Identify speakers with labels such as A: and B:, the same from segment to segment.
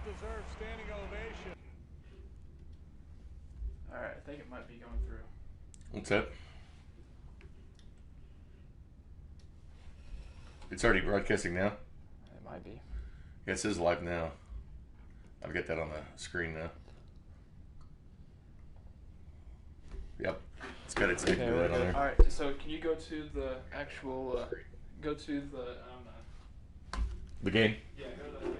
A: deserves standing ovation.
B: All right, I think it might be going through.
C: What's that? It's already broadcasting now?
B: It might be.
C: Yeah, it says live now. I've got that on the screen now. Yep. It's got its name right on there.
B: All right, so can you go to the actual, go to the...
C: The game?
B: Yeah, go to the game.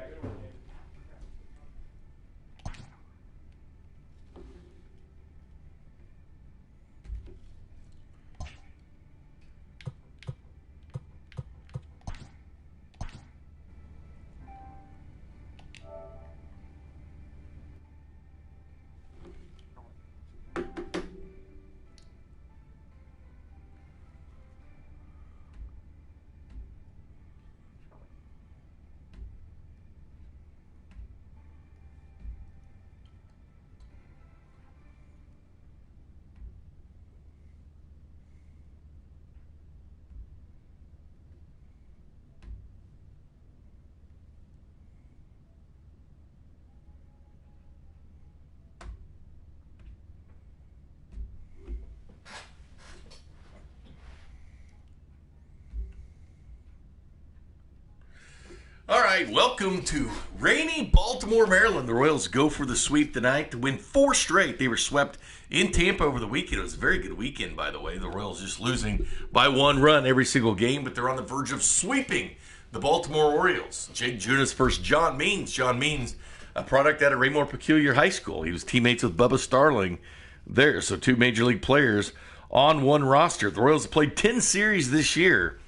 C: All right, welcome to rainy Baltimore, Maryland. The Royals go for the sweep tonight to win 4 straight. They were swept in Tampa over the weekend. It was a very good weekend, by the way. The Royals just losing by 1 run every single game, but they're on the verge of sweeping the Baltimore Orioles. Jakob Junis versus John Means. John Means, a product out of Raymore Peculiar High School. He was teammates with Bubba Starling there, so 2 Major League players on 1 roster. The Royals have played 10 series this year.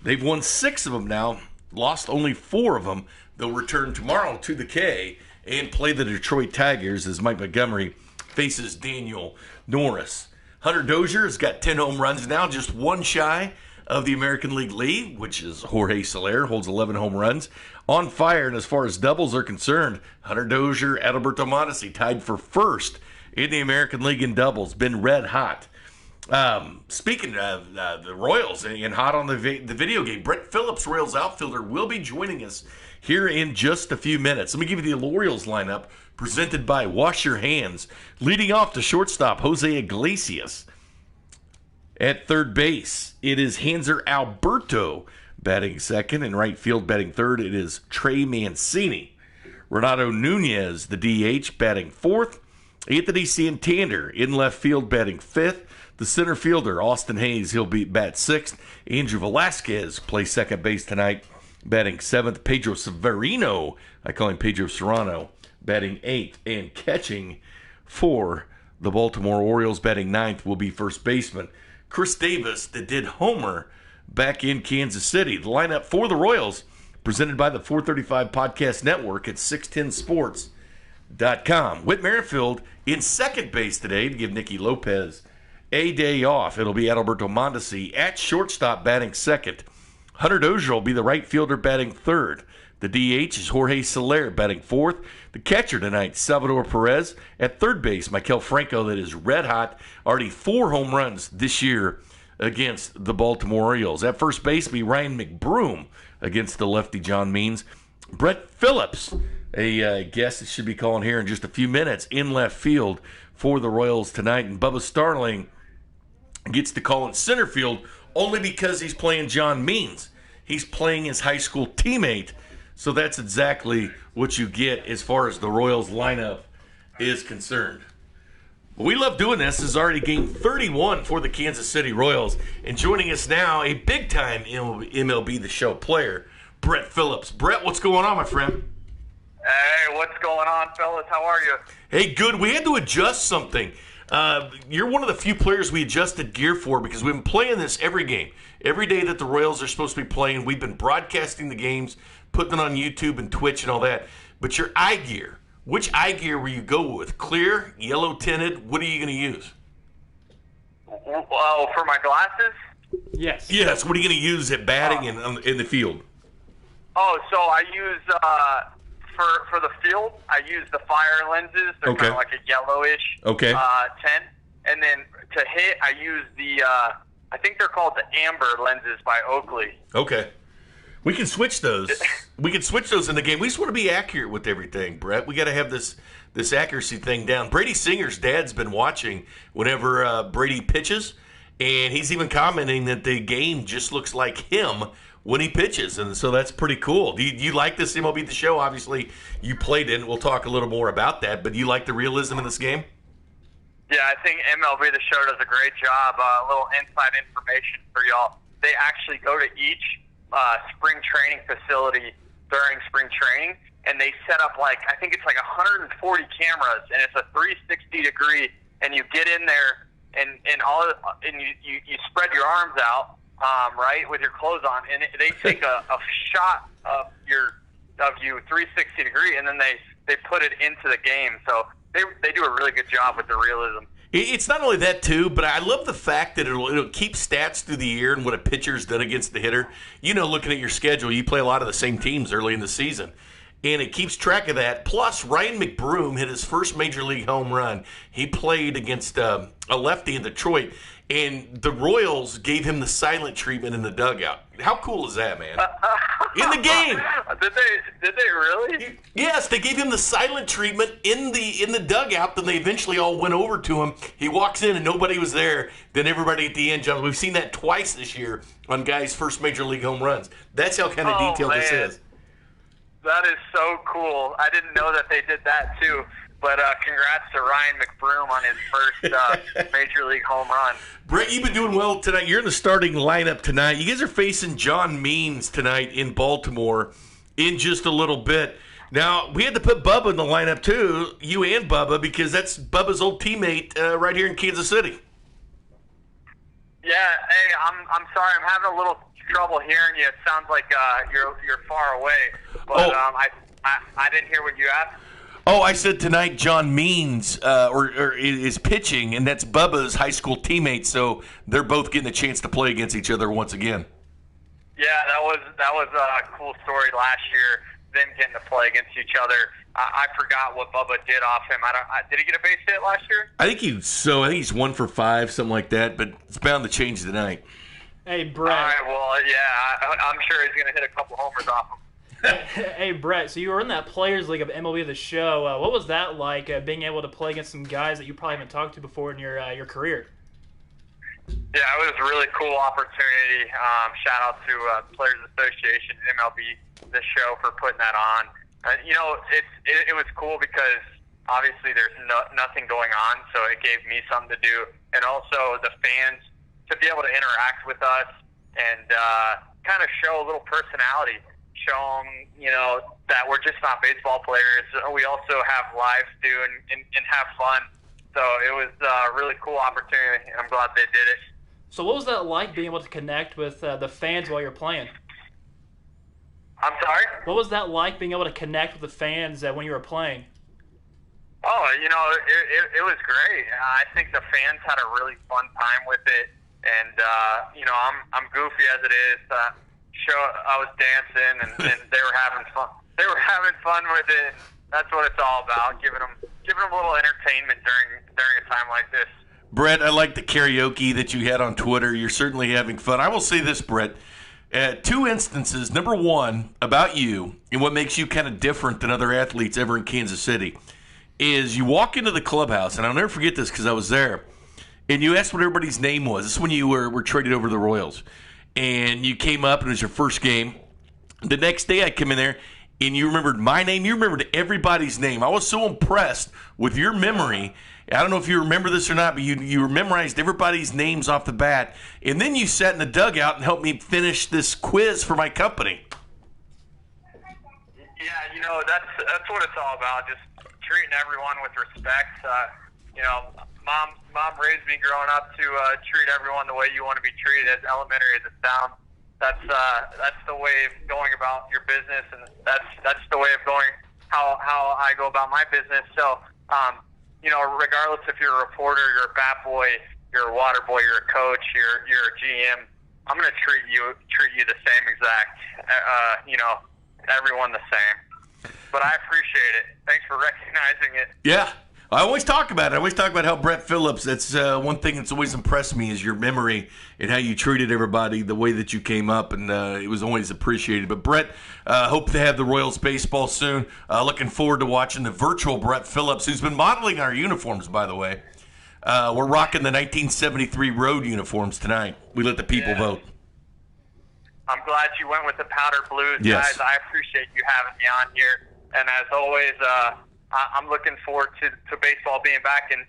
C: They've won 6 of them now. Lost only 4 of them. They'll return tomorrow to the K and play the Detroit Tigers as Mike Montgomery faces Daniel Norris. Hunter Dozier has got 10 home runs now, just 1 shy of the American League lead, which is Jorge Soler, holds 11 home runs. On fire, and as far as doubles are concerned, Hunter Dozier, Adalberto Mondesi tied for first in the American League in doubles. Been red hot. Speaking of the Royals and hot on the video game, Brett Phillips, Royals outfielder, will be joining us here in just a few minutes. Let me give you the Orioles lineup presented by Wash Your Hands. Leading off to shortstop, Jose Iglesias. At third base, it is Hanser Alberto batting second. In right field batting third, it is Trey Mancini. Renato Nunez, the DH, batting fourth. Anthony Santander in left field batting fifth. The center fielder, Austin Hayes, he'll bat sixth. Andrew Velasquez plays second base tonight, batting seventh. Pedro Severino, I call him Pedro Serrano, batting eighth. And catching for the Baltimore Orioles, batting ninth, will be first baseman Chris Davis, that did homer back in Kansas City. The lineup for the Royals, presented by the 435 Podcast Network at 610sports.com. Whit Merrifield in second base today to give Nicky Lopez a day off. It'll be Adalberto Mondesi at shortstop batting second. Hunter Dozier will be the right fielder batting third. The DH is Jorge Soler batting fourth. The catcher tonight, Salvador Perez. At third base, Maikel Franco, that is red hot. Already 4 home runs this year against the Baltimore Orioles. At first base will be Ryan McBroom against the lefty John Means. Brett Phillips, a guest that should be calling here in just a few minutes, in left field for the Royals tonight. And Bubba Starling gets to call in center field only because he's playing John Means. He's playing his high school teammate. So that's exactly what you get as far as the Royals lineup is concerned. We love doing this. This is already game 31 for the Kansas City Royals. And joining us now, a big-time MLB The Show player, Brett Phillips. Brett, what's going on, my friend?
D: Hey, what's going on, fellas? How are you?
C: Hey, good. We had to adjust something. You're one of the few players we adjusted gear for because we've been playing this every game. Every day that the Royals are supposed to be playing, we've been broadcasting the games, putting them on YouTube and Twitch and all that. But your eye gear, which eye gear will you go with? Clear, yellow tinted? What are you going to use?
D: Oh, for my glasses?
B: Yes.
C: Yes. What are you going to use at batting and in the field?
D: Oh, so I use for the field, I use the fire lenses. They're
C: Okay.
D: kind of like a yellowish tint. And then to hit, I use the I think they're called the amber lenses by Oakley.
C: Okay. We can switch those. We can switch those in the game. We just want to be accurate with everything, Brett. We got to have this accuracy thing down. Brady Singer's dad's been watching whenever Brady pitches, and he's even commenting that the game just looks like him when he pitches, and so that's pretty cool. Do you like this MLB The Show? Obviously, you played in. We'll talk a little more about that, but do you like the realism in this game?
D: Yeah, I think MLB The Show does a great job. A little inside information for y'all. They actually go to each spring training facility during spring training, and they set up I think it's 140 cameras, and it's a 360 degree, and you get in there and you spread your arms out, right, with your clothes on, and they take a shot of you 360 degree, and then they put it into the game. So they do a really good job with the realism.
C: It's not only that, too, but I love the fact that it'll keep stats through the year and what a pitcher's done against the hitter. Looking at your schedule, you play a lot of the same teams early in the season, and it keeps track of that. Plus, Ryan McBroom hit his first Major League home run. He played against a lefty in Detroit, and the Royals gave him the silent treatment in the dugout. How cool is that, man? In the game.
D: Did they really?
C: Yes, they gave him the silent treatment in the dugout. Then they eventually all went over to him. He walks in and nobody was there. Then everybody at the end jumps. We've seen that twice this year on guys' first Major League home runs. That's how kind of detailed this is.
D: That is so cool. I didn't know that they did that too. But congrats to Ryan McBroom on his first Major League home run.
C: Brett, you've been doing well tonight. You're in the starting lineup tonight. You guys are facing John Means tonight in Baltimore in just a little bit. Now, we had to put Bubba in the lineup too, you and Bubba, because that's Bubba's old teammate right here in Kansas City.
D: Yeah, hey, I'm sorry. I'm having a little trouble hearing you. It sounds like you're far away. But I didn't hear what you asked.
C: Oh, I said tonight John Means or is pitching, and that's Bubba's high school teammate, so they're both getting a chance to play against each other once again.
D: Yeah, that was a cool story last year, them getting to play against each other. I forgot what Bubba did off him. Did he get a base hit last year?
C: I think he's 1 for 5, something like that, but it's bound to change tonight.
E: Hey, Brett.
D: All right, well, yeah, I'm sure he's going to hit a couple homers off him.
E: Hey, Brett, so you were in that Players League of MLB The Show. What was that like, being able to play against some guys that you probably haven't talked to before in your career?
D: Yeah, it was a really cool opportunity. Shout out to Players Association, MLB The Show, for putting that on. It was cool because obviously there's nothing going on, so it gave me something to do, and also the fans to be able to interact with us and kind of show a little personality. Show them, that we're just not baseball players. We also have lives to do and have fun. So it was a really cool opportunity, and I'm glad they did it.
E: So what was that like, being able to connect with the fans while you're playing?
D: I'm sorry?
E: What was that like, being able to connect with the fans when you were playing?
D: Oh, it was great. I think the fans had a really fun time with it, and I'm goofy as it is. I was dancing, and they were having fun. They were having fun with it. That's what it's all about, giving them a little entertainment during a time like this.
C: Brett, I like the karaoke that you had on Twitter. You're certainly having fun. I will say this, Brett. 2 instances. Number one, about you, and what makes you kind of different than other athletes ever in Kansas City, is you walk into the clubhouse, and I'll never forget this because I was there, and you asked what everybody's name was. This is when you were traded over to the Royals. And you came up, and it was your first game. The next day I come in there, and you remembered my name. You remembered everybody's name. I was so impressed with your memory. I don't know if you remember this or not, but you memorized everybody's names off the bat. And then you sat in the dugout and helped me finish this quiz for my company.
D: Yeah, that's what it's all about, just treating everyone with respect. Mom raised me growing up to treat everyone the way you want to be treated, as elementary as it sounds. That's the way of going about your business, and that's the way of going how I go about my business. So, regardless if you're a reporter, you're a bat boy, you're a water boy, you're a coach, you're a GM, I'm gonna treat you the same exact. Everyone the same. But I appreciate it. Thanks for recognizing it.
C: Yeah. I always talk about it. I always talk about how Brett Phillips, that's one thing that's always impressed me is your memory and how you treated everybody, the way that you came up, and it was always appreciated. But Brett, hope to have the Royals baseball soon. Looking forward to watching the virtual Brett Phillips, who's been modeling our uniforms, by the way. We're rocking the 1973 road uniforms tonight. We let the people vote.
D: I'm glad you went with the powder blues,
C: Yes.
D: guys. I appreciate you having me on here. And as always, I'm looking forward to baseball being back and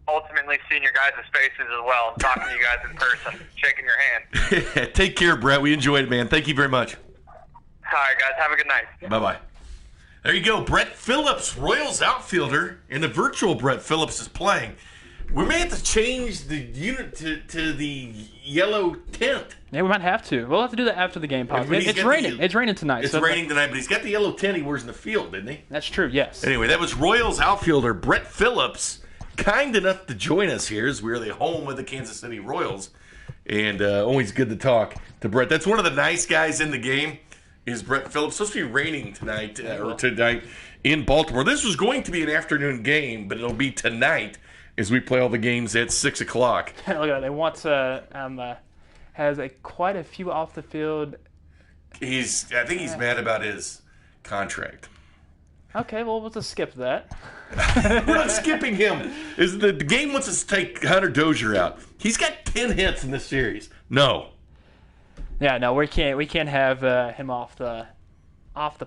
D: ultimately seeing your guys' faces as well, and talking to you guys in person, shaking your hand.
C: Take care, Brett. We enjoyed it, man. Thank you very much.
D: All right, guys. Have a good night.
C: Bye-bye. There you go. Brett Phillips, Royals outfielder, and the virtual Brett Phillips is playing. We may have to change the unit to the yellow tint.
E: Yeah, we might have to. We'll have to do that after the game, possibly.
C: But he's
E: It's
C: got
E: raining.
C: the-
E: It's raining tonight.
C: It's
E: so
C: raining tonight, but he's got the yellow tint he wears in the field, didn't he?
E: That's true, yes.
C: Anyway, that was Royals outfielder Brett Phillips, kind enough to join us here as we're the home of the Kansas City Royals. And always good to talk to Brett. That's one of the nice guys in the game, is Brett Phillips. It's supposed to be raining tonight in Baltimore. This was going to be an afternoon game, but it'll be tonight as we play all the games at 6 o'clock.
E: Look at that. They want to has quite a few off the field.
C: I think he's mad about his contract.
E: Okay, well, we'll just skip that.
C: We're not skipping him. Is the game wants us to take Hunter Dozier out. He's got 10 hits in this series. No.
E: Yeah, no, we can't have him off the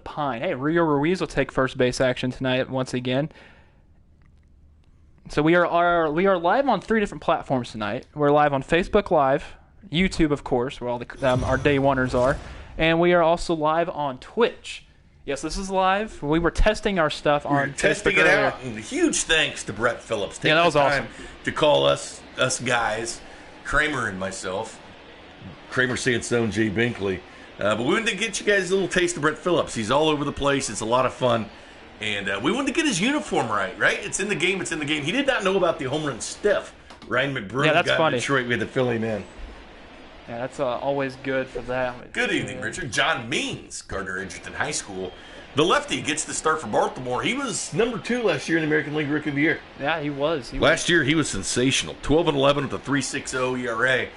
E: pine. Hey, Rio Ruiz will take first base action tonight once again. So we are live on 3 different platforms tonight. We're live on Facebook Live, YouTube, of course, where all our day oneers are, and we are also live on Twitch. Yes, this is live. We were testing our stuff on
C: testing
E: Facebook
C: it
E: earlier.
C: out. And huge thanks to Brett Phillips. Taking
E: Yeah, that was
C: the time
E: awesome.
C: to call us guys, Kramer and myself. Kramer saying so, Jay Binkley. But we wanted to get you guys a little taste of Brett Phillips. He's all over the place. It's a lot of fun. And we wanted to get his uniform right? It's in the game. It's in the game. He did not know about the home run stiff. Ryan McBroom
E: Yeah, that's
C: got
E: funny.
C: in Detroit. We had to fill him in.
E: Yeah, that's always good for that.
C: Good evening, Richard. John Means, Gardner Edgerton High School. The lefty gets the start for Baltimore. He was number 2 last year in the American League Rookie of the Year.
E: Yeah, he was.
C: Last year, he was sensational. 12-11 with a 3.60 ERA.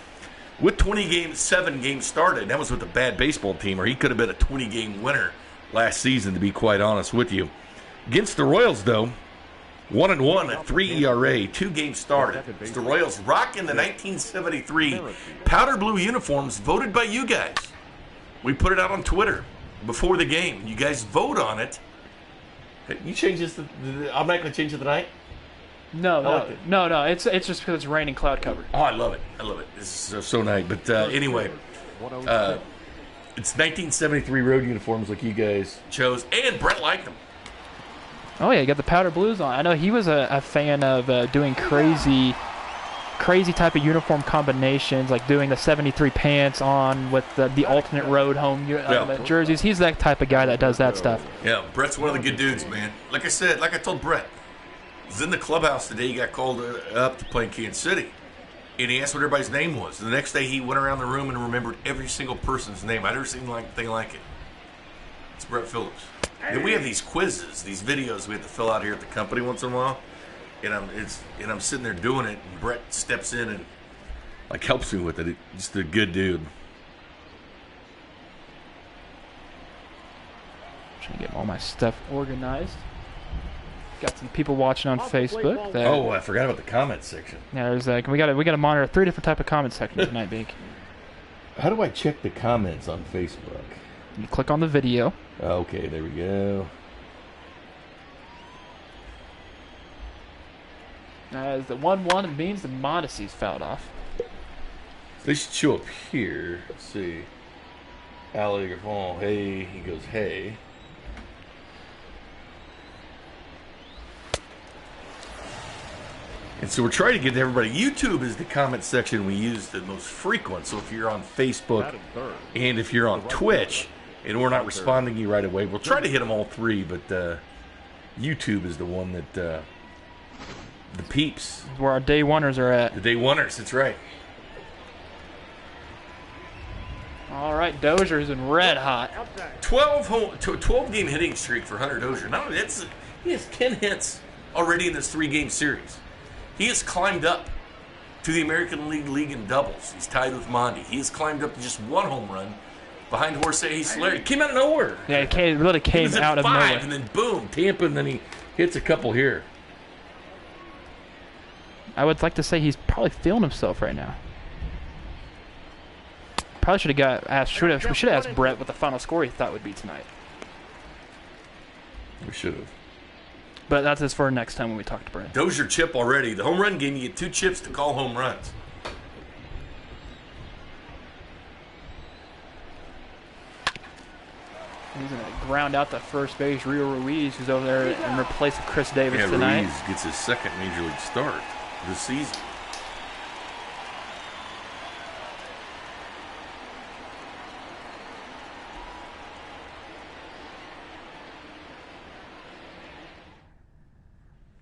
C: With 7 games started, that was with a bad baseball team, or he could have been a 20-game winner last season, to be quite honest with you. Against the Royals, though, 1-1 at 3 ERA, 2 games started. It's the Royals rocking the 1973 powder blue uniforms voted by you guys. We put it out on Twitter before the game. You guys vote on it. You change this? I'm not going to change it tonight?
E: No.
C: like it.
E: No. It's just because it's raining cloud cover.
C: Oh, I love it. This is so nice. But anyway, it's 1973 road uniforms like you guys chose, and Brett liked them.
E: Oh yeah, you got the powder blues on. I know he was a fan of doing crazy type of uniform combinations, like doing the 73 pants on with the alternate road home jerseys. He's that type of guy that does that stuff.
C: Yeah, Brett's one of the good dudes, man. Like I told Brett, he's in the clubhouse today. He got called up to play in Kansas City, and he asked what everybody's name was. The next day, he went around the room and remembered every single person's name. I'd never seen anything like it. It's Brett Phillips. Then we have these quizzes, these videos we have to fill out here at the company once in a while, and I'm sitting there doing it, and Brett steps in and helps me with it. Just a good dude.
E: Trying to get all my stuff organized. Got some people watching on Facebook.
C: Oh, I forgot about the comment section.
E: Yeah, there's we got to monitor 3 different type of comment sections tonight, Big.
C: How do I check the comments on Facebook?
E: You click on the video.
C: Okay, there we go.
E: As the 1-1 means the Modesties fouled off.
C: They should show up here. Let's see. Ali, oh, hey. He goes, hey. And so we're trying to get everybody. YouTube is the comment section we use the most frequent. So if you're on Facebook and if you're on Twitch and we're not responding to you right away, we'll try to hit them all 3. But YouTube is the one that the peeps.
E: Where our day oneers are at.
C: The day oneers, that's right.
E: All right, Dozier's been red hot.
C: 12 game hitting streak for Hunter Dozier. Not only that, he has 10 hits already in this 3-game series. He has climbed up to the American League in doubles. He's tied with Mondi. He has climbed up to just 1 home run behind Jorge Soler. He came out of nowhere.
E: Yeah, it really came out of
C: 5,
E: nowhere.
C: and then boom, Tampa, and then he hits a couple here.
E: I would like to say he's probably feeling himself right now. Probably should have asked Brett what the final score he thought would be tonight.
C: We should have.
E: But that's for next time when we talk to Brett.
C: Dozier chip already. The home run game, you get 2 chips to call home runs.
E: He's going to ground out the first base, Rio Ruiz, who's over there in replace of Chris Davis tonight.
C: Ruiz gets his 2nd Major League start this season.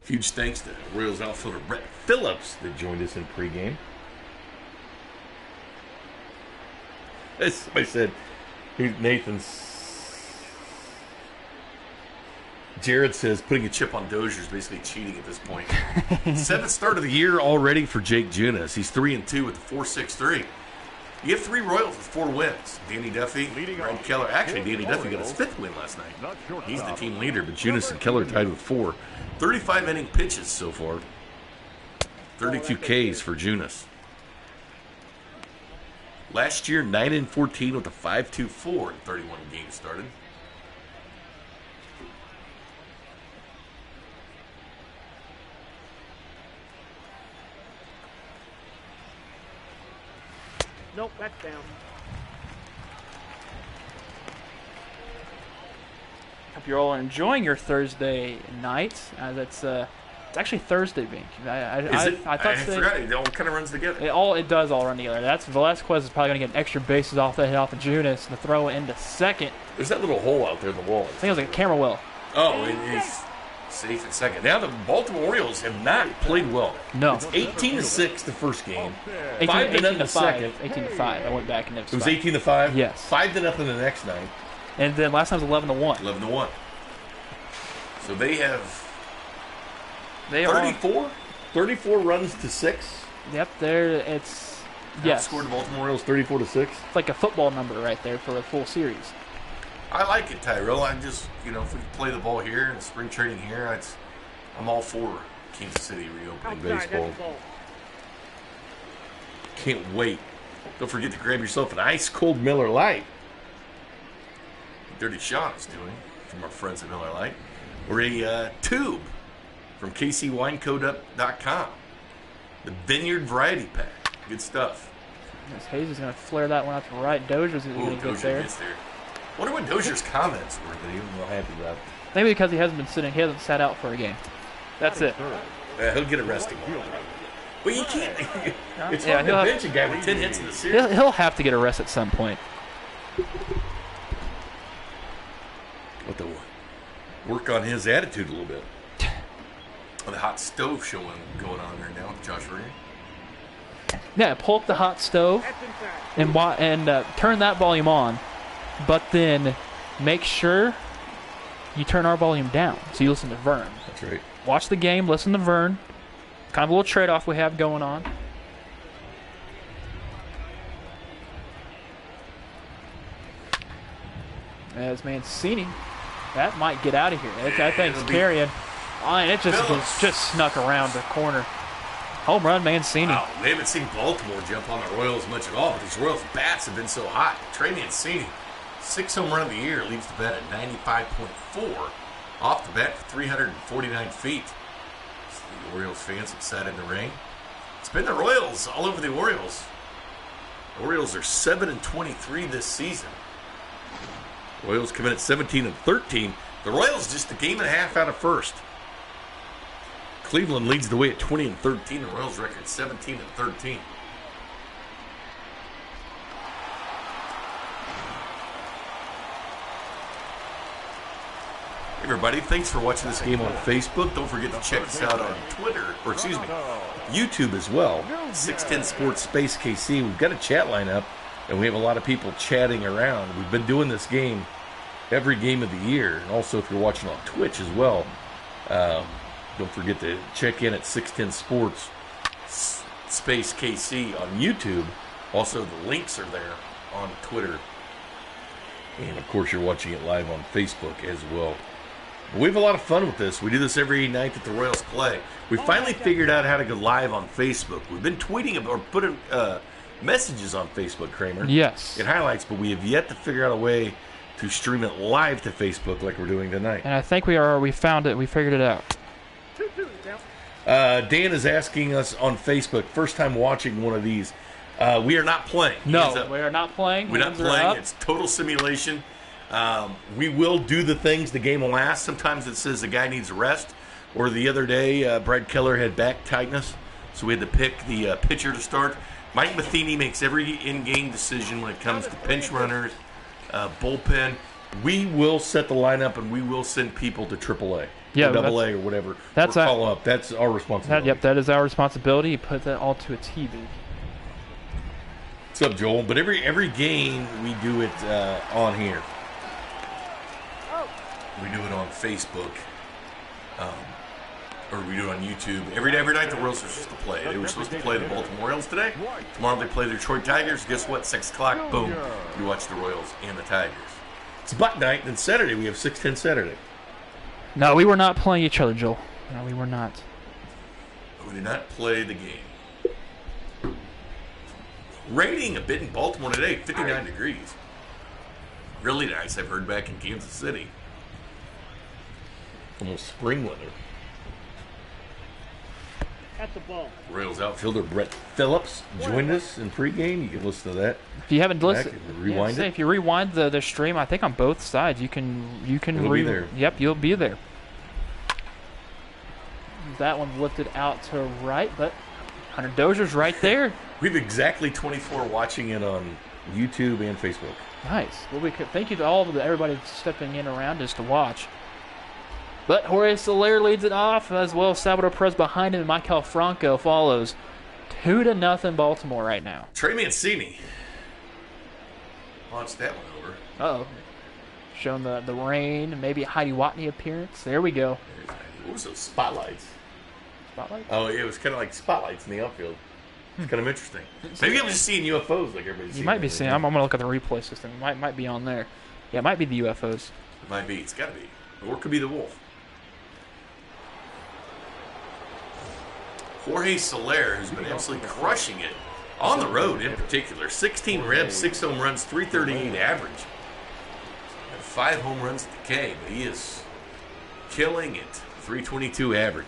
C: Huge thanks to Royals outfielder Brett Phillips that joined us in pregame. As somebody said, Jared says putting a chip on Dozier is basically cheating at this point. 7th start of the year already for Jake Junis. He's 3-2 with the 4.63. You have 3 Royals with 4 wins. Danny Duffy, Brad Keller. Actually, Danny Duffy got his 5th win last night. He's the team leader, but Junis and Keller tied with 4. 35 inning pitches so far. 32 Ks for Junis. Last year, 9-14 with a 5.24 in 31 games started.
A: Nope, that's down.
E: Hope you're all enjoying your Thursday night. It's actually Thursday, Bink.
C: I forgot it. It all kind of runs together.
E: It does all run together. That's Velasquez is probably going to get extra bases off the hit off of Junis to throw it into 2nd.
C: There's that little hole out there in the wall.
E: I think it was like a camera well.
C: Oh, he's safe at 2nd. Now the Baltimore Orioles have not played well.
E: No.
C: It's 18-6 the first game.
E: 18
C: 5-0 the second.
E: 18-5. I went back and
C: it was 18-5.
E: Yes.
C: 5-0 the next night.
E: And then last time was 11-1.
C: 11-1. So they have 34 runs to 6.
E: Yep, it's yes.
C: Scored the Baltimore Orioles 34-6.
E: It's like a football number right there for a full series.
C: I like it, Tyrell. I just, if we play the ball here and spring training here, I'm all for Kansas City reopening baseball. Can't wait. Don't forget to grab yourself an ice cold Miller Lite. Dirty Sean is doing from our friends at Miller Lite. Or a tube from kcwineco.com. The Vineyard Variety Pack. Good stuff.
E: Yes, Hayes is going to flare that one out to right. Dozier's going to get there.
C: I wonder what Dozier's comments were that he was real happy about.
E: Maybe because he hasn't sat out for a game. That's it.
C: He'll get arrested. Well, you can't. It's hard to bench a guy with 10 hits in the series.
E: He'll have to get arrested at some point.
C: What the work on his attitude a little bit. The hot stove showing going on right now with Josh Ring.
E: Yeah, pull up the hot stove and turn that volume on, but then make sure you turn our volume down so you listen to Vern.
C: That's right.
E: Watch the game, listen to Vern. Kind of a little trade-off we have going on. As Mancini, that might get out of here. That thing's carrying. And it just snuck around the corner. Home run, Mancini.
C: Wow, we haven't seen Baltimore jump on the Royals much at all, but these Royals bats have been so hot. Trey Mancini, 6th home run of the year, leaves the bat at 95.4. Off the bat for 349 feet. The Orioles fans have sat in the ring. It's been the Royals all over the Orioles. The Orioles are 7-23 this season. The Royals come in at 17-13. The Royals just a game and a half out of first. Cleveland leads the way at 20-13. The Royals record 17-13. Hey everybody, thanks for watching this game on Facebook. Don't forget to check us out on YouTube as well. 610 Sports Space KC. We've got a chat line up, and we have a lot of people chatting around. We've been doing this game every game of the year, and also if you're watching on Twitch as well. Don't forget to check in at 610 Sports space KC on YouTube. Also, the links are there on Twitter. And, of course, you're watching it live on Facebook as well. We have a lot of fun with this. We do this every night that the Royals play. We finally figured out how to go live on Facebook. We've been tweeting or putting messages on Facebook, Kramer.
E: Yes.
C: It highlights, but we have yet to figure out a way to stream it live to Facebook like we're doing tonight.
E: And I think we found it. We figured it out.
C: Dan is asking us on Facebook, first time watching one of these. We are not playing.
E: No, we are not playing.
C: We're not playing. It's total simulation. We will do the things the game will ask. Sometimes it says the guy needs a rest. Or the other day, Brad Keller had back tightness, so we had to pick the pitcher to start. Mike Matheny makes every in-game decision when it comes to pinch runners, bullpen. We will set the lineup, and we will send people to AAA.
E: Yeah,
C: or AA or whatever.
E: That's
C: call up. That's our responsibility.
E: That is our responsibility. You put that all to a TV.
C: What's up, Joel? But every game we do it on here. We do it on Facebook, or we do it on YouTube. Every night the Royals are supposed to play. They were supposed to play the Baltimore Orioles today. Tomorrow they play the Detroit Tigers. Guess what? 6 o'clock, boom, you watch the Royals and the Tigers. It's Buck night, and Saturday we have 6:10 Saturday.
E: No, we were not playing each other, Joel. No, we were not.
C: We did not play the game. Raining a bit in Baltimore today, 59 degrees. Really nice, I've heard, back in Kansas City. Almost spring weather.
A: That's a ball.
C: Royals outfielder Brett Phillips joined us in pregame. You can listen to that.
E: If you haven't listened,
C: rewind it.
E: If you rewind the stream, I think on both sides, you can
C: It'll be there.
E: Yep, you'll be there. That one's lifted out to right, but Hunter Dozier's right there.
C: We have exactly 24 watching it on YouTube and Facebook.
E: Nice. Well, thank you to everybody stepping in around us to watch. But Jorge Soler leads it off, as well as Salvador Perez behind him, and Michael Franco follows. 2-0 Baltimore right now.
C: Trey Mancini launched that one over.
E: Uh-oh. Showing the rain, maybe a Heidi Watney appearance. There we go.
C: What was those spotlights?
E: Spotlights?
C: Oh, it was kind of like spotlights in the outfield. It's kind of interesting. Maybe I'm just seeing UFOs like everybody's seeing.
E: You might be seeing. I'm going to look at the replay system. It might be on there. Yeah, it might be the UFOs.
C: It might be. It's got to be. Or it could be the Wolf. Jorge Soler, who's been absolutely crushing it on the road in particular. 16 ribs, 6 home runs, 338 average. And 5 home runs at the K, but he is killing it. 322 average.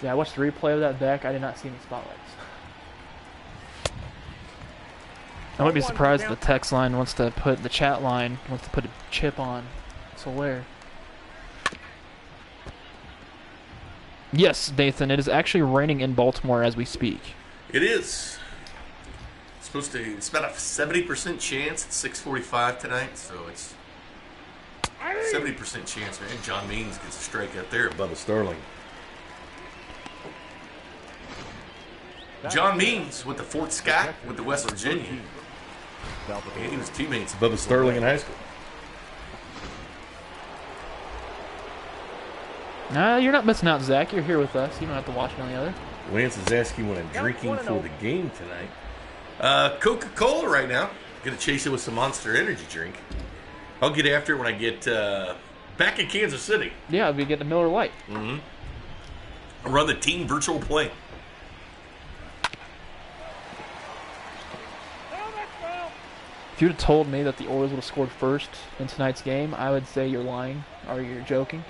E: Yeah, I watched the replay of that back. I did not see any spotlights. I wouldn't be surprised if the text line wants to put the chat line wants to put a chip on Soler. Yes, Nathan, it is actually raining in Baltimore as we speak.
C: It is. It's about a 70% chance at 6:45 tonight, so it's 70% chance. Man, John Means gets a strikeout there above Sterling. John Means with the Fort Scott with the West Virginia. And he was teammates above Sterling in high school.
E: You're not missing out, Zach. You're here with us. You don't have to watch it on the other.
C: Lance is asking what I'm drinking for the game tonight. Coca-Cola right now. Going to chase it with some Monster Energy drink. I'll get after it when I get back in Kansas City.
E: Yeah, we get the Miller Lite.
C: Mm-hmm. I'll run the team virtual play.
E: If you'd have told me that the Orioles would have scored first in tonight's game, I would say you're lying or you're joking.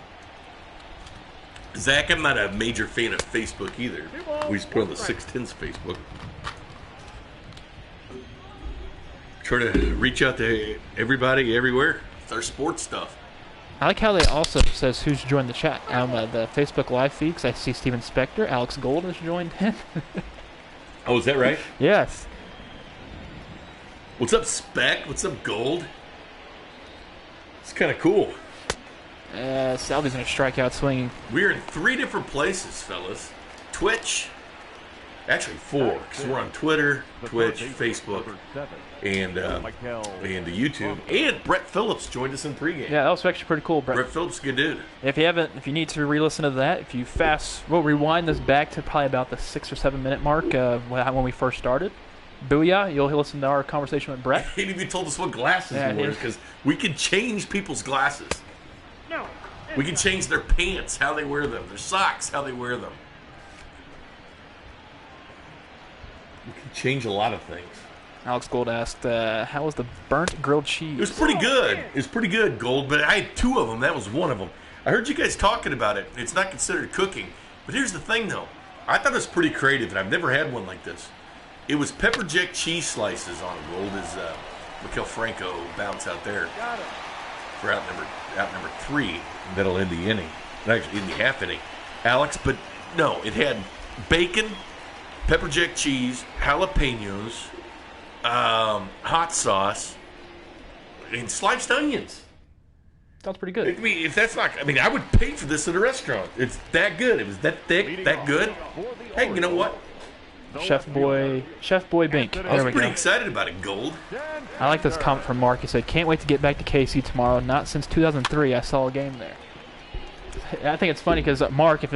C: Zach, I'm not a major fan of Facebook either. We just put on the 610's Facebook. Try to reach out to everybody, everywhere. It's our sports stuff.
E: I like how they also says who's joined the chat on the Facebook live feed, because I see Steven Spector. Alex Gold has joined in.
C: Oh, is that right?
E: Yes.
C: What's up, Spec? What's up, Gold? It's kind of cool.
E: Salvy's in a strikeout swinging.
C: We're in 3 different places, fellas. Twitch, Actually, 4, because we're on Twitter, Twitch, Facebook, and YouTube. And Brett Phillips joined us in pregame.
E: Yeah, that was actually pretty cool, Brett.
C: Brett Phillips, good dude.
E: If you need to re-listen to that, if you we'll rewind this back to probably about the 6 or 7 minute mark when we first started. Booyah! You'll listen to our conversation with Brett.
C: He even told us what glasses he wears, because we can change people's glasses.
A: No.
C: We can change their pants, how they wear them, their socks, how they wear them. We can change a lot of things.
E: Alex Gold asked, how was the burnt grilled cheese?
C: It was pretty good. It was pretty good, Gold, but I had 2 of them. That was one of them. I heard you guys talking about it. It's not considered cooking. But here's the thing, though. I thought it was pretty creative, and I've never had one like this. It was pepper jack cheese slices on Gold as Miguel Franco bounce out there for out number 3. That'll end the inning. Actually, in the half inning. Alex, but no, it had bacon, pepper jack cheese, jalapenos, hot sauce, and sliced onions.
E: Sounds pretty good.
C: I mean, if that's not, I mean, I would pay for this at a restaurant. It's that good. It was that thick, that good. Hey, you know what?
E: Chef Boy Bink.
C: I was pretty excited about it, Gold.
E: I like this comment from Mark. He said, "Can't wait to get back to KC tomorrow. Not since 2003 I saw a game there." I think it's funny because Mark, if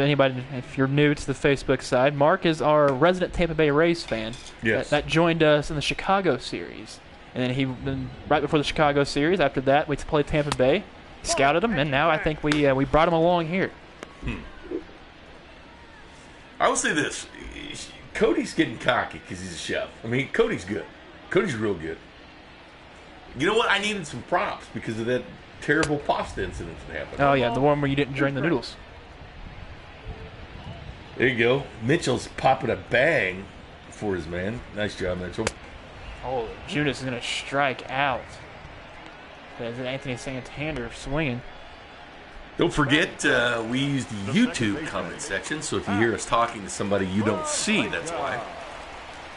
E: you're new to the Facebook side, Mark is our resident Tampa Bay Rays fan.
C: Yes.
E: That joined us in the Chicago series, and then right before the Chicago series, after that we played Tampa Bay, scouted him, and now I think we brought him along here.
C: I will say this. Cody's getting cocky because he's a chef. I mean, Cody's good. Cody's real good. You know what? I needed some props because of that terrible pasta incident that happened.
E: Oh, yeah, the one where you didn't drain the noodles.
C: There you go. Mitchell's popping a bang for his man. Nice job, Mitchell.
E: Oh, Junis is going to strike out. There's Anthony Santander swinging.
C: Don't forget, we use the YouTube comment section, so if you hear us talking to somebody you don't see, that's why.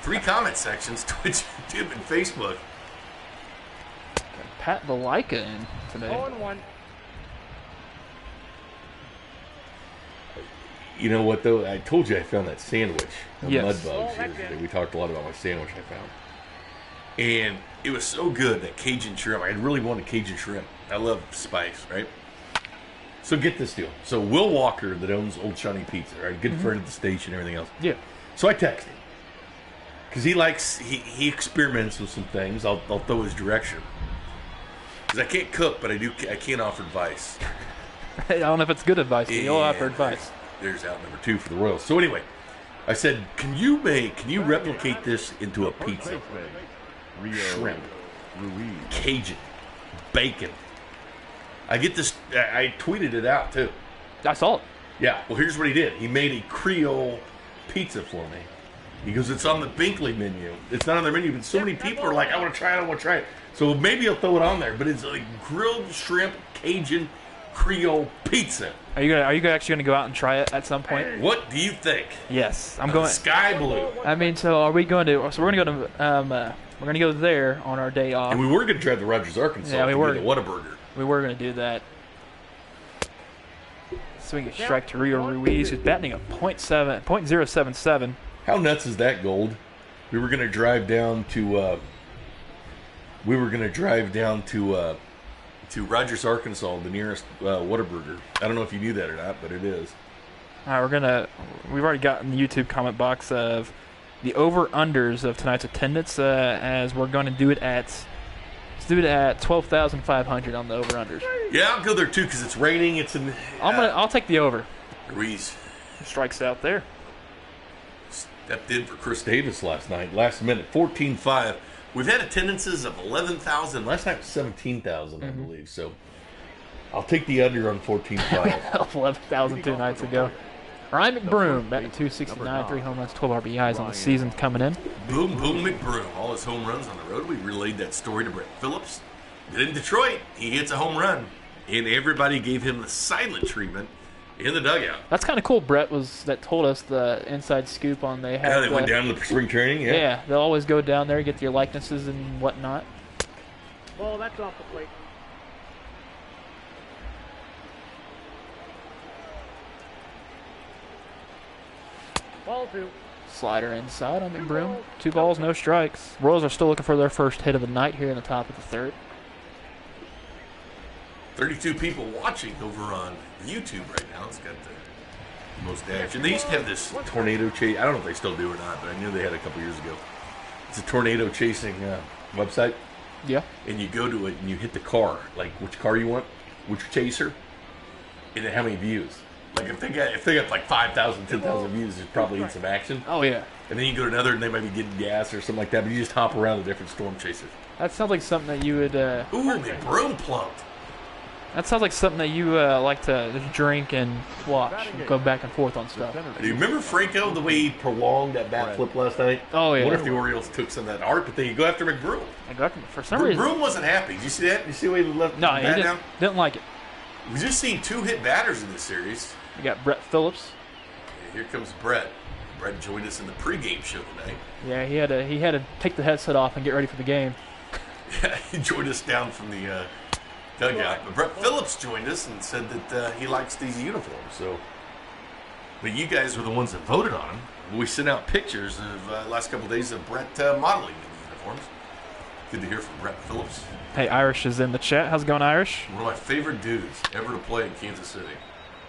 C: 3 comment sections, Twitch, YouTube, and Facebook.
E: Pat Valika in today.
A: 0-1.
C: You know what, though? I told you I found that sandwich of
E: Yes.
C: mud bugs yesterday. We talked a lot about my sandwich I found. And it was so good, that Cajun shrimp. I really wanted Cajun shrimp. I love spice, right? So get this deal. So Will Walker, that owns Old Shawnee Pizza, right? Good friend of the station and everything else.
E: Yeah.
C: So I text him. Because he experiments with some things. I'll throw his direction. Because I can't cook, but I can't offer advice.
E: I don't know if it's good advice, but you'll offer advice.
C: There's out number 2 for the Royals. So anyway, I said, can you replicate this into a pizza? Shrimp, Cajun, bacon. I get this. I tweeted it out too.
E: I saw it.
C: Yeah. Well, here's what he did. He made a Creole pizza for me. He goes, it's on the Binkley menu. It's not on their menu, but so many people are like, I want to try it. So maybe I'll throw it on there. But it's like grilled shrimp, Cajun, Creole pizza.
E: Are you actually gonna go out and try it at some point?
C: What do you think?
E: Yes, I'm going.
C: Sky blue.
E: I mean, so are we going to? So we're gonna go to. We're gonna go there on our day off.
C: And we were going to drive to Rogers, Arkansas.
E: Yeah, we were.
C: To get the Whataburger.
E: We were going to do that. Swinging strike to Rio Ruiz, who's batting a .077.
C: How nuts is that, Gold? We were going to drive down to. To Rogers, Arkansas, the nearest Whataburger. I don't know if you knew that or not, but it is.
E: We've already gotten the YouTube comment box of the over/unders of tonight's attendance, as we're going to do it at. Do it at 12,500 on the over/unders.
C: Yeah, I'll go there too because it's raining.
E: I'll take the over.
C: Ruiz
E: strikes out there.
C: Stepped in for Chris Davis last night. Last minute, 14-5. We've had attendances of 11,000. Last night was 17,000, I believe. So I'll take the under on 14-5.
E: 11,000 2 nights ago. Ryan McBroom batting .269, 3 home runs, 12 RBIs on the season coming in.
C: Boom, boom, McBroom. All his home runs on the road. We relayed that story to Brett Phillips. Then in Detroit, he hits a home run. And everybody gave him the silent treatment in the dugout.
E: That's kind of cool. Brett told us the inside scoop on they have.
C: Yeah, they went down to the spring training.
E: Yeah, they'll always go down there, get your likenesses and whatnot.
A: Ball, that's off the plate. Ball 2.
E: Slider inside on McBroom. 2 balls, no strikes. Royals are still looking for their first hit of the night here in the top of the 3rd.
C: 32 people watching over on YouTube right now. It's got the most action. They used to have this tornado chase. I don't know if they still do or not, but I knew they had a couple years ago. It's a tornado chasing website.
E: Yeah.
C: And you go to it and you hit the car, like which car you want, which chaser, and then how many views. Like if they got like 5,000, 10,000 views, there's probably in some action.
E: Oh, yeah.
C: And then you go to another and they might be getting gas or something like that, but you just hop around the different storm chasers.
E: That sounds like something that you would...
C: Ooh, McBroom plumped.
E: That sounds like something that you like to just drink and watch and go back and forth on stuff.
C: Do you remember Franco, the way he prolonged that bat flip last night?
E: Oh, yeah.
C: What if the Orioles took some of that art, but then you go after McBroom?
E: For some reason...
C: McBroom wasn't happy. Did you see that? Did you see the way he left
E: No,
C: the
E: he
C: bat down?
E: didn't like it.
C: We've just seen 2 hit batters in this series.
E: We got Brett Phillips.
C: Here comes Brett. Brett joined us in the pregame show tonight.
E: Yeah, he had to take the headset off and get ready for the game.
C: Yeah, he joined us down from the dugout. But Brett Phillips joined us and said that he likes these uniforms. So, but you guys were the ones that voted on them. We sent out pictures of last couple of days of Brett modeling the uniforms. Good to hear from Brett Phillips.
E: Hey, Irish is in the chat. How's it going, Irish?
C: One of my favorite dudes ever to play in Kansas City.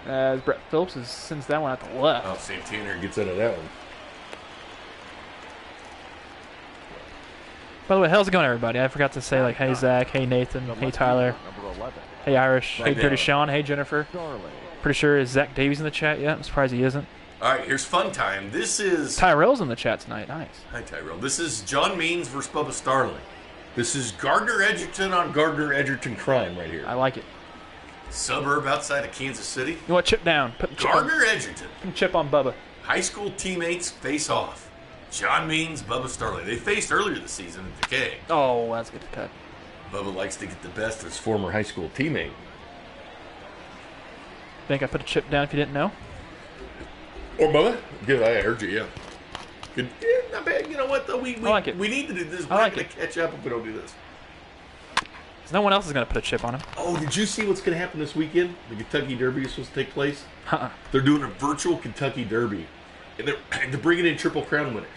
E: Brett Phillips sends that one out to left.
C: Oh, Santana gets out of that one.
E: By the way, how's it going, everybody? I forgot to say, like, hey, Zach, hey, Nathan, hey, Tyler, hey, Irish, hey, Dirty Sean, hey, Jennifer. Pretty sure is Zach Davies in the chat yet? I'm surprised he isn't.
C: All right, here's fun time. This is...
E: Tyrell's in the chat tonight. Nice.
C: Hi, Tyrell. This is John Means versus Bubba Starling. This is Gardner Edgerton on Gardner Edgerton crime right here.
E: I like it.
C: Suburb outside of Kansas City.
E: You want chip down? Put the chip
C: Gardner
E: on,
C: Edgerton.
E: put the chip on Bubba.
C: High school teammates face off. John Means, Bubba Starling. They faced earlier this season at the K.
E: Oh, that's a good cut.
C: Bubba likes to get the best of his former high school teammate.
E: Think I put a chip down if you didn't know?
C: Or Bubba? Good, I heard you, yeah. Good. Yeah, not bad. You know what, though? We
E: like it.
C: We need to do this.
E: I
C: We're
E: like
C: not going to catch up if we don't do this.
E: No one else is going to put a chip on him.
C: Oh, did you see what's going to happen this weekend? The Kentucky Derby is supposed to take place. They're doing a virtual Kentucky Derby, and they're bringing in Triple Crown winners.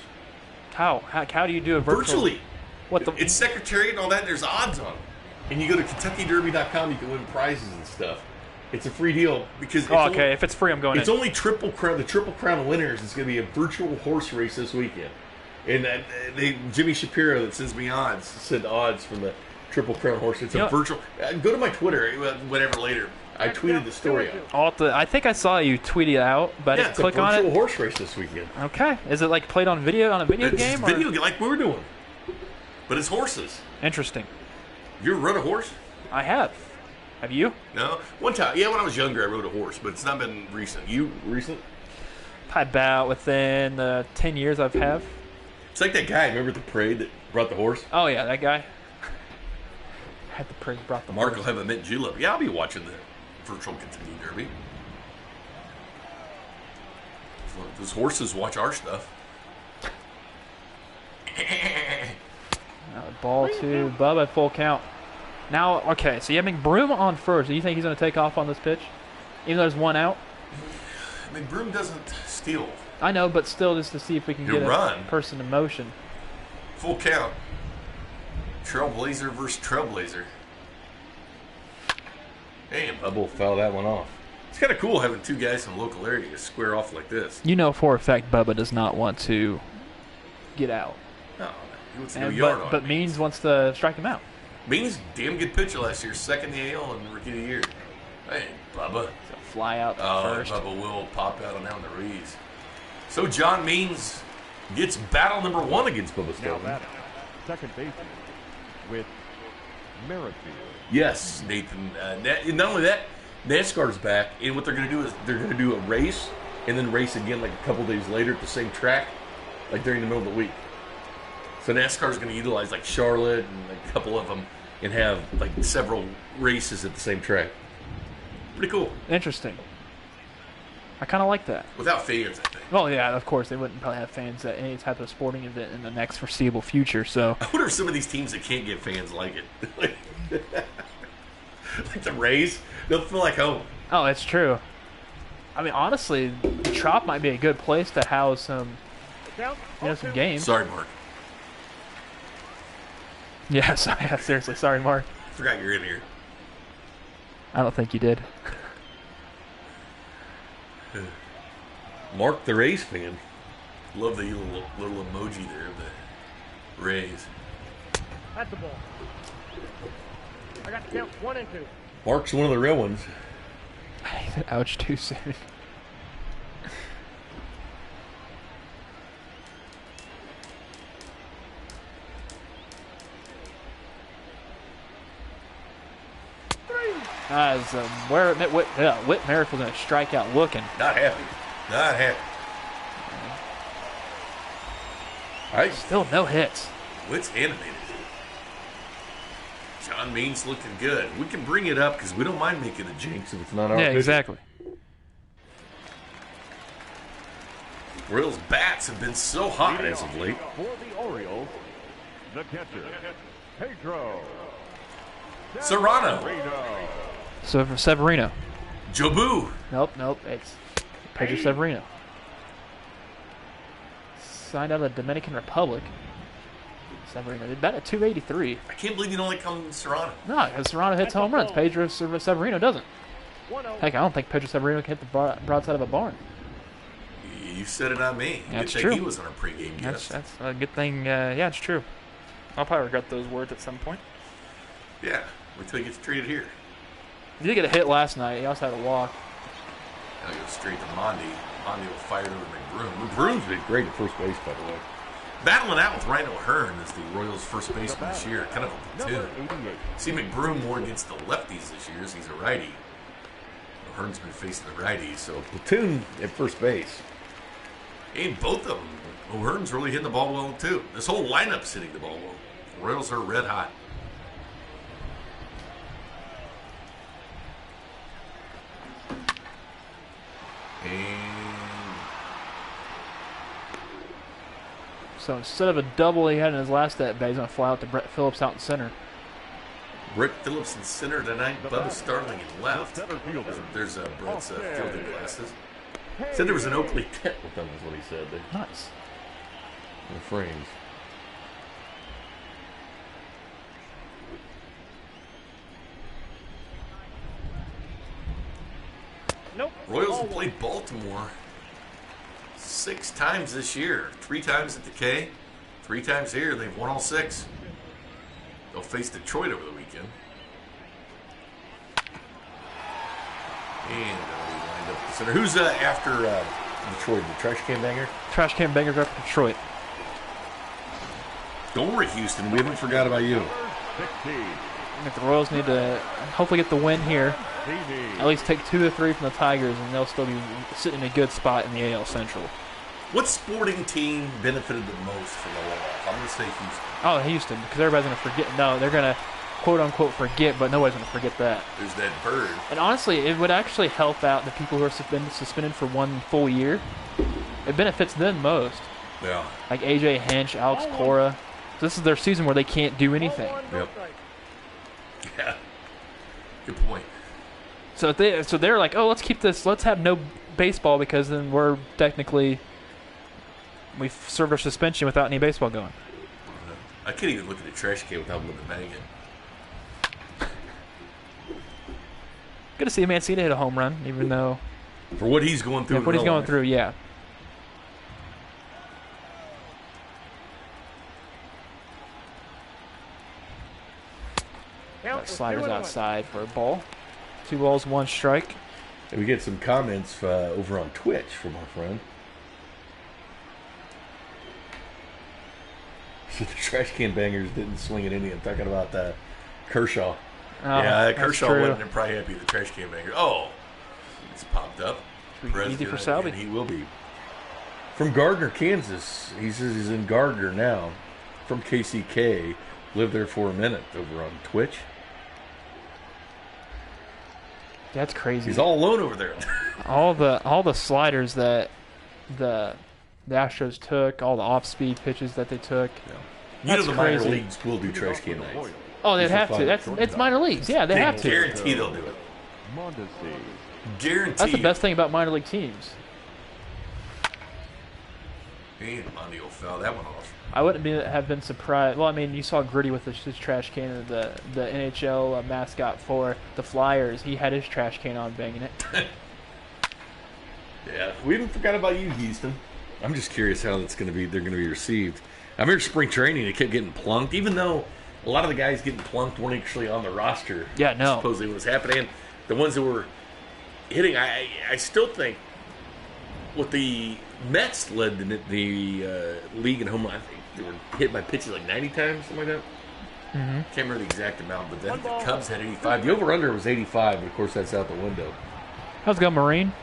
E: How do you do a virtual?
C: Virtually.
E: What the?
C: It's Secretariat and all that. There's odds on it, and you go to KentuckyDerby.com. You can win prizes and stuff. It's a free deal because. It's
E: okay. If it's free, I'm going.
C: It's only Triple Crown. The Triple Crown winners is going to be a virtual horse race this weekend, and Jimmy Shapiro that sends me odds said odds from the Triple Crown horse. It's a virtual. Go to my Twitter, whatever later. I tweeted the story out.
E: I think I saw you tweet it out, but I didn't click on it.
C: It's a virtual horse race this weekend.
E: Okay. Is it like played on video on a video game?
C: It's video game like we were doing, but it's horses.
E: Interesting.
C: You ever run a horse?
E: I have. Have you?
C: No. One time, yeah, when I was younger, I rode a horse, but it's not been recent. You recent?
E: About within the 10 years I've have.
C: It's like that guy. Remember at the parade that brought the horse?
E: Oh yeah, that guy. Had the parade brought the
C: Mark
E: horse.
C: will have a mint julep. Yeah, I'll be watching the virtual Kentucky Derby. Those horses watch our stuff.
E: Ball to Bubba, full count. Now, okay, so you have McBroom on first. Do you think he's going to take off on this pitch? Even though there's one out?
C: McBroom doesn't steal.
E: I know, but still just to see if we can get a person in motion.
C: Full count. Trailblazer versus Trailblazer. Damn, Bubba will foul that one off. It's kind of cool having two guys in the local area square off like this.
E: You know for a fact Bubba does not want to get out.
C: No, he wants to go yard on
E: But Means wants to strike him out.
C: Means damn good pitcher last year, second the AL and rookie of the year. Hey, Bubba.
E: So fly out first.
C: Bubba will pop out on that one to Reeves. So John Means gets battle number one against Bubba Starling.
F: Second baseman with Merrifield.
C: Yes, Nathan. Not only that, NASCAR's back, and what they're going to do is they're going to do a race and then race again like a couple days later at the same track, like during the middle of the week. So NASCAR's going to utilize like Charlotte and a couple of them and have like several races at the same track. Pretty cool.
E: Interesting. I kind of like that.
C: Without fans, I think.
E: Well, yeah, of course. They wouldn't probably have fans at any type of sporting event in the next foreseeable future. So
C: I wonder if some of these teams that can't get fans like it. Like the Rays, they'll feel like home.
E: Oh, it's true. I mean, honestly, the Trop might be a good place to house some
A: Count.
E: You know, some games.
C: Sorry, Mark.
E: Yeah, sorry, yeah, seriously. Sorry, Mark.
C: Forgot you're in here.
E: I don't think you did.
C: Mark the Rays fan. Love the little emoji there of the Rays.
A: That's the ball. I got to count 1 and 2.
C: Mark's one of the real ones.
E: Ouch, too soon. Whit Merrick was going to strike out looking.
C: Not happy. Not happy.
E: Still no hits.
C: Whit's animated. John Means looking good. We can bring it up because we don't mind making a jinx if it's not our
E: Yeah,
C: pitcher.
E: exactly.
C: Royals bats have been so hot as of late.
F: For the Orioles, the catcher, Pedro
C: Serrano.
E: So for Severino.
C: Jobu.
E: Nope. It's Pedro Severino. Signed out of the Dominican Republic. Severino did bat at 283.
C: I can't believe you don't like calling him Serrano.
E: No, because Serrano hits home runs. Pedro Severino doesn't.
A: 1-0.
E: Heck, I don't think Pedro Severino can hit the broadside of a barn.
C: You said it, not me.
E: That's
C: Good
E: true.
C: thing he was on our pregame guest.
E: That's a good thing. Yeah, it's true. I'll probably regret those words at some point.
C: Yeah, wait till he gets treated here.
E: He did get a hit last night. He also had a walk.
C: Now he goes straight to Mondi. Mondi will fire over McBroom. McBroom's been great at first base, by the way. Battling out with Rhino Hearn as the Royals' first baseman this year. Kind of a platoon. See McBroom more against the lefties this year as he's a righty. Hearn's been facing the righties, so a platoon at first base. And both of them, O'Hearn's really hitting the ball well, too. This whole lineup's hitting the ball well. The Royals are red hot. And
E: So instead of a double he had in his last at bat, he's going to fly out to Brett Phillips out in center.
C: Brett Phillips in center tonight, Bubba Starling in left. There's Brett's fielding glasses. Said there was an Oakley tent with them, is what he said.
E: Nice.
C: In the frames.
A: Nope.
C: Royals have played Baltimore 6 times this year. 3 times at the K, 3 times here. They've won all 6. They'll face Detroit over the weekend. And we lined up the center. Who's after Detroit? The trash can banger?
E: Trash can bangers up to Detroit.
C: Don't worry, Houston. We haven't forgot about you.
E: I think the Royals need to hopefully get the win here. At least take 2 or 3 from the Tigers, and they'll still be sitting in a good spot in the AL Central.
C: What sporting team benefited the most from the layoff? I'm going to say Houston.
E: Oh, Houston, because everybody's going to forget. No, they're going to quote-unquote forget, but nobody's going to forget that.
C: There's that bird.
E: And honestly, it would actually help out the people who are suspended for 1 full year. It benefits them most.
C: Yeah.
E: Like AJ Hinch, Alex Cora. This is their season where they can't do anything.
C: Yep. Yeah. Good point.
E: So they're like, oh, let's keep this. Let's have no baseball because then we've served our suspension without any baseball going.
C: I can't even look at the trash can without looking bang it.
E: Good to see Mancini hit a home run, even though
C: For what he's going through.
E: what he's going through, yeah. That slider's outside for a ball. 2 balls, 1 strike.
C: And we get some comments over on Twitch from our friend. So the trash can bangers didn't swing at any. I'm talking about Kershaw. Yeah, Kershaw wasn't probably happy with the trash can banger. Oh, it's popped up.
E: Easy for Salvi.
C: And he will be. From Gardner, Kansas. He says he's in Gardner now. From KCK. Lived there for a minute over on Twitch.
E: That's crazy.
C: He's all alone over there.
E: all the sliders that the Astros took, all the off-speed pitches that they took.
C: Yeah. You know the minor
E: crazy.
C: leagues will do trash can nights.
E: Oh, they'd have to. It's minor leagues. Yeah, they have to.
C: Guarantee they'll do it. Guarantee.
E: That's the best thing about minor league teams.
C: And Mondio foul that one off.
E: I wouldn't have been surprised. Well, I mean, you saw Gritty with his trash can, the NHL mascot for the Flyers. He had his trash can on, banging it.
C: Yeah, we even forgot about you, Houston. I'm just curious how that's going to be. They're going to be received. I remember spring training; they kept getting plunked, even though a lot of the guys getting plunked weren't actually on the roster.
E: Yeah, no.
C: Supposedly, what was happening, the ones that were hitting, I still think what the Mets led the league in home run. I think they were hit by pitches like 90 times, something like that.
E: Mm-hmm.
C: Can't remember the exact amount, but then the Cubs had 85. The over/under was 85, but of course that's out the window.
E: How's it going, Marine?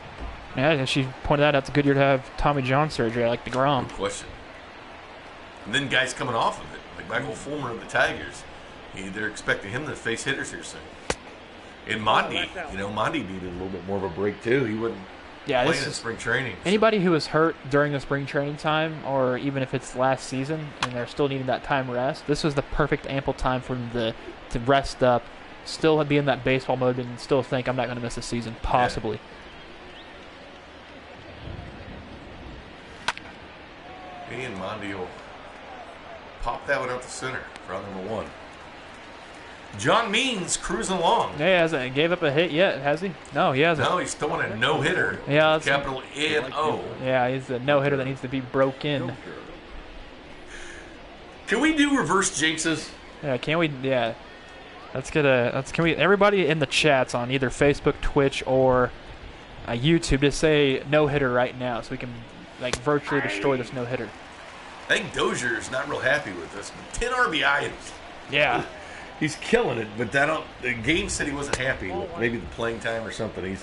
E: Yeah, she pointed out it's a good year to have Tommy John surgery. I like the Grom.
C: Good question. And then guys coming off of it, like Michael Fulmer of the Tigers, they're expecting him to face hitters here soon. And Mondi, Mondi needed a little bit more of a break too. He wouldn't play in spring training.
E: Anybody who was hurt during the spring training time, or even if it's last season and they're still needing that time rest, this was the perfect ample time for them to rest up, still be in that baseball mode, and still think I'm not going to miss a season, possibly.
C: Yeah. And Mondi will pop that one out the center for out number 1. John Means cruising along.
E: Yeah, he hasn't gave up a hit yet, has he? No, he hasn't.
C: No, he's throwing a no-hitter.
E: Yeah,
C: capital N-O.
E: Yeah, he's a no-hitter that needs to be broken.
C: Can we do reverse jinxes?
E: Yeah, can we? Yeah. Can we? Everybody in the chats on either Facebook, Twitch, or YouTube, just say no-hitter right now so we can virtually destroy this no-hitter.
C: I think Dozier's not real happy with this. 10 RBIs.
E: Yeah.
C: He's killing it, but the game said he wasn't happy. Maybe the playing time or something.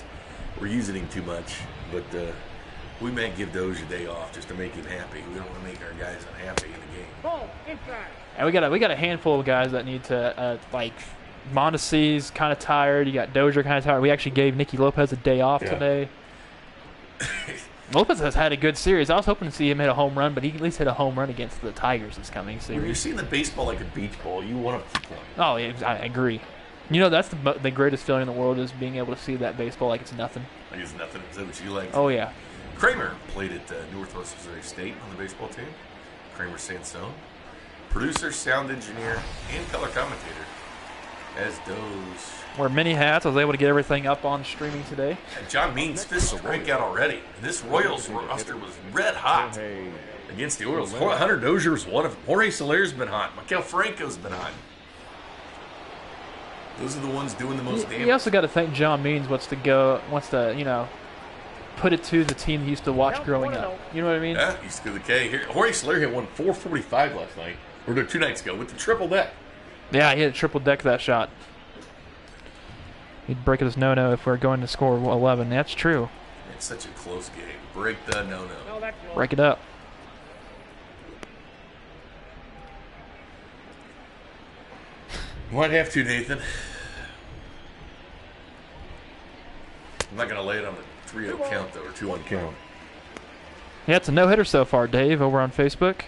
C: We're using him too much. But we may give Dozier a day off just to make him happy. We don't want to make our guys unhappy in the game.
A: Ball inside.
E: And we got a handful of guys that need to Mondesi's kind of tired. You got Dozier kind of tired. We actually gave Nicky Lopez a day off today. Lopez has had a good series. I was hoping to see him hit a home run, but he at least hit a home run against the Tigers this coming series.
C: When you're seeing the baseball like a beach ball, you want to keep playing.
E: Oh, yeah, I agree. That's the greatest feeling in the world, is being able to see that baseball like it's nothing.
C: Like it's nothing. Is that what you like?
E: Oh, yeah.
C: Kramer played at Northwest Missouri State on the baseball team. Kramer Sansone. Producer, sound engineer, and color commentator. As does...
E: Wear many hats. I was able to get everything up on streaming today.
C: And John Means' fifth strikeout already. This Royals roster was red hot against the Orioles. Hunter Dozier was one of them. Jorge Soler's been hot. Maikel Franco's been hot. Those are the ones doing the most damage.
E: You also got to think John Means wants to put it to the team he used to watch growing up. You know what I mean?
C: Yeah, used to go to the K. Here, Jorge Soler hit 445 last night, or 2 nights ago, with the triple deck.
E: Yeah, he had a triple deck that shot. He'd break his no-no if we're going to score 11. That's true.
C: It's such a close game. Break the no-no.
E: Break it up.
C: Might have to, Nathan. I'm not going to lay it on the 3-0 count, though, or 2-1 count.
E: Yeah, it's a no-hitter so far, Dave, over on Facebook.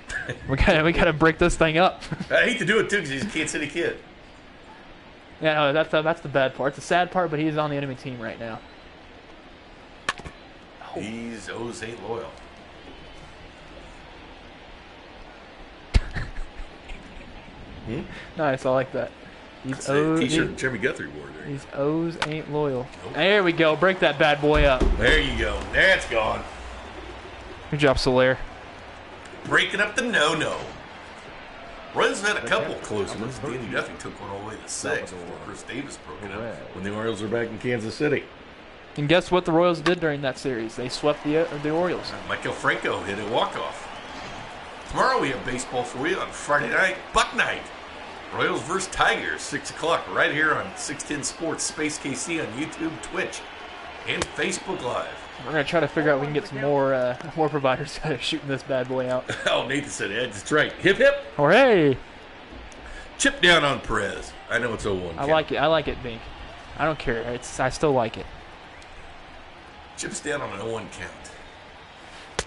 E: we gotta break this thing up.
C: I hate to do it, too, because he's a Kansas City kid.
E: Yeah, no, that's the bad part. It's the sad part, but he's on the enemy team right now.
C: Oh. He's O's ain't loyal.
E: Nice, I like that.
C: That's a T-shirt Jeremy Guthrie wore there.
E: These O's ain't loyal. Nope. There we go. Break that bad boy up.
C: There you go. That's gone.
E: Good job, Soler.
C: Breaking up the no-no. Royals had a couple of close ones. Danny Duffy took one all the way to 6 before Chris Davis broke it up when the Orioles were back in Kansas City.
E: And guess what the Royals did during that series? They swept the Orioles.
C: Maikel Franco hit a walk-off. Tomorrow we have baseball for you on Friday night, Buck Night. Royals versus Tigers, 6 o'clock, right here on 610 Sports, Space KC on YouTube, Twitch, and Facebook Live.
E: We're going to try to figure out if we can get some more providers shooting this bad boy out.
C: Oh, Nathan said it. That's right. Hip, hip.
E: Hooray.
C: Chip down on Perez. I know it's 0-1.
E: I like it, Bink. I don't care. I still like it.
C: Chips down on an 0-1 count.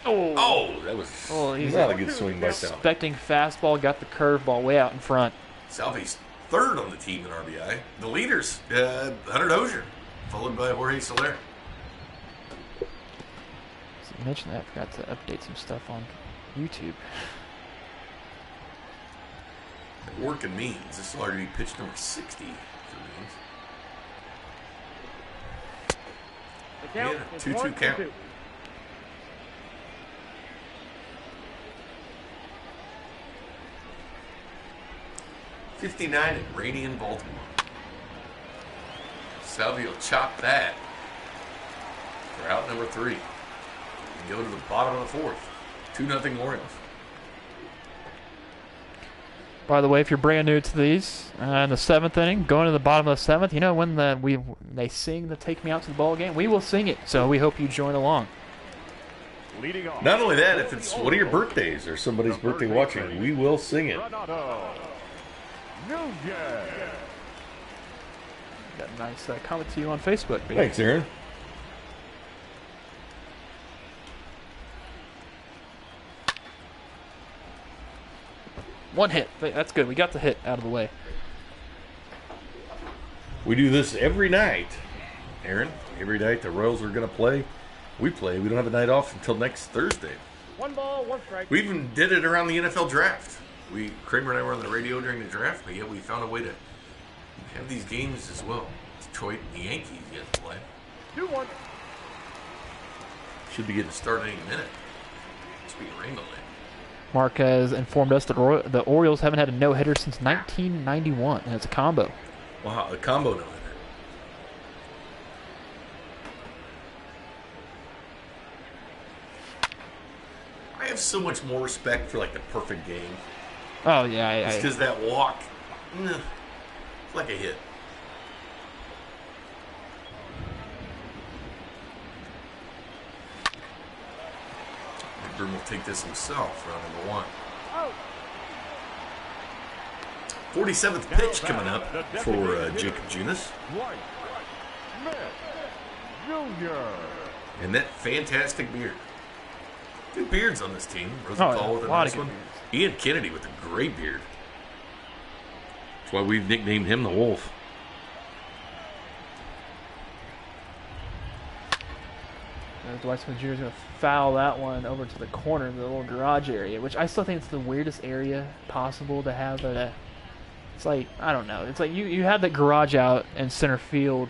E: Oh,
C: that was
E: he's
C: not a good swing by Salve.
E: Expecting fastball, got the curveball way out in front.
C: Salve's third on the team in RBI. The leaders, Hunter Dozier, followed by Jorge Soler.
E: So you mentioned that. I forgot to update some stuff on YouTube.
C: Working means this will already be pitch number 60 for Means.
A: The count
C: Yeah,
A: is
C: 2-2
A: 1
C: count.
A: 2.
C: 59 and rainy in Baltimore. Salvi will chop that for out number 3. And go to the bottom of the 4th. 2-0 Orioles.
E: By the way, if you're brand new to these, in the 7th inning, going to the bottom of the 7th, you know when they sing the "Take Me Out to the Ball Game," we will sing it. So we hope you join along.
F: Leading off.
C: Not only that, if it's one of your birthdays or somebody's birthday watching, we will sing it.
F: Renato Nunez.
E: Got a nice comment to you on Facebook. Baby.
C: Thanks, Aaron.
E: One hit. That's good. We got the hit out of the way.
C: We do this every night, Aaron. Every night the Royals are going to play. We play. We don't have a night off until next Thursday.
A: 1 ball, 1 strike.
C: We even did it around the NFL draft. Kramer and I were on the radio during the draft, but yet we found a way to have these games as well. Detroit and the Yankees yet to play.
A: 2-1.
C: Should be getting started any minute. Must be a rainbow day.
E: Mark has informed us that the Orioles haven't had a no-hitter since 1991, and it's a combo.
C: Wow, a combo no-hitter. I have so much more respect for like the perfect game.
E: Oh, yeah.
C: It's because that walk, it's like a hit. Broom will take this himself, round number 1. 47th pitch coming up for Jakob Junis.
F: White. Smith. Jr.
C: And that fantastic beard. Good beards on this team. Rosenthal with a
E: lot
C: nice
E: of good
C: one.
E: beards.
C: Ian Kennedy with a great beard. That's why we've nicknamed him the Wolf.
E: Dwight Smith Jr. is going to foul that one over to the corner of the little garage area, which I still think it's the weirdest area possible to have. It's like, I don't know. It's like you had that garage out in center field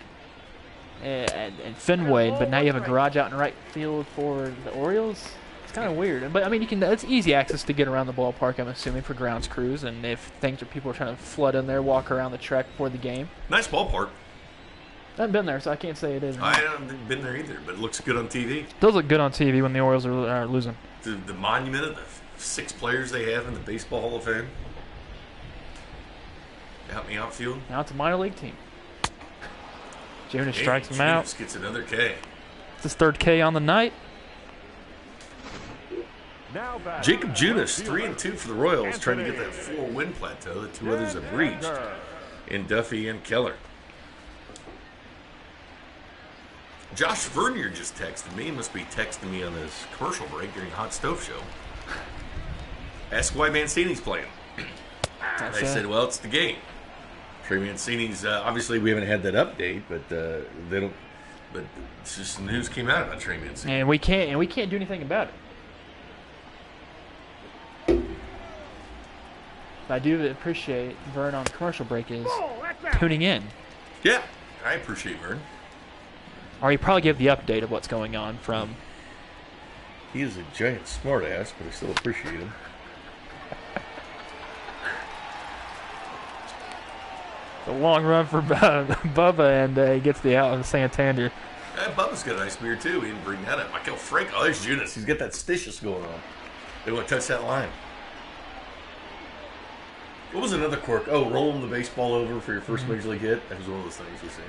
E: and Fenway, but now you have a garage out in right field for the Orioles. It's kind of weird. But, I mean, it's easy access to get around the ballpark, I'm assuming, for grounds crews. And if people are trying to flood in there, walk around the track before the game.
C: Nice ballpark.
E: I haven't been there, so I can't say it isn't.
C: I haven't been there either, but it looks good on TV.
E: Does look good on TV when the Orioles are losing.
C: The monument of the 6 players they have in the Baseball Hall of Fame. Out in the outfield.
E: Now it's a minor league team. Junis strikes him out.
C: Junis gets another K.
E: It's his 3rd K on the night.
F: Now back.
C: Jakob Junis, 3-2 for the Royals, trying to get that 4-win plateau that 2 others have reached in Duffy and Keller. Josh Vernier just texted me. He must be texting me on his commercial break during Hot Stove Show. Ask why Mancini's playing. I said, well, it's the game. Trey Mancini's, obviously we haven't had that update, but they don't. But it's just the news came out about Trey Mancini.
E: And we can't do anything about it. But I do appreciate Vern on the commercial break is tuning in.
C: Yeah, I appreciate Vern.
E: Or he probably give the update of what's going on from.
C: He is a giant smartass, but I still appreciate him.
E: The long run for Bubba, and he gets the out of Santander.
C: Bubba's got a nice beard, too. He didn't bring that up. Michael Frank. Oh, there's Junis. He's got that stitious going on. They want to touch that line. What was another quirk? Oh, rolling the baseball over for your first Major League hit. That was one of those things we've seen.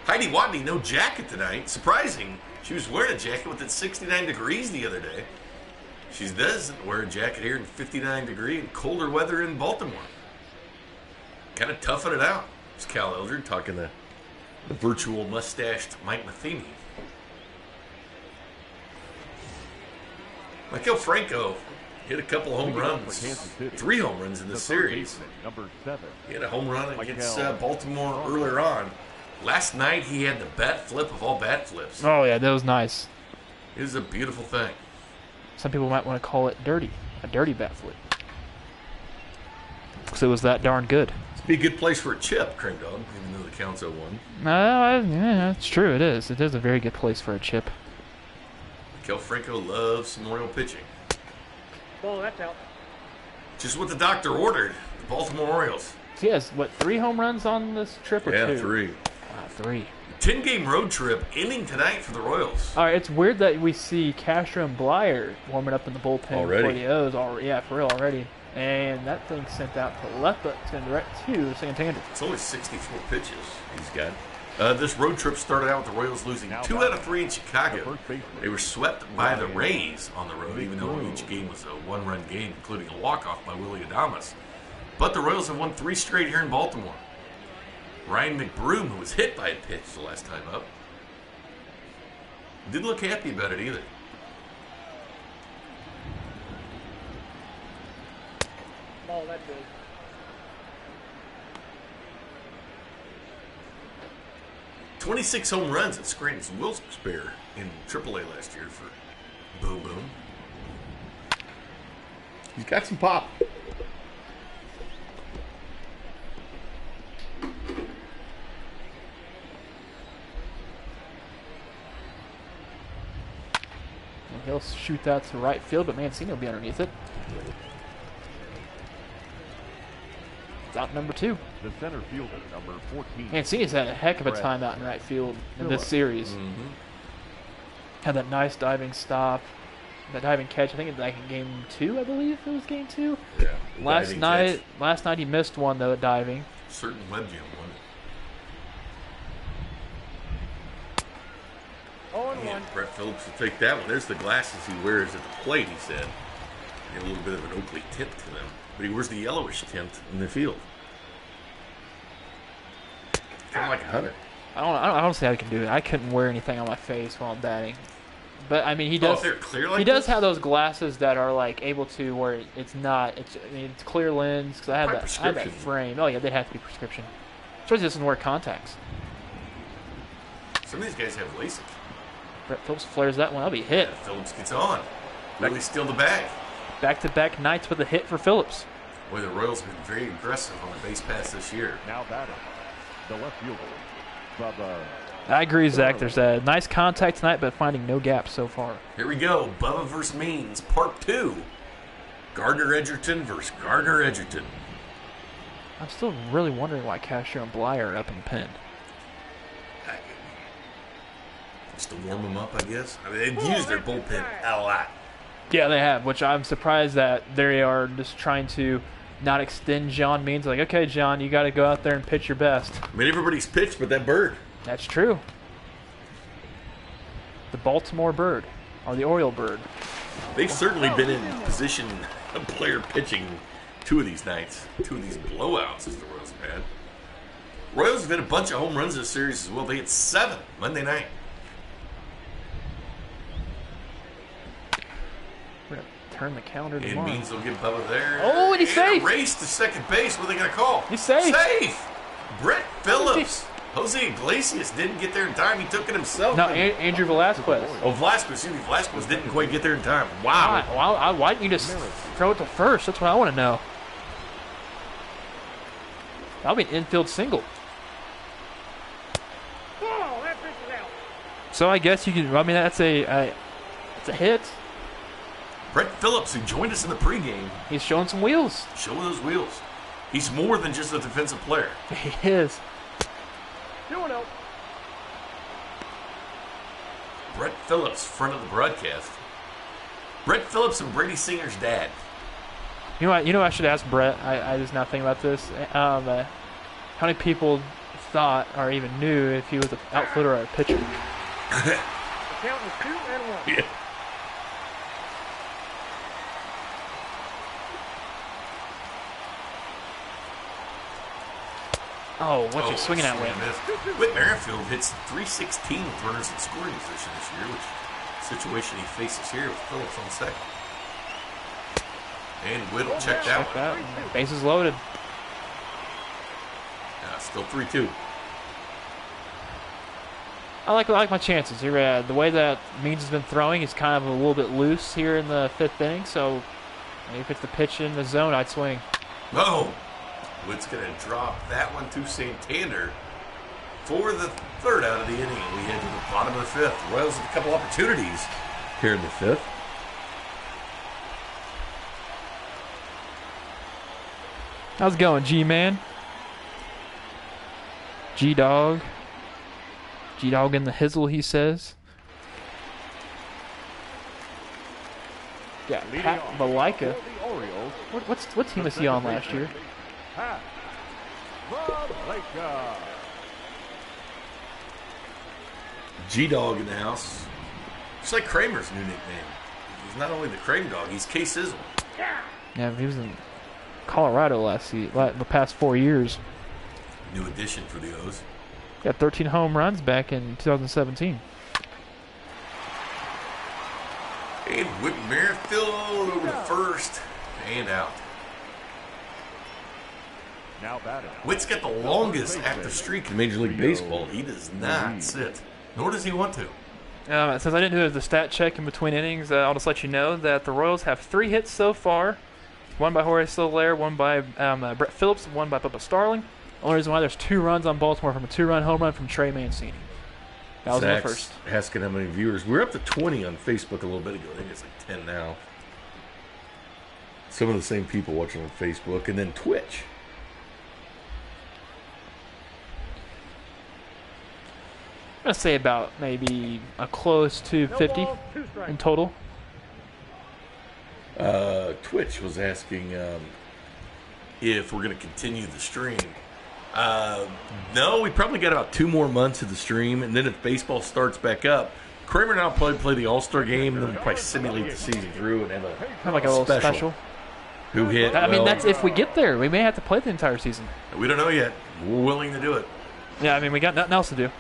C: Heidi Watney, no jacket tonight. Surprising. She was wearing a jacket with it 69 degrees the other day. She doesn't wear a jacket here in 59 degree and colder weather in Baltimore. Kind of toughing it out. It's Cal Eldred talking to the virtual mustached Mike Matheny. Michael Franco hit a couple home runs. 3 home runs in this series.
F: Number 7.
C: He had a home run against Baltimore earlier on. Last night he had the bat flip of all bat flips.
E: Oh, yeah, that was nice.
C: It was a beautiful thing.
E: Some people might want to call it dirty. a dirty bat flip. Because it was that darn good.
C: It'd be a good place for a chip, Cream Dog, even though the count's 0-1.
E: Yeah, it's true. It is. It is a very good place for a chip.
C: Kel Franco loves some Oriole pitching.
A: Ball, that's out.
C: Just what the doctor ordered. The Baltimore Orioles.
E: He has, what, 3 home runs on this trip or 2?
C: Yeah, 3.
E: Wow, 3.
C: 10-game road trip ending tonight for the Royals.
E: All right, it's weird that we see Castro and Blyer warming up in the bullpen
C: Already?
E: for the O's. Yeah, for real, already. And that thing sent out to left, but it's going direct to Santander.
C: It's only 64 pitches he's got. This road trip started out with the Royals losing 2 out of 3 in Chicago. They were swept by the Rays on the road, even though each game was a 1-run game, including a walk-off by Willie Adames. But the Royals have won 3 straight here in Baltimore. Ryan McBroom, who was hit by a pitch the last time up, didn't look happy about it either.
A: Ball, that's good.
C: "26 home runs at Scranton's Wilkes-Barre in AAA last year for Boom Boom. He's got some pop.
E: He'll shoot that to right field, but Mancini will be underneath it. It's out number 2.
F: The center fielder, number 14.
E: Mancini's had a heck of a time out in right field in this series.
C: Mm-hmm.
E: Had that nice diving stop, that diving catch. I think like in game 2, I believe it was game 2.
C: Yeah.
E: Last
C: Diving
E: night
C: catch.
E: he missed one though at diving.
C: Certain web jam won it.
A: 0-1.
C: Man, Brett Phillips will take that one. There's the glasses he wears at the plate, he said. They have a little bit of an Oakley tint to them. But he wears the yellowish tint in the field. Kind of like a hunter.
E: I don't see how he can do it. I couldn't wear anything on my face while I'm batting. But I mean, he does.
C: If they're clear like
E: he does
C: this?
E: have those glasses that are like able to where it's not. It's clear lens because I have that frame. Oh yeah, they'd have to be prescription. Especially doesn't wear contacts.
C: Some of these guys have LASIK.
E: Brett Phillips flares that one. That'll be a hit.
C: Phillips gets on. Really steal the bag.
E: Back-to-back nights with a hit for Phillips.
C: Boy, the Royals have been very aggressive on the base pass this year.
F: Now batting, the left fielder, Bubba.
E: I agree, Zach. There's a nice contact tonight, but finding no gaps so far.
C: Here we go. Bubba versus Means, part 2. Gardner Edgerton versus Gardner Edgerton.
E: I'm still really wondering why Castro and Blyer are up in the pen.
C: Just to warm them up, I guess. I mean, they've used their bullpen a lot.
E: Yeah, they have, which I'm surprised that they are just trying to not extend John Means. Like, okay, John, you got to go out there and pitch your best.
C: I mean, everybody's pitched but that bird.
E: That's true. The Baltimore bird, or the Oriole bird.
C: They've certainly been in position of player pitching 2 of these nights. 2 of these blowouts as the Royals have had. Royals have hit a bunch of home runs this series as well. They hit 7 Monday night.
E: We're going to turn the counter
C: And
E: tomorrow.
C: Means they'll get Bubba there.
E: Oh, and he's safe.
C: A race to second base. What are they going to call?
E: He's safe.
C: Safe. Brett Phillips. Jose Iglesias didn't get there in time. He took it himself.
E: No, Andrew Velasquez.
C: Oh, Velasquez. Velasquez didn't quite get there in time. Wow.
E: Why didn't you just throw it to first? That's what I want to know. That'll be an infield single.
A: Ball, that pitch is out.
E: So I guess you can. I mean, that's it's a hit.
C: Brett Phillips, who joined us in the pregame,
E: He's showing some wheels.
C: show those wheels. He's more than just a defensive player.
E: He is.
A: 2-0.
C: Brett Phillips, front of the broadcast. Brett Phillips and Brady Singer's dad.
E: You know, I should ask Brett. I just now think about this. How many people thought or even knew if he was an outfielder or a pitcher?
A: The count is 2-1.
C: Yeah.
E: Oh, what's he swinging at
C: swing
E: with?
C: and miss. Whit Merrifield hits .316 with runners in scoring position this year, which situation he faces here with Phillips on second. And Whit will check that one.
E: Bases loaded.
C: Still 3-2.
E: I like my chances here. The way that Means has been throwing, he's kind of a little bit loose here in the 5th inning. So Maybe if it's the pitch in the zone, I'd swing.
C: No. Whit's going to drop that one to Santander for the third out of the inning. We head to the bottom of the fifth. Royals have a couple opportunities here in the fifth.
E: How's it going, G-Man? G-Dog. G-Dog in the hizzle, he says. Yeah, Pat Valika. What team was he on last year?
F: Pat Valika.
C: G-Dog in the house. It's like Kramer's new nickname. He's not only the Kramer dog, he's K-Sizzle.
E: Yeah, he was in Colorado the past 4 years.
C: New addition for the O's.
E: Got 13 home runs back in 2017.
C: And Whit Merrifield over to first and out.
F: Now batting.
C: Whit's got the longest active streak in Major League Baseball. He does not sit, nor does he want to.
E: Since I didn't do the stat check in between innings, I'll just let you know that the Royals have 3 hits so far. One by Jorge Soler, one by Brett Phillips, one by Bubba Starling. The only reason why there's 2 runs on Baltimore from a 2-run home run from Trey Mancini. That was the first.
C: Asking how many viewers. We're up to 20 on Facebook a little bit ago. I think it's like 10 now. Some of the same people watching on Facebook, and then Twitch.
E: I'm going to say about maybe a close to 50 in total.
C: Twitch was asking if we're going to continue the stream. No, we probably got about 2 more months of the stream, and then if baseball starts back up, Kramer and I'll probably play the All-Star game, and then we'll probably simulate the season through and have
E: Like a little special.
C: Who hit?
E: I mean, that's if we get there. We may have to play the entire season.
C: We don't know yet. We're willing to do it.
E: Yeah, I mean, we got nothing else to do.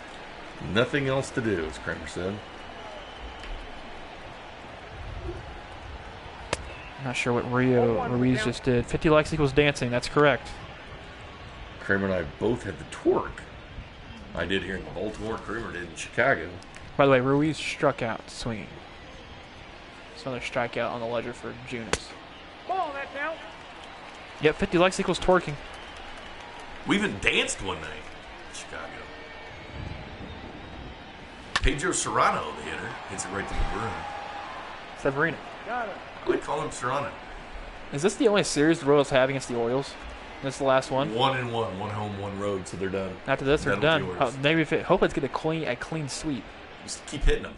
C: Nothing else to do, as Kramer said.
E: Not sure what Ruiz just did. 50 likes equals dancing. That's correct.
C: Kramer and I both had the torque. I did here in Baltimore. Kramer did in Chicago.
E: By the way, Ruiz struck out swinging. It's another strikeout on the ledger for Junis.
A: Ball, that's out.
E: Yep, 50 likes equals torquing.
C: We even danced one night in Chicago. Pedro Serrano, the hitter, hits it right to the broom.
E: Severino.
A: Got it.
C: I call him Serrano.
E: Is this the only series the Royals have against the Orioles? This is the last one?
C: 1-1, 1 home, 1 road, so they're done.
E: After this, they're done.
C: Hopefully
E: Hopefully, it's get a clean sweep.
C: Just keep hitting them.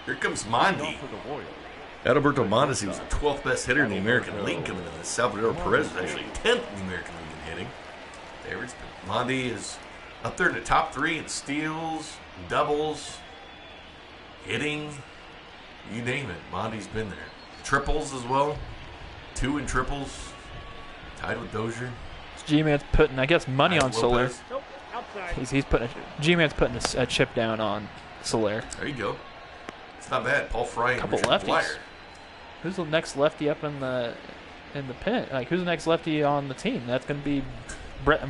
C: Here comes Mondi. Adalberto Mondesi was the 12th best hitter in the American League coming in. Salvador Perez is actually 10th in the American League in hitting. Average. Mondi is up there in the top 3 in steals, doubles, hitting, you name it. Mondi's been there. Triples as well. 2 in triples. Tied with Dozier.
E: G-Man's putting, I guess, money on Soler.
A: Nope, outside.
E: He's putting G-Man's putting a chip down on Soler.
C: There you go. It's not bad. Paul Fry and
E: Couple
C: Richard
E: lefties.
C: Dwyer.
E: Who's the next lefty up in the pen? Like, who's the next lefty on the team? That's going to be Brett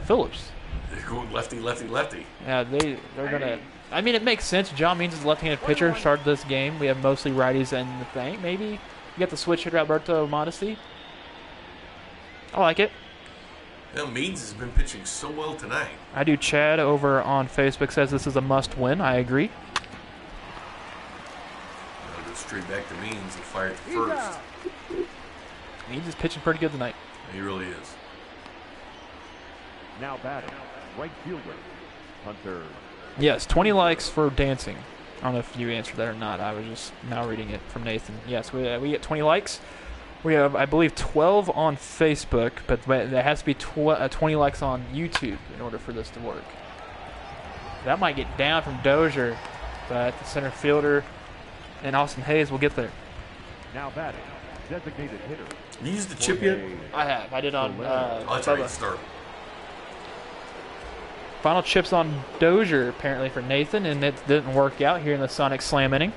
E: Phillips.
C: They're going lefty, lefty, lefty.
E: Yeah, they're going to. I mean, it makes sense. John Means is a left-handed pitcher. Started this game. We have mostly righties in the thing. Maybe you get the switch hitter Alberto Mondesi. I like it.
C: Well, Means has been pitching so well tonight.
E: I do. Chad over on Facebook says this is a must-win. I agree.
C: I'll go straight back to Means and fire it to first.
E: Means is pitching pretty good tonight.
C: He really is.
F: Now batting, right fielder, Hunter.
E: Yes, 20 likes for dancing. I don't know if you answered that or not. I was just now reading it from Nathan. Yes, we get 20 likes. We have, I believe, 12 on Facebook, but there has to be 20 likes on YouTube in order for this to work. That might get down from Dozier, but the center fielder and Austin Hayes will get there.
F: Now batting, designated hitter.
C: You used the chip yet?
E: I have. I did on
C: I'll try to start.
E: Final chips on Dozier, apparently, for Nathan, and it didn't work out here in the Sonic Slam inning.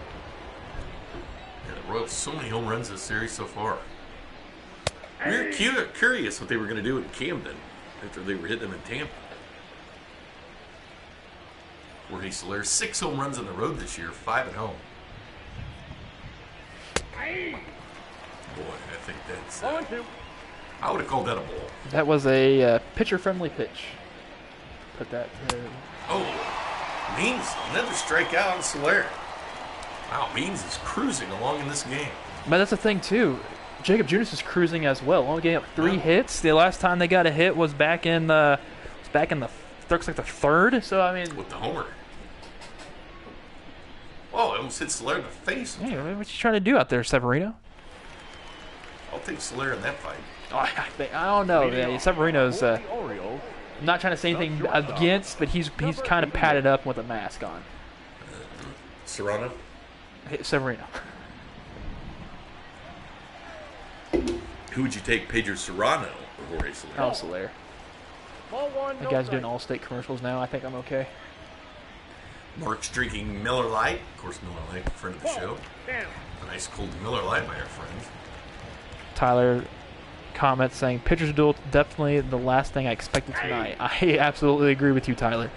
C: Yeah, the Royals, so many home runs this series so far. We were curious what they were going to do in Camden after they were hitting them in Tampa. Jorge Soler, 6 home runs on the road this year, 5 at home. Boy, I think that's.
A: 0-2.
C: I would have called that a ball.
E: That was a pitcher-friendly pitch. Put that to...
C: Oh, Means another strikeout on Soler. Wow, Means is cruising along in this game.
E: But that's the thing, too. Jakob Junis is cruising as well. Only getting up 3 hits. The last time they got a hit was back in the looks like the third. So, I mean...
C: With the homer. Oh, it almost hit Soler in the face.
E: Hey, what you trying to do out there, Severino?
C: I'll take Soler in that fight.
E: Oh, I don't know. Severino's...
F: The Orioles.
E: I'm not trying to say anything against, but he's kind of padded up with a mask on.
C: Serrano?
E: Hey, Severino.
C: Who would you take, Pedro Serrano or Jorge Soler?
E: Oh, Soler.
A: Ball 1,
E: The
A: no
E: guy's doing
A: strike.
E: Allstate commercials now. I think I'm okay.
C: Mark's drinking Miller Lite. Of course, Miller Lite, friend of the show.
A: Down.
C: A nice cold Miller Lite by our friends.
E: Tyler comments saying, pitcher's duel, definitely the last thing I expected tonight. I absolutely agree with you, Tyler.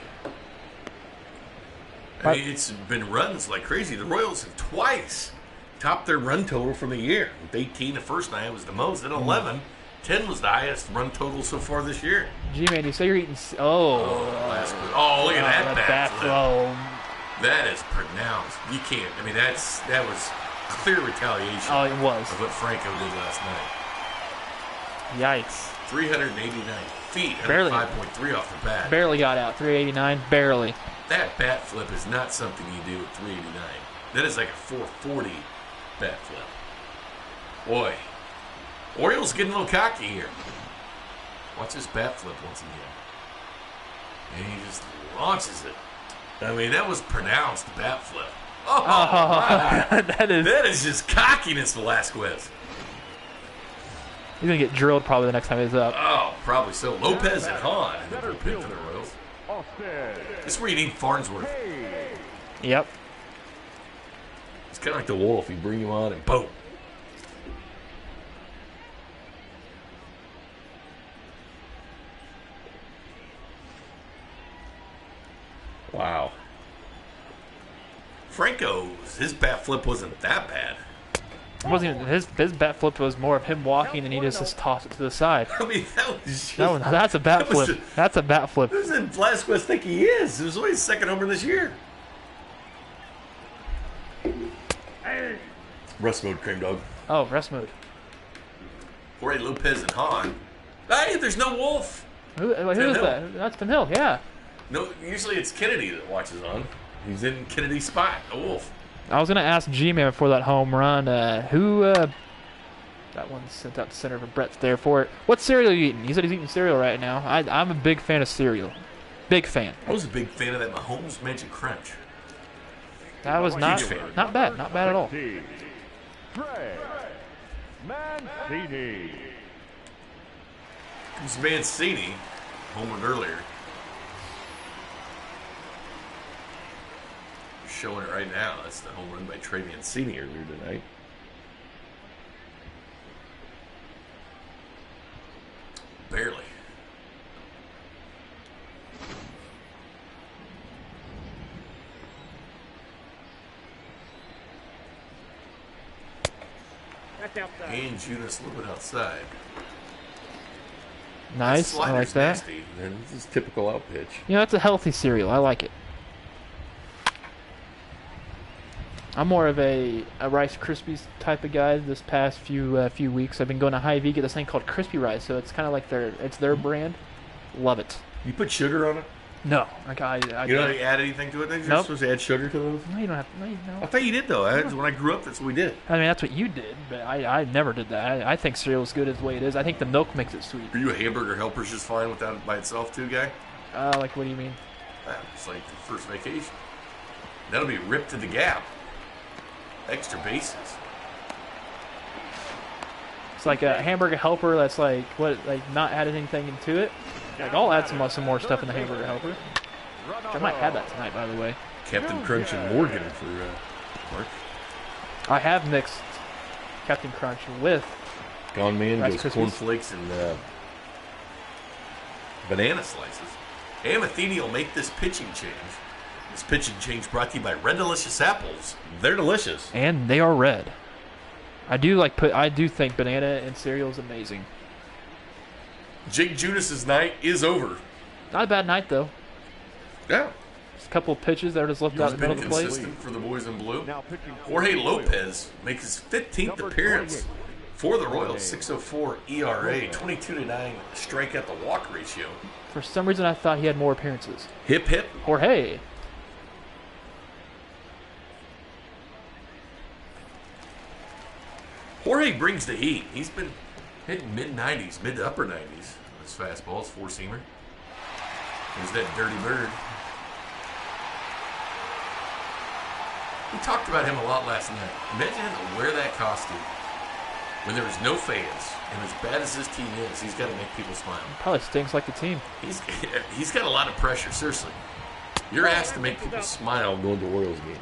C: I mean, it's been runs like crazy. The Royals have twice topped their run total from the year. With 18 the first night was the most. At 11, 10 was the highest run total so far this year.
E: G-Man, you say you're eating...
C: Look at that bat flip.
E: Oh,
C: That is pronounced. You can't. I mean, that was clear retaliation
E: oh, it was.
C: of what Franco did last night.
E: Yikes.
C: 389 feet,
E: Barely.
C: 5.3 off the bat.
E: Barely got out. 389. Barely.
C: That bat flip is not something you do at 389. That is like a 440 bat flip. Boy, Orioles getting a little cocky here. Watch this bat flip once again. And he just launches it. I mean, that was pronounced bat flip. Oh, my.
E: that
C: is just cockiness, Velasquez.
E: He's going to get drilled probably the next time he's up.
C: Oh, probably so. Lopez and Hahn in the bullpen for the Royals.
F: Austin.
C: This is where you need Farnsworth.
E: Yep.
C: It's kind of like the Wolf. You bring him on and boom. Wow. Franco's, his bat flip wasn't that bad.
E: It wasn't even, his bat flip was more of him walking and he just tossed it to the side.
C: I mean, that was just,
E: That's a bat
C: that was
E: flip. That's a bat flip.
C: Who does Velasquez think he is? It was only his second homer this year. Rust mode, cream dog.
E: Oh, rest mode.
C: Jorge Lopez and Hahn. Hey, there's no Wolf.
E: Who is
C: Hill.
E: that? That's Tim Hill, yeah.
C: No, usually it's Kennedy that watches on. He's in Kennedy's spot, a Wolf.
E: I was going to ask G-Man before that home run, that one's sent out to center for Brett's there for it. What cereal are you eating? He said he's eating cereal right now. I'm a big fan of cereal. Big fan.
C: I was a big fan of that Mahomes Magic Crunch.
E: That was not
C: Huge fan.
E: not bad. Not bad at all.
F: Greg Mancini.
C: It was Mancini, homered earlier. Showing it right now. That's the home run by Trey Mancini earlier tonight. Barely.
A: That's outside.
C: And Junis a little bit outside.
E: Nice. I like
C: Slider's
E: that.
C: nasty. This is typical out pitch.
E: You know, it's a healthy cereal. I like it. I'm more of a Rice Krispies type of guy. This past few weeks, I've been going to Hy-Vee, get this thing called Crispy Rice. So it's kind of like their brand. Love it.
C: You put sugar on it?
E: No, I
C: You don't add anything to it? You're
E: Nope.
C: supposed to add sugar to those?
E: No, you don't have. No, you
C: I
E: don't.
C: thought you did, though. When I grew up, that's what we did.
E: I mean, that's what you did, but I never did that. I think cereal is good as the way it is. I think the milk makes it sweet.
C: Are you a hamburger helper's just fine without it by itself, too, guy?
E: Like, what do you mean?
C: It's like the first vacation. That'll be ripped to the gap. Extra bases.
E: It's like a hamburger helper that's like not add anything into it. Like I'll add some more stuff in the hamburger helper. I might have that tonight, by the way.
C: Captain Crunch and Morgan for Mark.
E: I have mixed Captain Crunch with
C: Gone Man
E: Rice
C: goes
E: Krispies.
C: cornflakes and banana slices. And Matheny will make this pitching change. This pitching change brought to you by Red Delicious Apples. They're delicious.
E: and they are red. I do think banana and cereal is amazing.
C: Jake Junis' night is over.
E: Not a bad night though.
C: Yeah.
E: Just a couple of pitches that are just left out
C: He's
E: in the
C: been
E: middle of the plate.
C: consistent for the boys in blue.
F: Now pitching for
C: Jorge
F: the Royals.
C: Lopez makes his 15th appearance for the Royals. 6.04 ERA, 22-9 strikeout to walk ratio.
E: For some reason, I thought he had more appearances.
C: Hip hip.
E: Jorge.
C: Jorge brings the heat. He's been hitting mid-90s, mid to upper 90s. His fastball is four-seamer. There's that dirty bird. We talked about him a lot last night. Imagine having to wear that costume when there was no fans, and as bad as this team is, he's got to make people smile.
E: Probably stinks like the team.
C: He's got a lot of pressure, seriously. You're asked to make people smile going to Orioles games.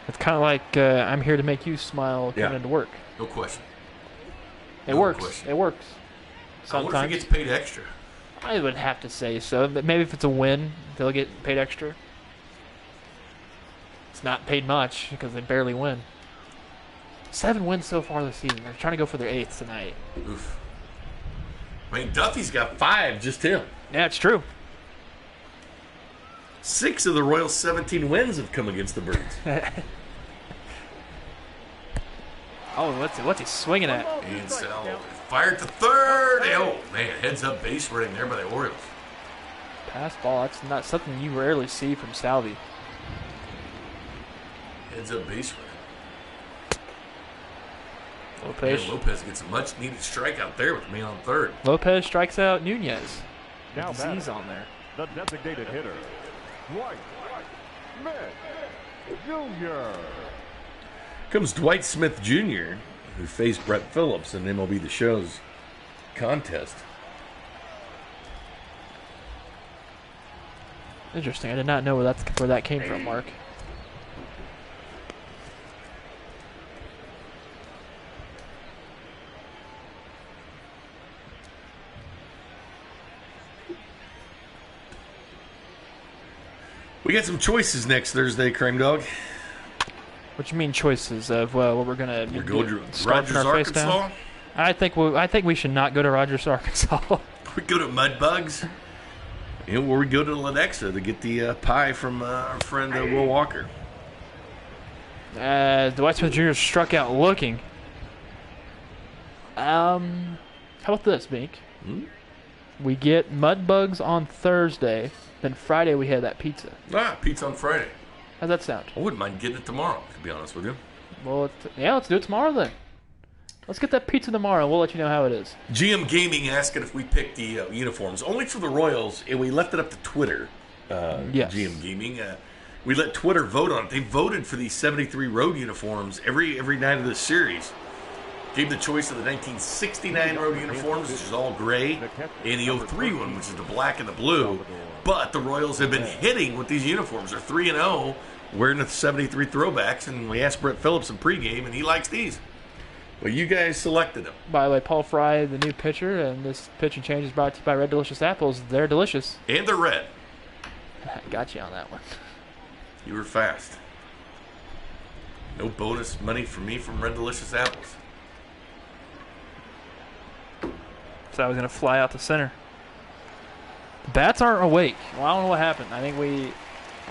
E: It's kind of like I'm here to make you smile coming into work.
C: No question.
E: It works. It works.
C: I wonder if
E: Sometimes.
C: he gets paid extra.
E: I would have to say so. But maybe if it's a win, they'll get paid extra. It's not paid much because they barely win. 7 wins so far this season. They're trying to go for their 8th tonight.
C: Oof. I mean, Duffy's got 5, just him.
E: Yeah, it's true.
C: 6 of the Royals' 17 wins have come against the Birds.
E: Oh, what's he swinging at?
C: And Sal fired to third. Oh, man, heads up base running there by the Orioles.
E: Pass ball. That's not something you rarely see from Salvi.
C: Heads up base running.
E: Lopez.
C: And Lopez gets a much needed strikeout there with the man on third.
E: Lopez strikes out Nunez.
F: Now
E: Disease
F: batting,
E: on there.
F: the designated hitter, Dwight Smith Jr.
C: Comes Dwight Smith Jr., who faced Brett Phillips in MLB The Show's contest.
E: Interesting. I did not know where that came from, Mark.
C: We got some choices next Thursday, Cream Dog.
E: What you mean choices of what we're gonna
C: We're going to
E: scarfing
C: Rogers,
E: our face down?
C: Arkansas.
E: I think we should not go to Rogers, Arkansas.
C: We go to Mudbugs. Or we go to Lenexa to get the pie from our friend Will Walker.
E: Dwight Smith Jr. struck out looking. How about this, Bink? We get Mudbugs on Thursday. Then Friday we have that pizza.
C: Pizza on Friday.
E: How's that sound?
C: I wouldn't mind getting it tomorrow, to be honest with you.
E: Well, let's do it tomorrow then. Let's get that pizza tomorrow. We'll let you know how it is.
C: GM Gaming asking if we picked the uniforms only for the Royals, and we left it up to Twitter.
E: Yes.
C: GM Gaming. We let Twitter vote on it. They voted for these 73 road uniforms every night of this series. Gave the choice of the 1969 road uniforms, which is all gray, and the 03 one, which is the black and the blue. But the Royals have been hitting with these uniforms. They're 3-0, wearing the 73 throwbacks, and we asked Brett Phillips in pregame, and he likes these. Well, you guys selected them.
E: By the way, Paul Fry, the new pitcher, and this pitching change is brought to you by Red Delicious Apples. They're delicious.
C: And they're red.
E: Got you on that one. You
C: were fast. No bonus money for me from Red Delicious Apples.
E: So I was going to fly out to center. The bats aren't awake. Well, I don't know what happened. I think we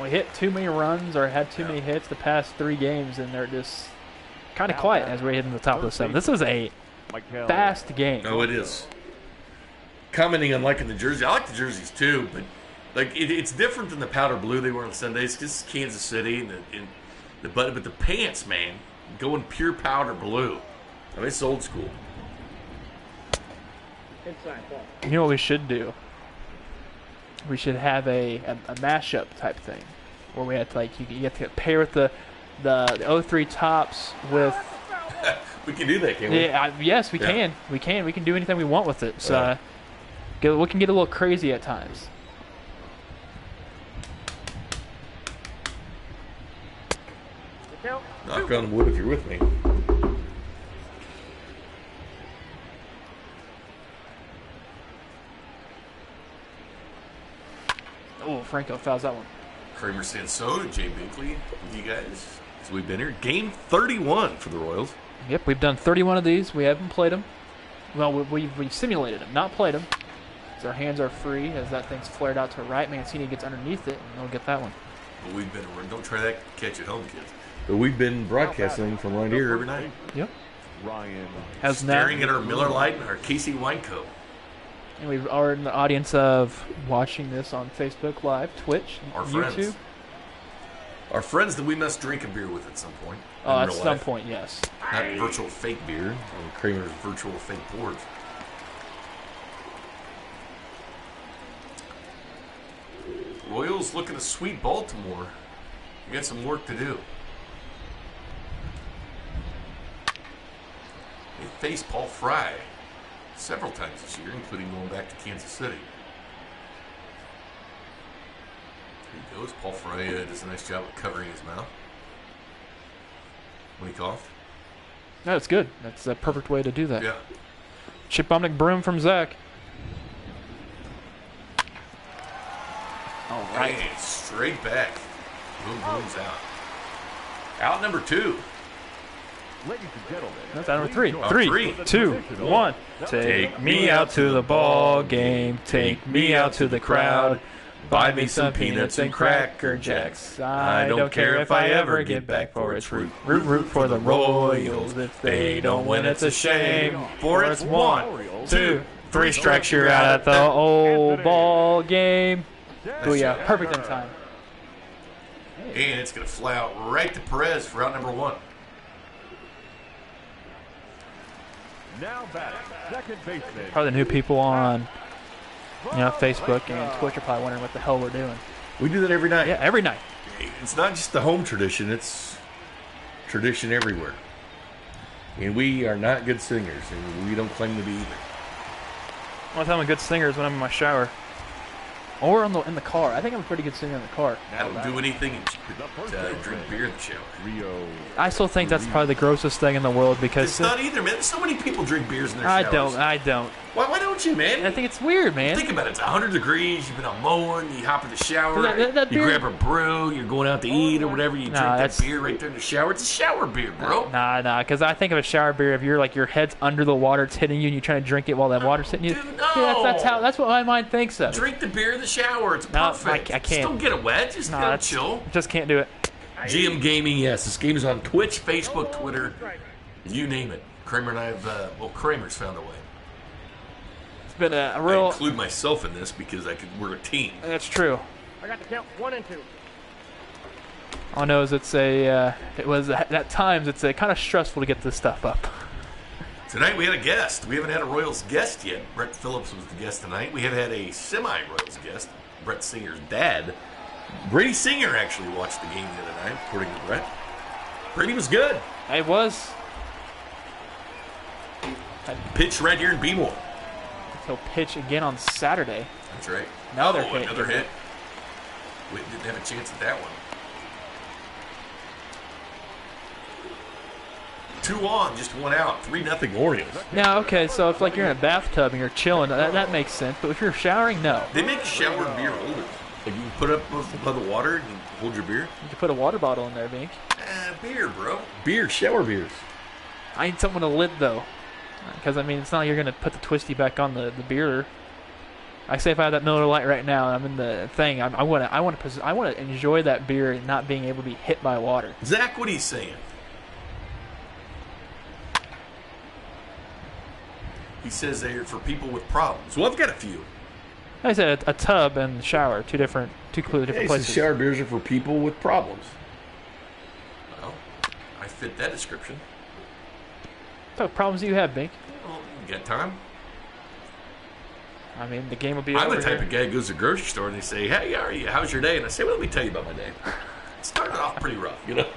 E: hit too many runs or had too many hits the past 3 games, and they're just kind of quiet as we're hitting the top of the 7th. This is a fast game.
C: No, it is. Commenting on liking the jersey. I like the jerseys too, but it's different than the powder blue they wear on Sundays because it's Kansas City but the pants, man, going pure powder blue. I mean, it's old school.
E: You know what we should do? We should have a mashup type thing where we have to you have to pair with the 03 tops with.
C: We can do that, can't we?
E: Yeah, yes, we can. We can. We can do anything we want with it. So we can get a little crazy at times.
C: Knock on wood if you're with me.
E: Oh, Franco fouls that one.
C: Kramer Sansoda, Jay Binkley with you guys as we've been here. Game 31 for the Royals.
E: Yep, we've done 31 of these. We haven't played them. Well, we've simulated them, not played them. So our hands are free as that thing's flared out to the right. Mancini gets underneath it, and they'll get that one.
C: But we've been, don't try that catch at home, kids. But we've been broadcasting from right here every night.
E: Yep.
F: Ryan.
C: Staring at our Miller Lite and our Casey wine coat.
E: And we are in the audience of watching this on Facebook Live, Twitch,
C: Our
E: YouTube.
C: friends. Our friends that we must drink a beer with at some point.
E: Oh,
C: in
E: at
C: real
E: some
C: life.
E: point, yes.
C: Not virtual fake beer, or Kramer's virtual fake porch. Royals looking to sweep Baltimore. We got some work to do. They faced Paul Fry several times this year, including going back to Kansas City. There he goes. Paul Fry does a nice job of covering his mouth when he coughed.
E: No, it's good. That's a perfect way to do that.
C: Yeah.
E: Chip Omnick broom from Zach. All right.
C: And straight back. Boom, boom's out. Out number 2.
F: Ladies and gentlemen.
E: That's out number 3.
C: Three.
E: 3, 2, 1. Take me out to the ball game. Take me out to the crowd. Buy me some peanuts and Cracker Jacks. I don't care if I ever get back for it's root. Root for the Royals. If they don't win, it's a shame. For it's 1, 2, 3 strikes, you're out at the old ball game. Booyah. Perfect in time.
C: And it's going to fly out right to Perez for out number 1.
F: Now back, second baseman.
E: Probably the new people on Facebook and Twitch are probably wondering what the hell we're doing.
C: We do that every night.
E: Yeah, every night.
C: It's not just the home tradition, it's tradition everywhere. And we are not good singers, and we don't claim to be either.
E: One time I'm a good singer is when I'm in my shower. Or in the car. I think I'm a pretty good singer in the car.
C: I don't do anything to drink beer in the shower.
F: Rio.
E: I still think that's probably the grossest thing in the world because
C: It's not either, man. So many people drink beers in their showers.
E: I don't.
C: Why don't you, man?
E: I think it's weird, man.
C: Think about it. It's 100 degrees. You've been out mowing. You hop in the shower.
E: That
C: you
E: beer-
C: grab a brew. You're going out to eat or whatever. You drink that
E: that's-
C: beer right there in the shower. It's a shower beer, bro.
E: Nah, because I think of a shower beer if you're like your head's under the water, it's hitting you, and you're trying to drink it while that water's hitting you.
C: Dude, no.
E: Yeah, that's what my mind thinks of.
C: Drink the beer in the shower. It's
E: No,
C: perfect.
E: I can't.
C: Just don't get it wet. Just chill.
E: Just can't do it.
C: GM Gaming, yes. This game is on Twitch, Facebook, Twitter. You name it. Kramer and I have, Kramer's found a way.
E: It's been a
C: I
E: real.
C: include myself in this because we're a team.
E: That's true.
A: I got to count 1 and 2.
E: All I know is at times it's kind of stressful to get this stuff up.
C: Tonight we had a guest. We haven't had a Royals guest yet. Brett Phillips was the guest tonight. We have had a semi-Royals guest, Brett Singer's dad. Brady Singer actually watched the game the other night, according to Brett. Brady was good.
E: It was.
C: Pitched right here in B-More.
E: He'll pitch again on Saturday.
C: That's right.
E: Another hit.
C: Another hit. We didn't have a chance at that one. 2 on, just 1 out. 3-0 Orioles.
E: Now, okay, so if like you're in a bathtub and you're chilling, that makes sense. But if you're showering, no.
C: They make shower beer holders. Like you can put up by the water and hold your beer.
E: You can put a water bottle in there, Bink.
C: Beer, bro. Beer, shower beers.
E: I need something with a lid though, because I mean it's not like you're gonna put the twisty back on the beer. I say if I have that Miller Lite right now and I'm in the thing, I want to enjoy that beer and not being able to be hit by water.
C: Zach, what are you saying? He says they're for people with problems. Well, I've got a few.
E: Like I said, a tub and the shower, two completely different places.
C: Shower beers are for people with problems. Well, I fit that description.
E: What problems do you have, Bink?
C: Well, you got time?
E: I mean, the game will be
C: I'm
E: over
C: the type
E: here.
C: of guy who goes to the grocery store and they say, "Hey, how are you? How's your day?" And I say, "Well, let me tell you about my day." It started off pretty rough, you know.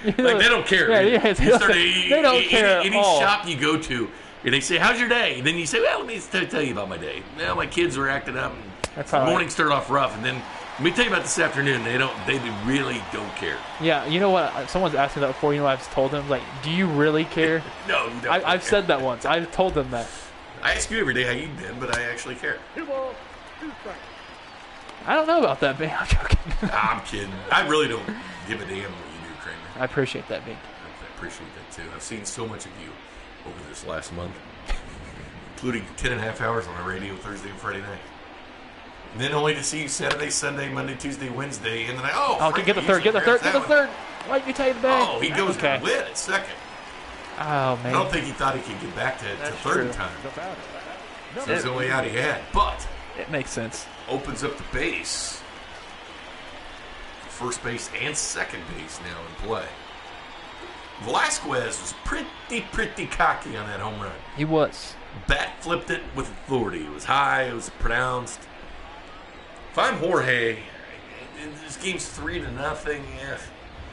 C: Like they don't care.
E: Yeah, they don't care at
C: Any
E: all.
C: shop you go to, and they say, "How's your day?" And then you say, "Well, let me tell you about my day." Now my kids were acting up. And
E: That's
C: the
E: all right.
C: morning started off rough, and then let me tell you about this afternoon. They really don't care.
E: Yeah, you know what? Someone's asked me that before. You know what I've told them? Like, do you really care?
C: No, you don't.
E: I've said that once. I've told them that.
C: I ask you every day how you've been, but I actually care.
A: 2 balls, 2 strikes.
E: I don't know about that, man. I'm joking.
C: I'm kidding. I really don't give a damn what you do, Kramer.
E: I appreciate that, Bink.
C: appreciate that, too. I've seen so much of you over this last month, including 10.5 hours on the radio Thursday and Friday night. And then only to see you Saturday, Sunday, Monday, Tuesday, Wednesday, and then
E: get the third, get the third. Why did you take the bag?
C: Oh, he goes to whit at second.
E: Oh, man.
C: I don't think he thought he could get back to third in time. So it's the only out he had. But
E: it makes sense.
C: Opens up the base. First base and second base now in play. Velasquez was pretty cocky on that home run.
E: He was.
C: Bat flipped it with authority. It was high. It was pronounced. If I'm Jorge, this game's 3-0. Yeah.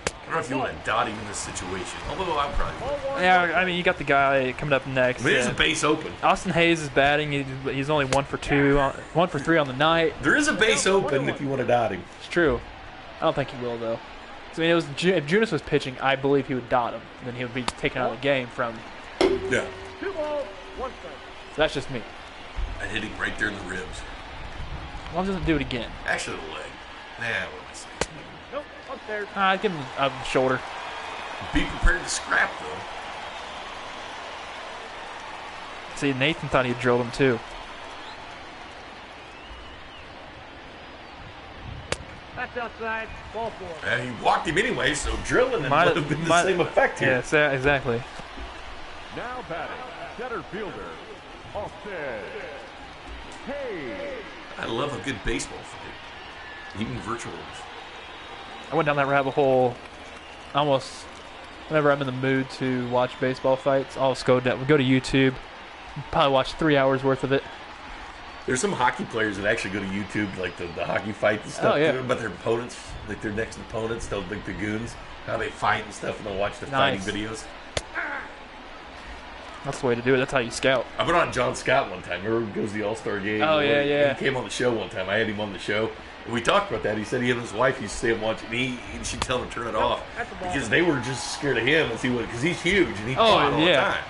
C: I don't know if you want to dot him in this situation. Although I probably would.
E: Yeah, I mean, you got the guy coming up next.
C: There's a base open.
E: Austin Hayes is batting. He's only 1 for 2, 1 for 3 on the night.
C: There is a base open if you want to dot him.
E: It's true. I don't think he will, though. So, I mean, if Junis was pitching, I believe he would dot him. And then he would be taken out of the game from.
C: Yeah.
A: 2 balls, 1 strike.
E: So that's just me.
C: I hit him right there in the ribs.
E: As long as he doesn't do it again.
C: Actually, the leg. Nah, what am I saying?
A: Nope, upstairs.
E: Give him a shoulder.
C: Be prepared to scrap, though.
E: See, Nathan thought he had drilled him, too.
A: That's outside. Ball 4.
C: He walked him anyway, so drilling would have been the same effect here.
E: Yeah, exactly.
F: Now batting, center fielder, Austin Hayes.
C: I love a good baseball fight, even virtual ones.
E: I went down that rabbit hole almost whenever I'm in the mood to watch baseball fights. I'll just go to YouTube, probably watch 3 hours worth of it.
C: There's some hockey players that actually go to YouTube, like the hockey fights and stuff, about their opponents, like their next opponents, they'll like the goons, how they fight and stuff, and they'll watch the fighting videos.
E: That's the way to do it. That's how you scout.
C: I went on John Scott one time. Remember he goes to the All-Star game?
E: Oh, yeah.
C: He came on the show one time. I had him on the show. And we talked about that. He said he and his wife used to stay and watch it. And she'd tell him to turn it off. Because they were just scared of him because he's huge and he fought all the time.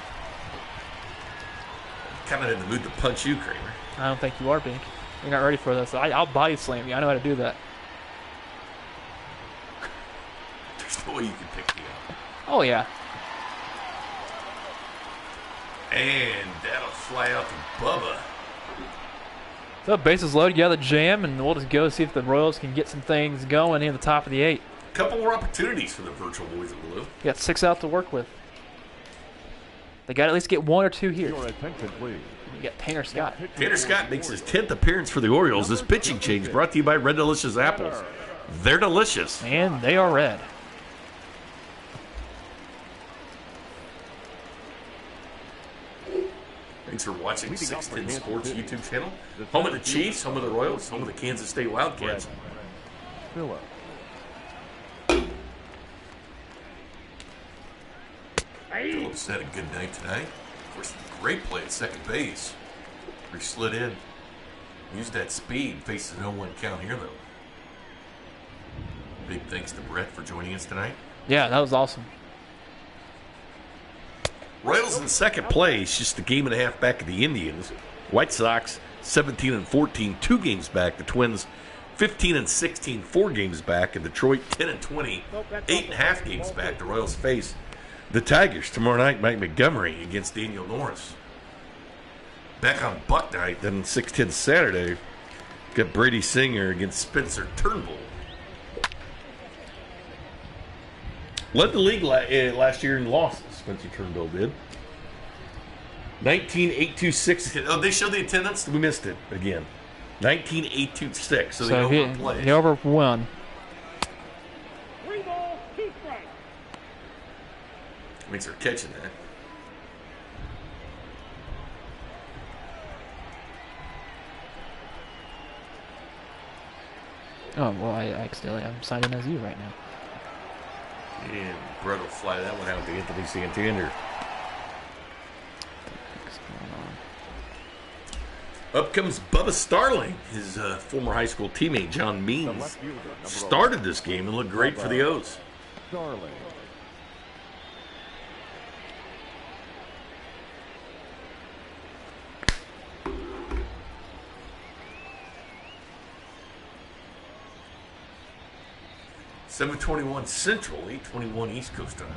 C: Kind of in the mood to punch you, Kramer.
E: I don't think you are, Bink. You're not ready for this. I'll body slam you. I know how to do that.
C: There's no way you can pick me up.
E: Oh, yeah.
C: And that'll fly out to Bubba.
E: So bases loaded, you got the jam, and we'll just go see if the Royals can get some things going in the top of the 8.
C: A couple more opportunities for the virtual boys of blue.
E: You got 6 out to work with. They got to at least get 1 or 2 here.
F: Your attention, please.
E: You got Tanner Scott.
C: Tanner Scott makes his 10th appearance for the Orioles. This pitching change brought to you by Red Delicious Apples. They're delicious.
E: And they are red.
C: Thanks for watching 610 Sports YouTube channel. Home of the Chiefs, home of the Royals, home of the Kansas State Wildcats.
F: Phillips.
C: Phillips had a good night tonight. Of course, great play at second base. He slid in. Used that speed. Faces no 1 count here, though. Big thanks to Brett for joining us tonight.
E: Yeah, that was awesome.
C: Royals in second place, just a game and a half back of the Indians. White Sox 17-14, 2 games back. The Twins 15-16, 4 games back. And Detroit 10-20, 8.5 games back. The Royals face the Tigers tomorrow night. Mike Montgomery against Daniel Norris. Back on Buck night, then 6:10 Saturday, got Brady Singer against Spencer Turnbull. Led the league last year in losses. Spencer Turnbull did. 19-8-2-6. Oh, they showed the attendance. We missed it again. 19-8-2-6. So they overplayed.
E: He overwon.
A: 3 balls, 2 strikes.
C: Thanks for catching that.
E: Oh, well, I'm signed in as you right now.
C: And Brett will fly that one out to Anthony Santander. Up comes Bubba Starling. His former high school teammate, John Means, started this game and looked great for the O's.
F: Starling.
C: $7:21 Central, 8:21 East Coast time.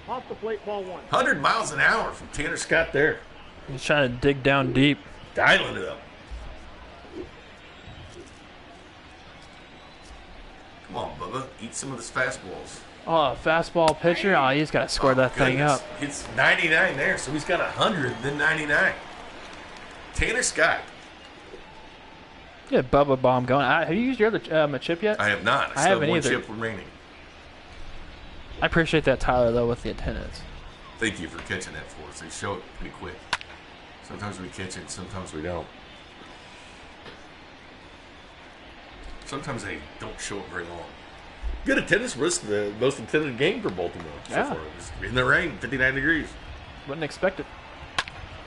A: Off the plate, ball 1.
C: 100 miles an hour from Tanner Scott there.
E: He's trying to dig down deep.
C: Dialing it up. Come on, Bubba. Eat some of this fastballs.
E: Oh, fastball pitcher. Oh, he's got to square that thing
C: Goodness.
E: up.
C: It's 99 there, so he's got 100, then 99. Tanner Scott.
E: Good Bubba bomb going. Have you used your other chip yet?
C: I have not.
E: I
C: still
E: haven't
C: have one
E: either.
C: chip remaining.
E: I appreciate that, Tyler, though, with the attendance.
C: Thank you for catching that for us. They show it pretty quick. Sometimes we catch it, sometimes we don't. Sometimes they don't show it very long. Good attendance was the most attended game for Baltimore so
E: Yeah.
C: far. It was in the rain, 59 degrees.
E: Wouldn't expect it.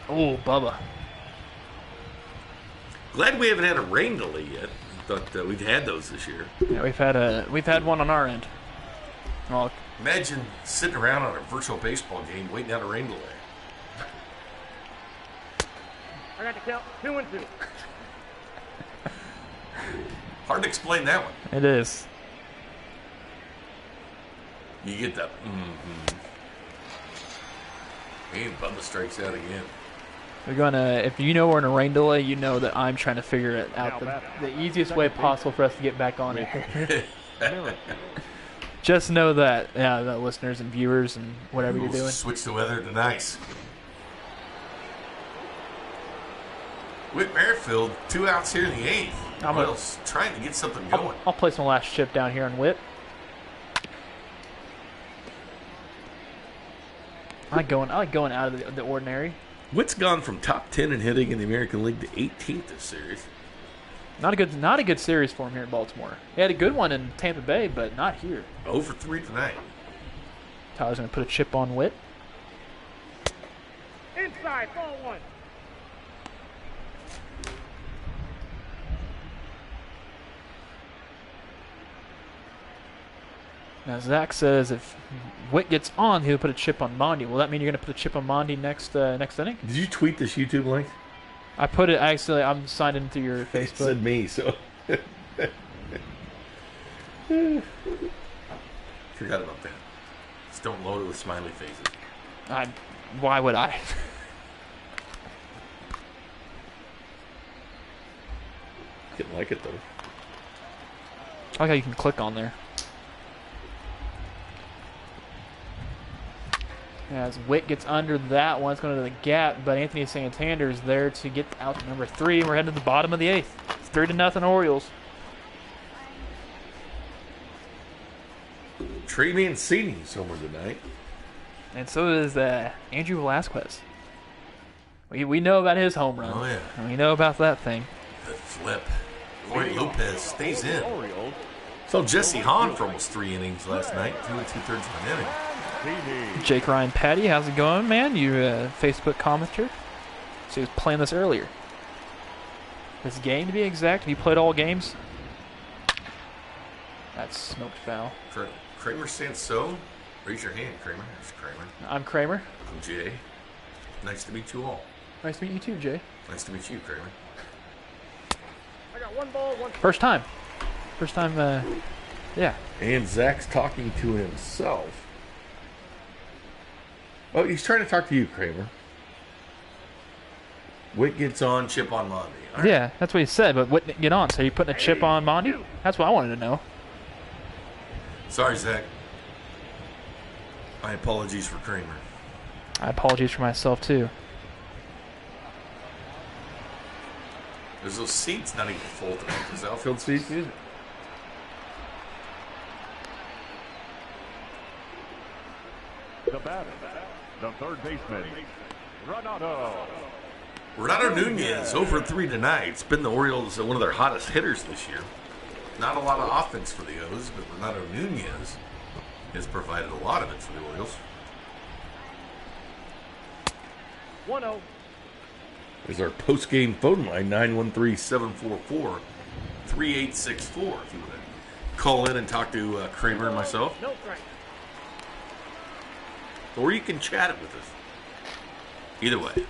E: Oh, Bubba.
C: Glad we haven't had a rain delay yet. I thought we've had those this year.
E: Yeah, we've had one on our end. Well,
C: Imagine sitting around on a virtual baseball game waiting out a rain delay.
A: I got the count 2-2.
C: Hard to explain that one.
E: it is.
C: You get that. And Bubba strikes out again.
E: We're gonna. If you know we're in a rain delay, you know that I'm trying to figure it out the easiest way possible for us to get back on it. Just know that, yeah, the listeners and viewers and whatever you're doing.
C: Switch the weather to nice. Whit Merrifield, 2 outs here in the 8th. Royals trying to get something going.
E: I'll place my last chip down here on Whit. I like going out of the ordinary.
C: Whit's gone from top 10 in hitting in the American League to 18th this series.
E: Not a good series for him here in Baltimore. He had a good one in Tampa Bay, but not here.
C: 0 for 3 tonight.
E: Tyler's gonna put a chip on Whit.
A: Inside, ball 1.
E: Now Zach says if Whit gets on, he'll put a chip on Mondi. Will that mean you're gonna put a chip on Mondi next inning?
C: Did you tweet this YouTube link?
E: I put it actually. I'm signed into your
C: It
E: Facebook.
C: said me, so. Forgot about that. Just don't load it with smiley faces.
E: Why would I?
C: Didn't like it, though.
E: I like how you can click on there. As Whit gets under that one, it's going to the gap, but Anthony Santander is there to get out to number 3. We're heading to the bottom of the 8th. It's 3-0 Orioles.
C: Trey Mancini's homer tonight.
E: And so is Andrew Velasquez. We know about his home run.
C: Oh, yeah.
E: We know about that thing.
C: The flip. Roy Lopez stays in.
F: Orioles.
C: Saw Jesse Hahn for almost 3 innings last night. 2 2/3 of an inning.
E: Jake Ryan Patty, how's it going, man? You Facebook commenter. So he was playing this earlier. This game, to be exact. Have you played all games? That's smoked foul.
C: Kramer Sanso. Raise your hand, Kramer. There's Kramer.
E: I'm Kramer.
C: I'm Jay. Nice to meet you all.
E: Nice to meet you too, Jay.
C: Nice to meet you, Kramer.
A: I got 1 ball, 1.
E: First time. Yeah.
C: And Zach's talking to himself. Oh, he's trying to talk to you, Kramer. Whit gets on, chip on Mondi. All right.
E: Yeah, that's what he said, but what didn't get on? So you putting a chip on Mondi? That's what I wanted to know.
C: Sorry, Zach. My apologies for Kramer.
E: I apologize for myself too.
C: There's those seats not even full tonight. Those outfield seats.
E: Excuse me.
F: The batter, the third baseman, Renato.
C: Renato Nunez over 3 tonight. It's been the Orioles one of their hottest hitters this year. Not a lot of offense for the O's, but Renato Nunez has provided a lot of it for the Orioles.
A: 1-0.
C: There's our post-game phone line, 913-744-3864. If you want to call in and talk to Kramer and myself.
A: No strike.
C: Or you can chat it with us. Either way.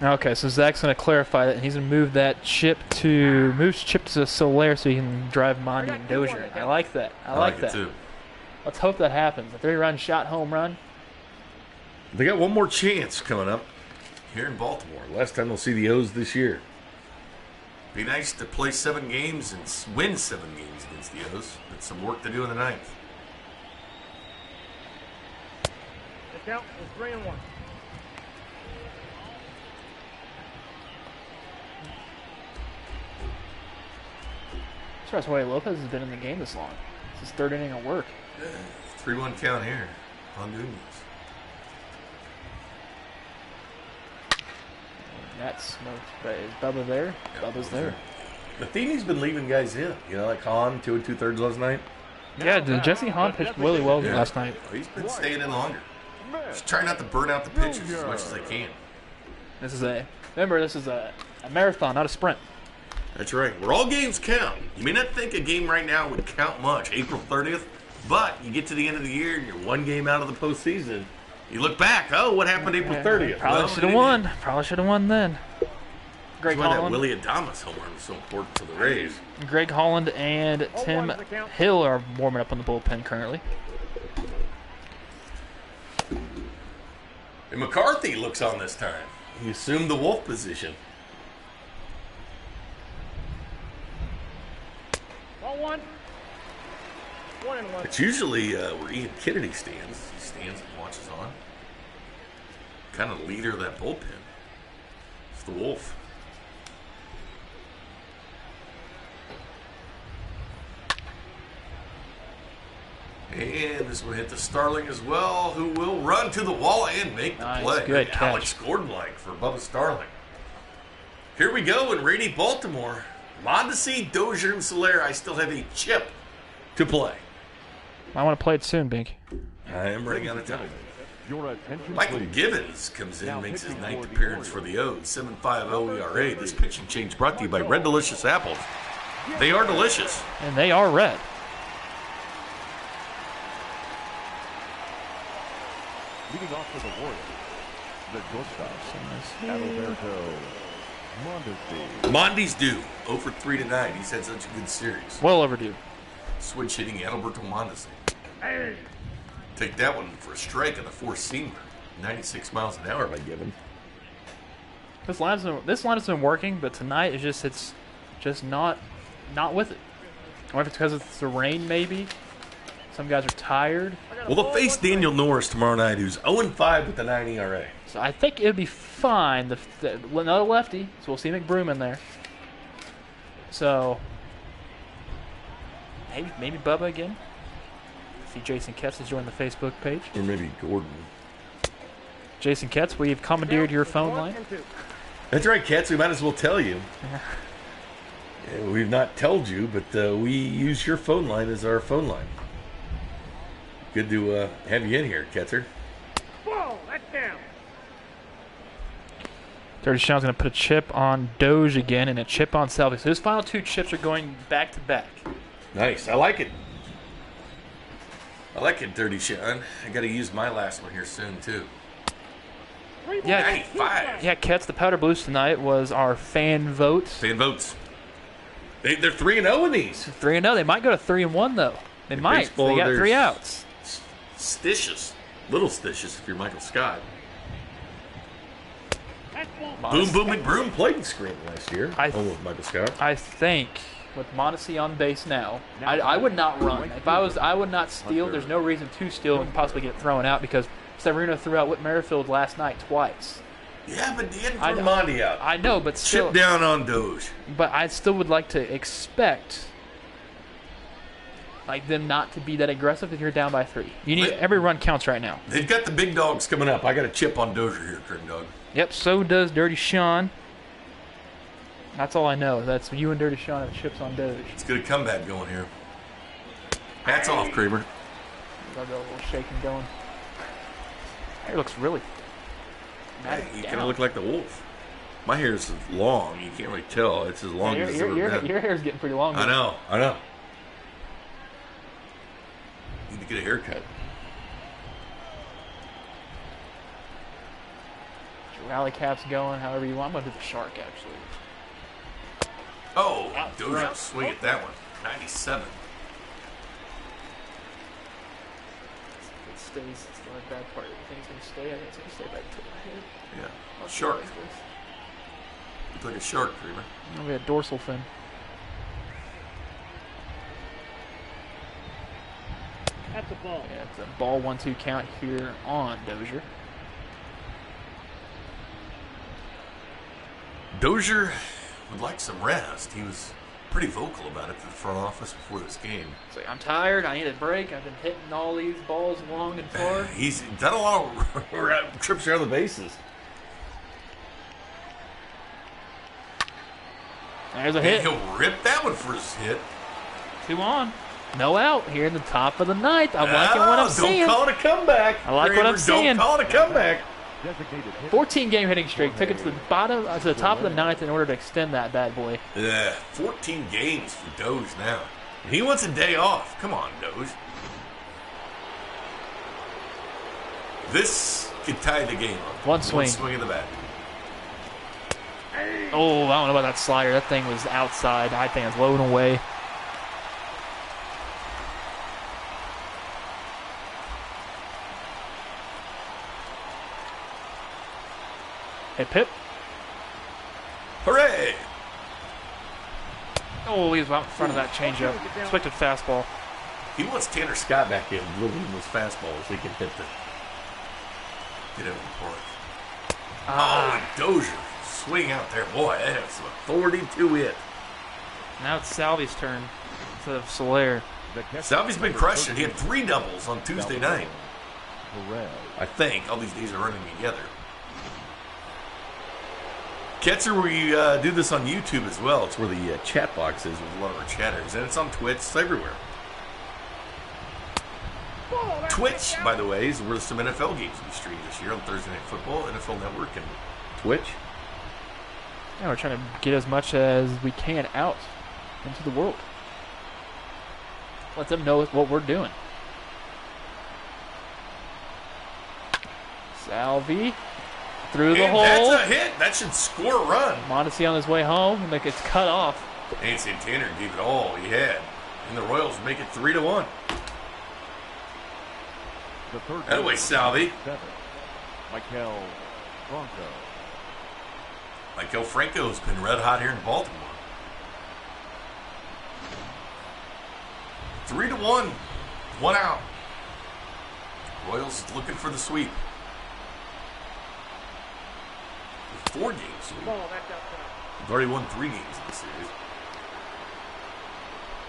E: Okay, so Zach's going to clarify that, and he's going to move that chip to Soler so he can drive Mondi and Dozier. I like that. I like
C: it
E: that.
C: too.
E: Let's hope that happens. A 3-run shot home run.
C: They got one more chance coming up here in Baltimore. Last time they'll see the O's this year. Be nice to play 7 games and win 7 games against the O's. But some work to do in the 9th.
A: The count is 3-1.
E: That's why Lopez has been in the game this long. It's his 3rd inning of work.
C: 3-1 count here on Junis.
E: That's smoked. But is Bubba there?
C: Yeah,
E: Bubba's there.
C: Matheny's been leaving guys in. You know, like Hahn, 2 2/3 last night.
E: Yeah, Jesse Hahn pitched really well last night.
C: He's been staying in longer. Just trying not to burn out the pitchers as much as they can.
E: This is a marathon, not a sprint.
C: That's right. Where all games count. You may not think a game right now would count much, April 30th, but you get to the end of the year and you're 1 game out of the postseason. You look back, oh, what happened April 30th?
E: Probably should have won. Probably should have won then. Greg
C: That's why that
E: Holland.
C: Willie Adames home run was so important to the Rays.
E: Greg Holland and Tim Hill are warming up on the bullpen currently.
C: And McCarthy looks on this time. He assumed the Wolf position.
A: 1-1. 1-1.
C: It's usually where Ian Kennedy stands. He stands and watches on. Kind of the leader of that bullpen. It's the Wolf. And this will hit the Starling as well, who will run to the wall and make the
E: Nice,
C: play.
E: good catch.
C: Alex Gordon-like for Bubba Starling. Here we go in rainy Baltimore. Mondesi, Dozier, and Soler. I still have a chip to play.
E: I want to play it soon, Bink.
C: I am running out of time.
F: Your attention,
C: Michael
F: please.
C: Gibbons comes in,
F: Now
C: makes his
F: pitching
C: 9th
F: for the
C: appearance for the O's. 7.50 ERA. This pitching change brought to you by Red Delicious Apples. They are delicious.
E: And they are red.
F: Leading off for the Orioles, the shortstop, Adalberto Mondesi.
C: Mondi's due. 0 for 3 tonight. He's had such a good series.
E: Well overdue.
C: Switch hitting Adalberto Mondesi.
A: Hey.
C: Take that one for a strike on the 4-seamer. 96 miles an hour by Gibbon.
E: This line has been working, but tonight it's just not with it. I wonder if it's because it's the rain, maybe. Some guys are tired.
C: Well, they'll face Daniel Norris tomorrow night, who's 0-5 with the 9 ERA.
E: So I think it would be fine. Another lefty, so we'll see McBroom in there. So maybe Bubba again. See Jason Ketz has joined the Facebook page.
C: Or maybe Gordon.
E: Jason Ketz, we've commandeered your phone line.
C: That's right, Ketz. We might as well tell you. Yeah, we've not told you, but we use your phone line as our phone line. Good to have you in here, Ketzer.
A: Whoa, that's down.
E: Dirty Sean's going to put a chip on Doge again and a chip on Selby. So his final 2 chips are going back to back.
C: Nice. I like it. I like it, Dirty Sean. I got to use my last one here soon, too.
E: Yeah,
C: 95.
E: yeah. Ketz, the Powder Blues tonight was our fan vote.
C: Fan votes. They're 3-0 in these.
E: 3-0. They might go to 3-1 though. They
C: In
E: might.
C: baseball,
E: They got
C: there's
E: 3 outs.
C: Stitious. Little stitious if you're Michael Scott.
A: That's ball.
C: Boom Boom McBroom played in Scranton last year. Home with Michael Scott.
E: I think with Mondesi on base now, I would not run. If I would not steal. There's no reason to steal and possibly get thrown out because Severino threw out Whit Merrifield last night twice.
C: Yeah, but he hadn't
E: I
C: thrown
E: know.
C: Monty out.
E: I know, but still.
C: Chip down on Doge.
E: But I still would like to expect them not to be that aggressive if you're down by 3. You need every run counts right now.
C: They've got the big dogs coming up. I got a chip on Dozier here, Crim Dog.
E: Yep, so does Dirty Sean. That's all I know. That's you and Dirty Sean have chips on Doge.
C: Let's get a comeback going here. Hats off, Kramer.
E: Got a little shaking going. Hair looks really.
C: Hey, you kind of look like the wolf. My hair is long. You can't really tell. It's as long as it's ever been.
E: Your hair's getting pretty long.
C: I know. Need to get a haircut.
E: Your rally cap's going however you want. I'm going to do the shark, actually.
C: Oh,
E: Out
C: Dozier
E: front.
C: swing at that one. 97.
E: stays. It's the only bad part. You think it's going to stay? I think it's going to stay back to my head.
C: Yeah. Shark. Looks like a shark, Creamer.
E: Oh, we had dorsal fin.
A: That's a ball.
E: Yeah, it's a ball 1-2 count here on Dozier.
C: Dozier would like some rest. He was pretty vocal about it to the front office before this game.
E: He's like, I'm tired. I need a break. I've been hitting all these balls long and far.
C: He's done a lot of trips around the bases.
E: There's a hit.
C: And he'll rip that one for his hit.
E: 2 on. No out here in the top of the ninth. I'm liking what I'm seeing.
C: Don't call it a comeback.
E: I like what I'm seeing.
C: Don't call it a comeback.
E: 14-game hitting streak. Took it to the bottom, to the top of the ninth in order to extend that bad boy.
C: 14 games for Doge now. He wants a day off. Come on, Doge. This could tie the game up.
E: One swing.
C: One swing of the bat.
E: Oh, I don't know about that slider. That thing was outside. I think it's low and away. Hey, Pip.
C: Hooray!
E: Oh, he was out in front of that changeup. Expected fastball.
C: He wants Tanner Scott back in, little in those fastballs. He can get it in the park. Oh, and Dozier swing out there. Boy, that has some authority to it.
E: Now it's Salvi's turn instead of Soler.
C: Salvi's been crushing. He had 3 doubles on Tuesday night. I think. All these days are running together. Ketzer, we do this on YouTube as well. It's where the chat box is with a lot of our chatters. And it's on Twitch. It's everywhere. Twitch, by the way, is where some NFL games will be streamed this year on Thursday Night Football, NFL Network, and Twitch.
E: Yeah, we're trying to get as much as we can out into the world. Let them know what we're doing. Salvi through the hole.
C: That's a hit. That should score a run.
E: Mondesi on his way home, and it gets cut off.
C: And Santana gave it all he had. And the Royals make it 3-1. Anyway, Salvi. Michael Franco's been red hot here in Baltimore. 3-1. 1 out. Royals looking for the sweep. 4 games sweep. We've already won 3 games in the series.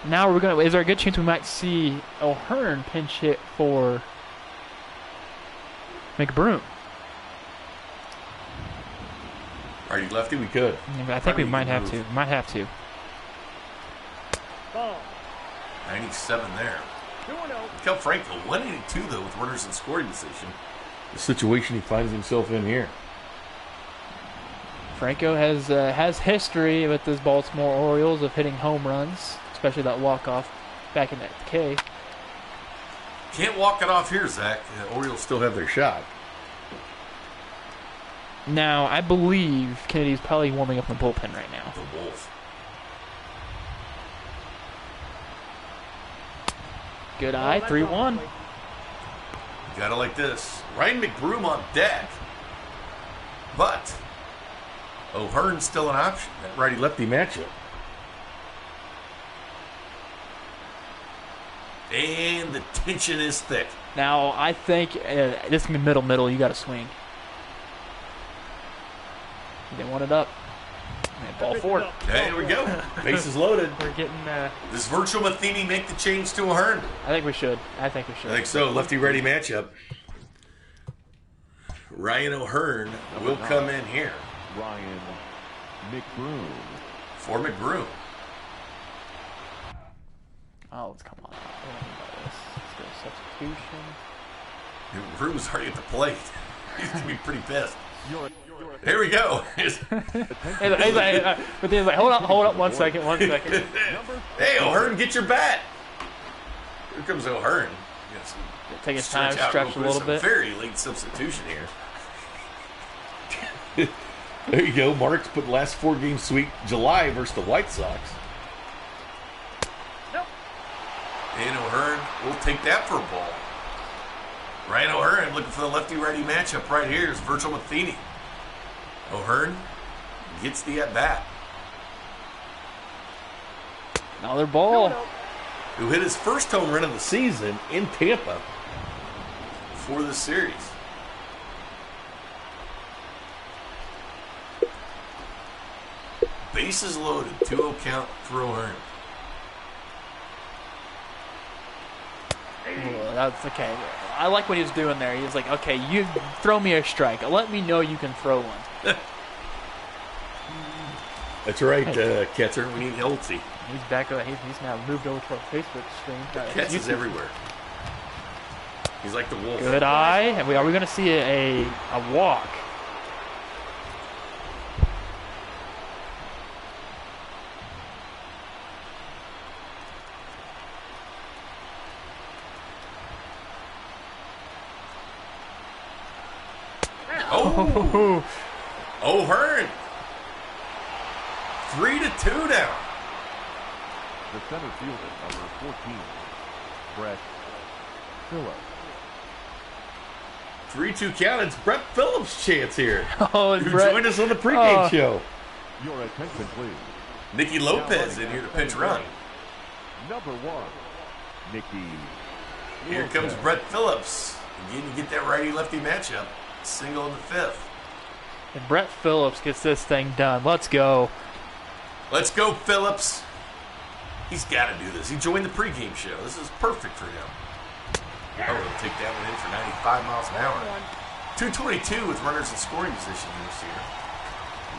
E: Now is there a good chance we might see O'Hearn pinch hit for McBroom?
C: Are you lefty? We could.
E: I think we might have to. Might have to.
C: 97 there. Cal Franco, 182 though with runners in scoring position. The situation he finds himself in here.
E: Franco has history with this Baltimore Orioles of hitting home runs, especially that walk-off back in that K.
C: Can't walk it off here, Zach. The Orioles still have their shot.
E: Now, I believe Kennedy's probably warming up in the bullpen right now.
C: The Wolf.
E: Good eye, 3-1.
C: Got it like this. Ryan McBroom on deck. But O'Hearn's still an option. That righty-lefty matchup. And the tension is thick.
E: Now, I think this can be middle. You got to swing. They want it up. And ball 4.
C: There we go. Bases loaded.
E: We're getting.
C: Does Virtual Matheny make the change to O'Hearn?
E: I think we should. I think
C: so. Lefty-righty matchup. Ryan O'Hearn will come in here.
F: Ryan McBroom.
C: For McBroom.
E: Oh, let's come on. Let's go substitution.
C: McBroom's already at the plate. He's going to be pretty pissed. Here we go.
E: He's like, hold up, one second.
C: Hey, O'Hearn, get your bat. Here comes O'Hearn. Yes.
E: Take his time, stretch a little bit.
C: Very late substitution here. There you go. Marks put last 4 game sweep July versus the White Sox.
A: Nope.
C: And O'Hearn will take that for a ball. Ryan O'Hearn looking for the lefty-righty matchup right here is Virgil Matheny. O'Hearn gets the at-bat.
E: Another ball.
C: Who hit his first home run of the season in Tampa for the series. Bases loaded, 2-0 count for O'Hearn.
E: Oh, that's okay. I like what he was doing there. He was like, okay, you throw me a strike. Let me know you can throw one.
C: That's right, catcher. We need Hiltzy.
E: He's back. He's now moved over to our Facebook stream.
C: Catch is everywhere. He's like the wolf.
E: Good eye. And are we going to see a walk?
C: Oh, O'Hearn. 3-2 now.
F: The center fielder, number 14, Brett Phillips.
C: 3-2 count. It's Brett Phillips' chance here.
E: Oh,
C: Who
E: Brett.
C: joined us on the pregame show.
F: Your attention, please.
C: Nicky Lopez in here to pinch run.
F: Number 1, Nicky.
C: Here comes Brett Phillips. Again, you get that righty-lefty matchup. Single in the 5th.
E: And Brett Phillips gets this thing done. Let's go.
C: Let's go, Phillips. He's got to do this. He joined the pregame show. This is perfect for him. Oh, he'll take that one in for 95 miles an hour. 222 with runners in scoring position this year.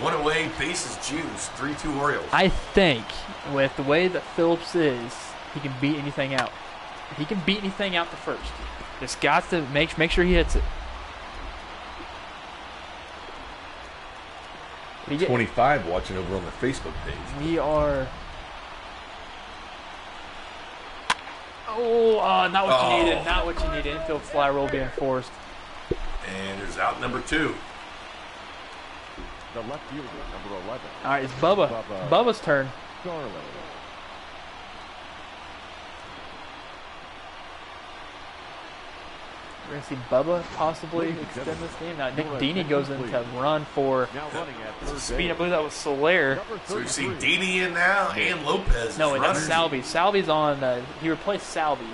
C: One away, bases juice, 3-2 Orioles.
E: I think with the way that Phillips is, he can beat anything out. He can beat anything out the first. Just got to make sure he hits it.
C: 25 watching over on the Facebook page.
E: We are. Oh, not what you needed. Not what you needed. Infield fly rule being forced.
C: And there's out number 2.
F: The left fielder, number 11.
E: All right, it's Bubba's turn.
F: Garland.
E: We're going to see Bubba possibly extend this game. Now, Nick Deeney goes in to run for
F: Now running at third
E: speed. I
F: base.
E: believe that was Soler.
C: So we see Didi in now and Lopez.
E: No,
C: as
E: that's
C: runners.
E: Salvi. Salvi's on. He replaced Salvi.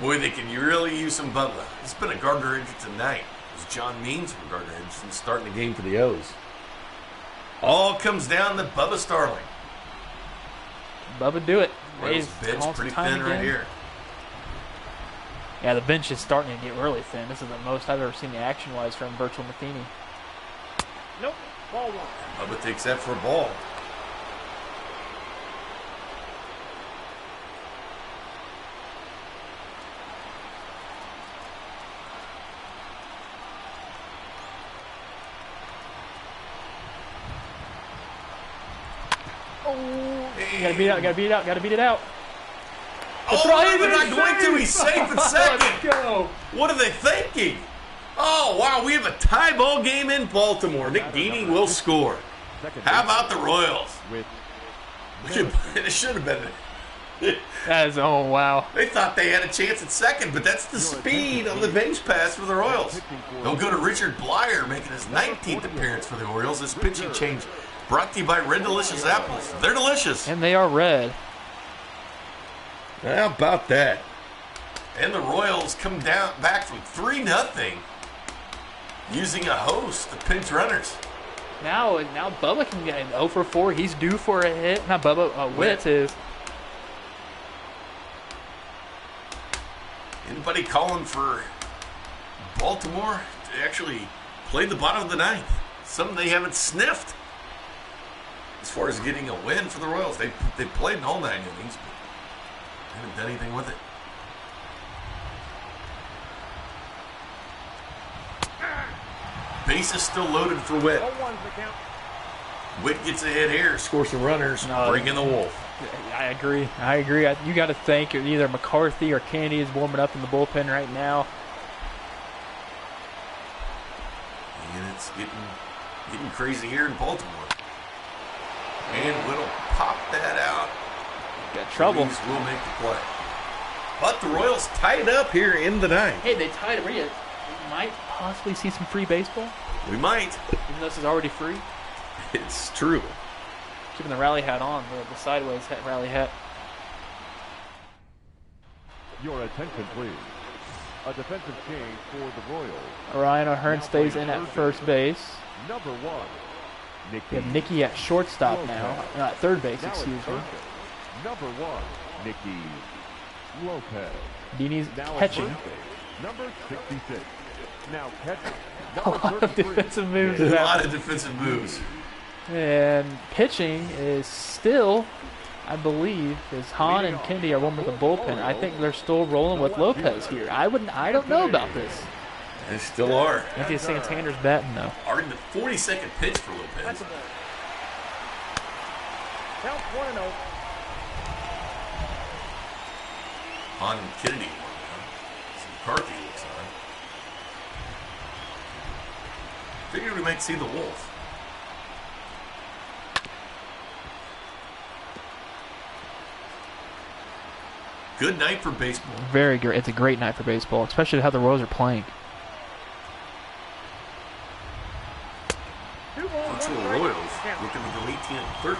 C: Boy, they can really use some Bubba. It's been a Gardner injury tonight. It was John Means from Gardner Henderson starting the game for the O's. All comes down to Bubba Starling.
E: Bubba, do it.
C: Royals
E: He's
C: bench
E: calls
C: pretty
E: time
C: thin right
E: again.
C: here.
E: Yeah, the bench is starting to get really thin. This is the most I've ever seen the action-wise from Virgil Matheny.
A: Nope. Ball 1.
C: Bubba takes that for a ball.
E: You gotta beat it out, gotta beat it out, gotta beat it out.
C: Oh, they're not going to. He's safe at second.
E: Let's go.
C: What are they thinking? Oh, wow, we have a tie ball game in Baltimore. Nick Deeney will score. How about the Royals?
F: With
C: It should have been.
E: That is, oh, wow.
C: They thought they had a chance at second, but that's the speed of the bench pass for the Royals. They'll go to Richard Blyer, making his 19th appearance for the Orioles. This pitching change brought to you by Red Delicious Apples. They're delicious.
E: And they are red.
C: How about that? And the Royals come down back from 3-0 using a host of pinch runners.
E: Now Bubba can get an 0 for 4. He's due for a hit. Not Bubba, Whit is.
C: Anybody calling for Baltimore to actually play the bottom of the ninth? Something they haven't sniffed as far as getting a win for the Royals. They played in all 9 innings, but they haven't done anything with it. Base is still loaded for Whit.
A: 0-1's the count.
C: Whit gets ahead here, scores some runners, bring in the Wolf.
E: I agree. You got to think either McCarthy or Candy is warming up in the bullpen right now.
C: And it's getting crazy here in Baltimore. And Whit'll pop that out.
E: Got trouble.
C: Ruiz will make the play. But the Royals tie it up here in the ninth.
E: Hey, they tied it. We might possibly see some free baseball.
C: We might.
E: Even though this is already free.
C: It's true.
E: Keeping the rally hat on, the sideways rally hat.
F: Your attention, please. A defensive change for the Royals.
E: Ryan O'Hearn stays in at first base.
F: Number 1, Nicky.
E: We have Nicky at shortstop now. At third base, excuse me.
F: Number 1, Nicky Lopez.
E: Dini's
F: Now at
E: catching.
F: first base, number 66. Now catching.
E: A lot of defensive moves.
C: A lot of defensive moves.
E: And pitching is still, I believe, is Hahn and Kennedy are one with the bullpen. I think they're still rolling with Lopez here. I don't know about this.
C: They still are.
E: Anthony Santander's batting though.
C: Already the 42nd pitch for Lopez.
A: That's a ball. Count 1-0.
C: On Kennedy. McCarthy looks on. Figured we might see the Wolf. Good night for baseball.
E: Very great. It's a great night for baseball, especially how the Royals are playing.
C: Virtual Royals looking to go 18-13 for them.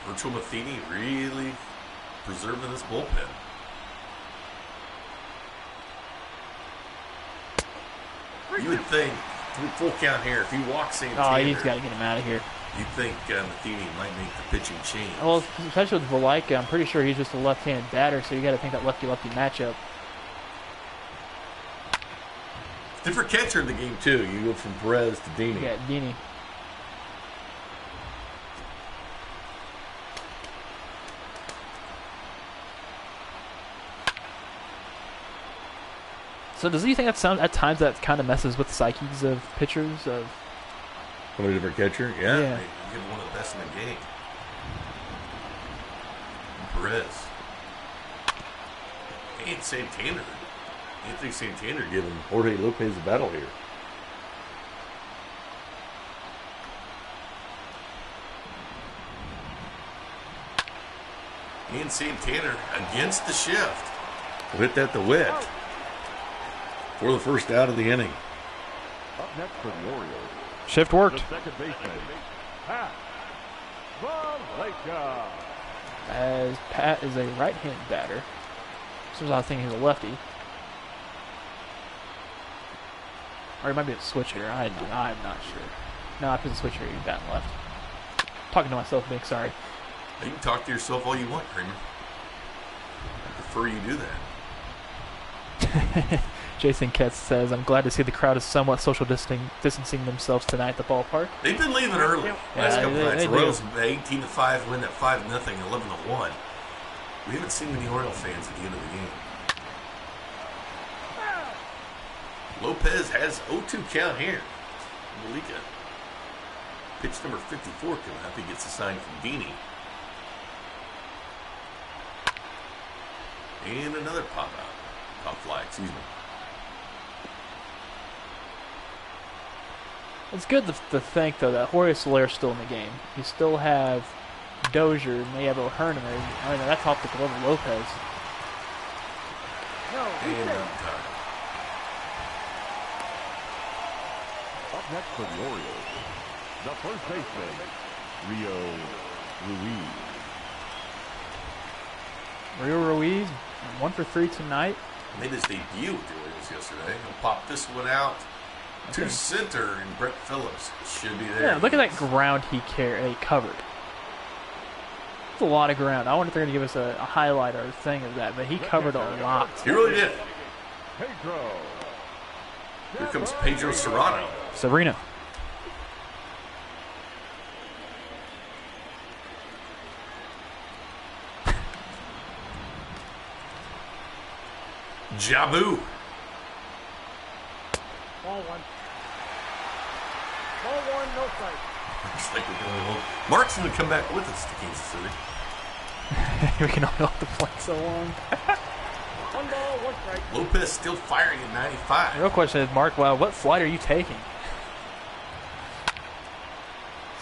C: Virtual Matheny really preserving this bullpen. You would think, full count here, if he walks Santander,
E: Oh, he's got to get him out of here.
C: you'd think Matheny might make the pitching change.
E: Well, especially with Valaika, I'm pretty sure he's just a left-handed batter, so you got to think that lefty-lefty matchup.
C: Different catcher in the game, too. You go from Perez to Dini.
E: Yeah, Dini. So does he think at times that kind of messes with the psyches of pitchers? Of
C: From a different catcher? Yeah.
E: Yeah.
C: They give one of the best in the game. Perez. And Santander. Anthony Santander giving Jorge Lopez a battle here. And Santander against the shift. Will hit that to whit. For the first out of the inning.
F: Up next for the Orioles.
E: shift
F: The
E: worked.
F: second baseman, Pat Valaika.
E: As Pat is a right-handed batter. So I was thinking he's a lefty. Or he might be a switch hitter. I'm not sure. No, if he's a switch hitter, he's batting left. Talking to myself, big sorry.
C: You can talk to yourself all you want, Kramer. I prefer you do that.
E: Jason Ketz says, I'm glad to see the crowd is somewhat social distancing themselves tonight at the ballpark.
C: They've been leaving early. Last couple
E: they
C: nights. The
E: do.
C: Royals 18-5 win at 5-0, 11-1. We haven't seen many Orioles fans at the end of the game. Lopez has 0-2 count here. Malika. Pitch number 54 coming up. He gets a sign from Dini. And another pop out. Pop fly, excuse me.
E: It's good to think, though, that Jorge Soler's still in the game. You still have Dozier, and they have O'Hearn in there. I mean, that's off the glove of Lopez.
C: And time.
F: Up next for the Orioles, the first baseman, Rio Ruiz.
E: Rio Ruiz, 1 for 3 tonight.
C: Made his debut with the Orioles yesterday. He'll pop this one out to center, and Brett Phillips should be there.
E: Yeah, look at that ground he covered. It's a lot of ground. I wonder if they're going to give us a highlight or a thing of that, but he covered a lot.
C: He really did.
F: Pedro.
C: Here comes Pedro Serrano.
E: Serena.
C: Jabu.
A: Ball one. Ball one, no strike.
C: Looks like we're going home. Mark's going to come back with us to Kansas City.
E: We can only hold the play so long.
A: 1 ball, 1 strike.
C: Lopez still firing at 95.
E: The real question is, Mark, what flight are you taking?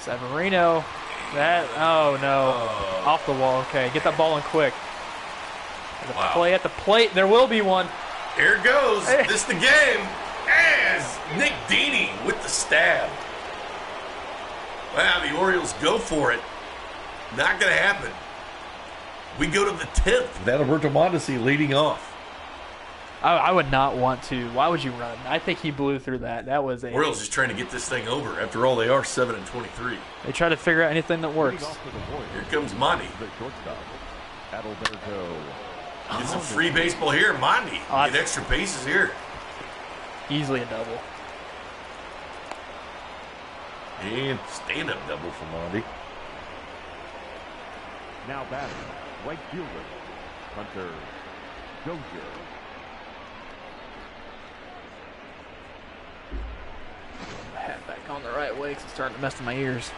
E: Severino. That, oh no. Off the wall. Okay, get that ball in quick. Play at the plate. There will be one.
C: Here it goes. This is the game. As Nick Deeney with the stab. Wow, the Orioles go for it. Not going to happen. We go to the 10th with Alberto Mondesi leading off.
E: I would not want to. Why would you run? I think he blew through that. That was a...
C: Orioles just trying to get this thing over. After all, they are 7-23.
E: They try to figure out anything that works.
C: Here comes Monty. Get some free baseball here, Monty. Get extra bases here.
E: Easily a double.
C: And stand-up double for Monty.
F: Now batting, right fielder, Hunter Dozier.
E: Hat back on the right way because it's starting to mess with my ears.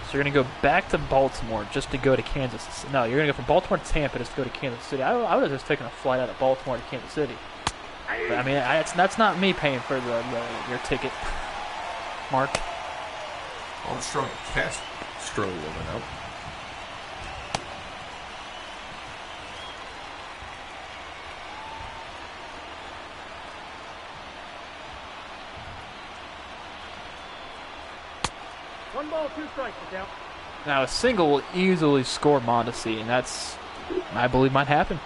E: So you're going to go back to Baltimore just to go to Kansas City. No, you're going to go from Baltimore to Tampa just to go to Kansas City. I would have just taken a flight out of Baltimore to Kansas City. But, I mean, that's not me paying for your ticket, Mark.
C: Armstrong Castro living out.
A: One ball, two strikes, count.
E: Now, a single will easily score Mondesi, and that's, I believe, might happen.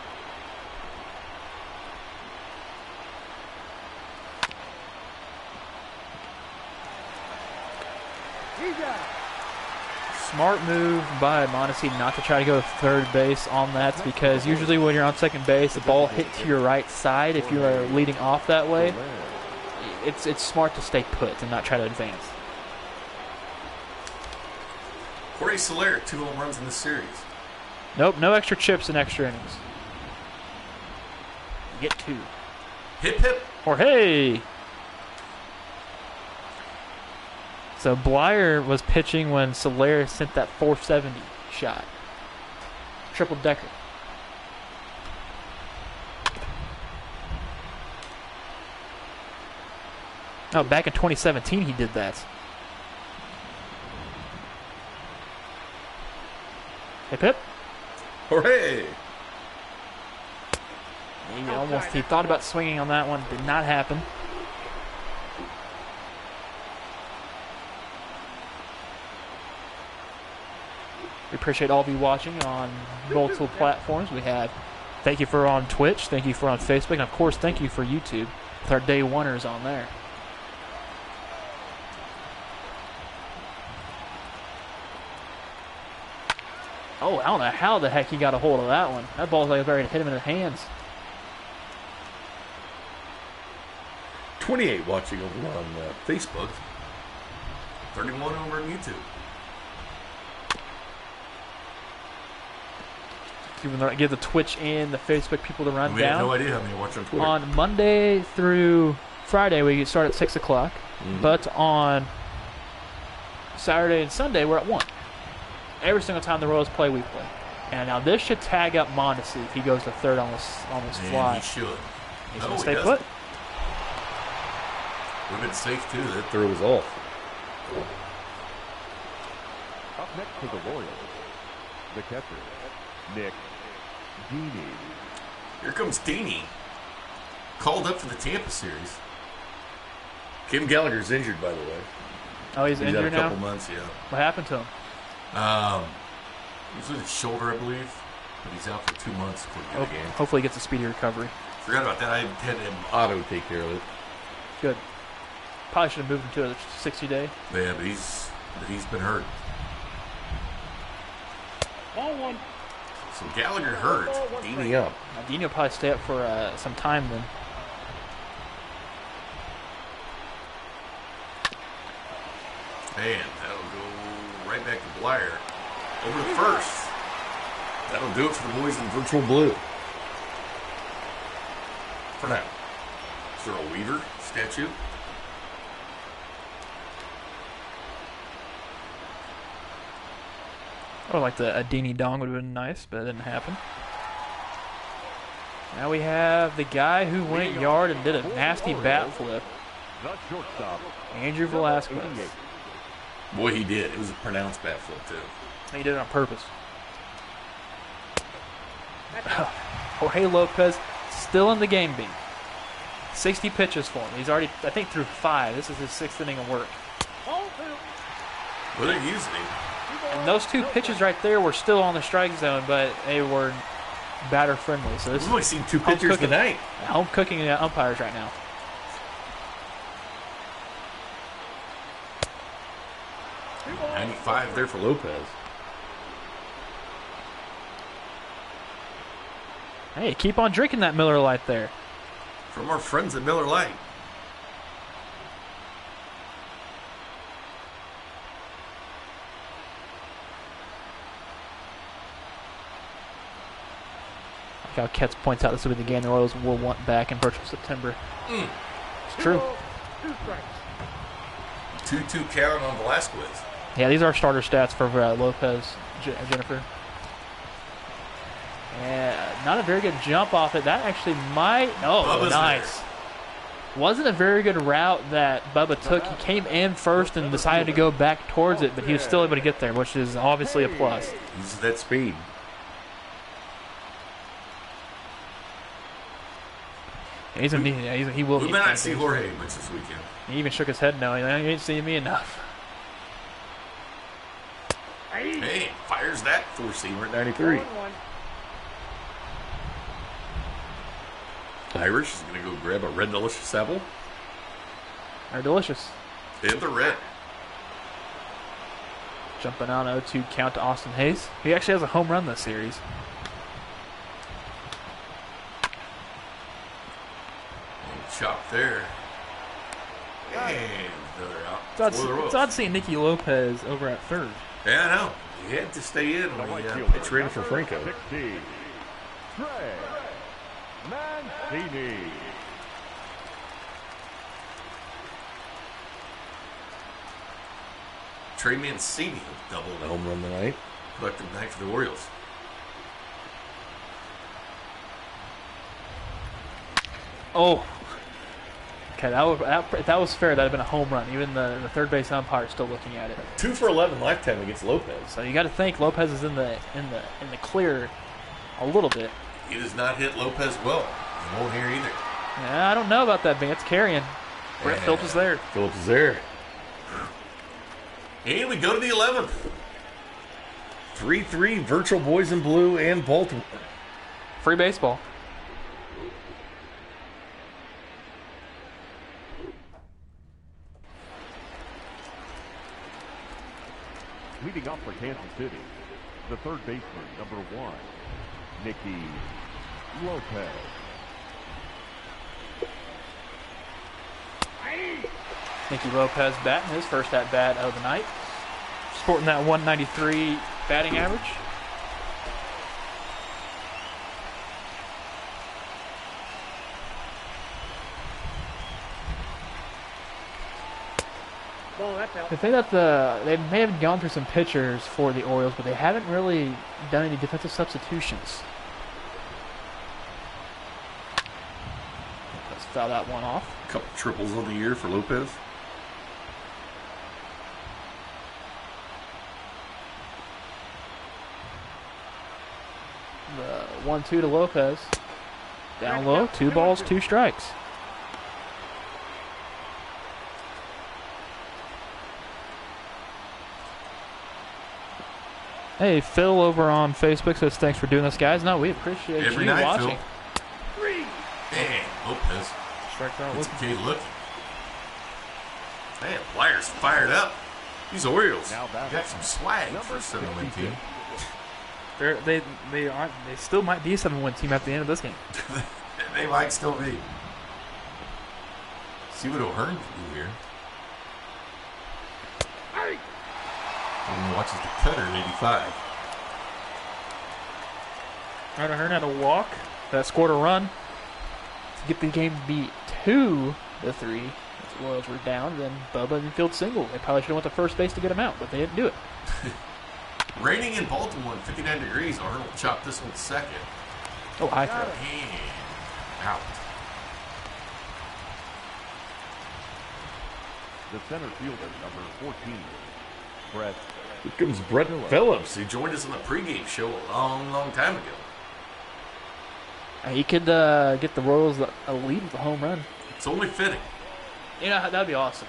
E: Smart move by Mondesi not to try to go to third base on that, because usually when you're on second base, the ball hits to your right side. If you are leading off that way, it's smart to stay put and not try to advance.
C: Jorge Soler, 2 home runs in this series.
E: Nope, no extra chips and extra innings. You get 2.
C: Hip, hip.
E: Jorge! So Blyer was pitching when Soler sent that 470 shot. Triple decker. Oh, back in 2017 he did that. Hip hip.
C: Hooray!
E: He thought about swinging on that one. Did not happen. We appreciate all of you watching on multiple platforms. We have, thank you for on Twitch, thank you for on Facebook, and of course thank you for YouTube with our day oneers on there. Oh, I don't know how the heck he got a hold of that one. That ball's like it was ready to hit him in the hands.
C: 28 watching over on Facebook. 31 over on YouTube.
E: Give the Twitch and the Facebook people the rundown.
C: We have no idea how many watch on Twitter.
E: On Monday through Friday, we start at 6 o'clock. Mm-hmm. But on Saturday and Sunday, we're at 1. Every single time the Royals play, we play. And now this should tag up Mondesi if he goes to third on this fly.
C: He should.
E: He's going to stay put.
C: Would have been safe, too. That throw was off.
F: Up next for the Royals, the catcher, Nick Deeney.
C: Here comes Deeney. Called up for the Tampa series. Kim Gallagher's injured, by the way.
E: Oh, he's injured
C: out
E: now?
C: a couple months, yeah.
E: What happened to him?
C: He's with his shoulder, I believe. But he's out for 2 months before the game.
E: Hopefully he gets a speedy recovery.
C: Forgot about that. I had him auto take care of it.
E: Good. Probably should have moved him to a 60-day.
C: Yeah, but he's been hurt.
A: Ball 1.
C: So Gallagher hurt. Deeney up.
E: Now, Deeney will probably stay up for some time then.
C: And that'll go right back to Blyer. Over to first. That'll do it for the boys in virtual blue. For now. Is there a Weaver statue?
E: Or like a Dini Dong would have been nice, but it didn't happen. Now we have the guy who went yard and did a nasty bat flip.
F: The shortstop,
E: Andrew Velasquez.
F: 88.
C: Boy, he did. It was a pronounced bat flip, too.
E: He did it on purpose. Jorge Lopez still in the game, B. 60 pitches for him. He's already, I think, through 5. This is his 6th inning of work.
C: Well, they're using him.
E: And those 2 pitches right there were still on the strike zone, but they were batter friendly. So this
C: We've only seen 2 pitchers tonight.
E: Home cooking umpires right now.
C: $95 there for Lopez.
E: Hey, keep on drinking that Miller Lite there.
C: From our friends at Miller Lite.
E: Like how Ketz points out, this will be the game the Royals will want back in virtual September. It's true.
C: 2-2 count on Velasquez.
E: Yeah, these are starter stats for Lopez, Jennifer. Yeah, not a very good jump off it. That actually might... Oh,
C: Bubba's
E: nice.
C: There.
E: Wasn't a very good route that Bubba took. He came in first and decided to go back towards it, but he was still able to get there, which is obviously a plus.
C: Uses that speed.
E: He will.
C: We may not see Jorge much this weekend.
E: He even shook his head no. He ain't seeing me enough.
C: Hey, fires that 4-seamer at 93. Irish is going to go grab a Red Delicious apple.
E: They're delicious.
C: And the red.
E: Jumping on 0-2 count to Austin Hayes. He actually has a home run this series.
C: And chop there. And another out.
E: It's odd seeing Nicky Lopez over at third.
C: Yeah, I know. He had to stay in when he pitched ready for Franco.
F: 60. Trey Mancini.
C: Trey Mancini doubled a home run tonight. Collective night for the Orioles.
E: Oh. Okay, if that was fair, that would have been a home run. Even the third base umpire is still looking at it.
C: 2 for 11 lifetime against Lopez.
E: So you got to think Lopez is in the clear a little bit.
C: He does not hit Lopez well. He won't here either.
E: Yeah, I don't know about that, Vance. Carrying. Brett Phillips is there.
C: Phillips is there. And we go to the 11th. 3-3 virtual boys in blue and Baltimore.
E: Free baseball.
F: Leading up for Kansas City, the third baseman, number 1, Nicky Lopez.
E: Nicky Lopez batting his first at-bat of the night. Sporting that 193 batting average. I think that they may have gone through some pitchers for the Orioles, but they haven't really done any defensive substitutions. Let's foul that one off.
C: A couple triples on the year for Lopez.
E: The 1-2 to Lopez. Down low, 2 balls, 2 strikes. Hey, Phil over on Facebook says thanks for doing this, guys. No, we appreciate
C: Every
E: you
C: night,
E: watching.
C: Phil. Man, Lopez.
E: Strike out
C: It's
E: looking.
C: okay looking. Man, Flyers fired up. These Orioles got some swag for a 7-win team.
E: They still might be a 7-win team at the end of this game.
C: They might still be. See what O'Hearn can do here. And watches the cutter at 85.
E: All right, O'Hearn had a walk that scored a run to get the game to be 2-3. The Royals were down, then Bubba infield single. They probably should have went to first base to get him out, but they didn't do it.
C: Raining in Baltimore at 59 degrees. Arnold chopped this one second.
E: Oh, high throw.
C: And out.
F: The center fielder, number 14, Brett.
C: Here comes Brett Phillips, who joined us on the pregame show a long, long time ago.
E: He could get the Royals a lead with a home run.
C: It's only fitting.
E: You know, that'd be awesome.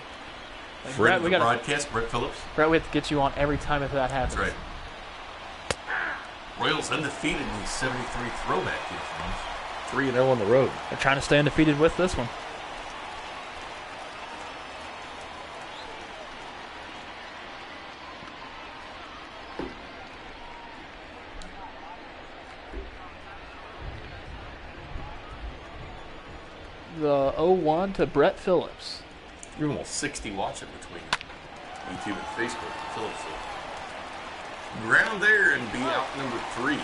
E: Like,
C: Friend of the
E: we gotta,
C: broadcast, Brett Phillips.
E: Brett, we have to get you on every time if that happens.
C: That's right. Royals undefeated in these 73 throwback uniforms. 3-0 on the road.
E: They're trying to stay undefeated with this one. The 0-1 to Brett Phillips.
C: You're almost 60 watching between YouTube and Facebook. Phillips will ground there and be out number 3.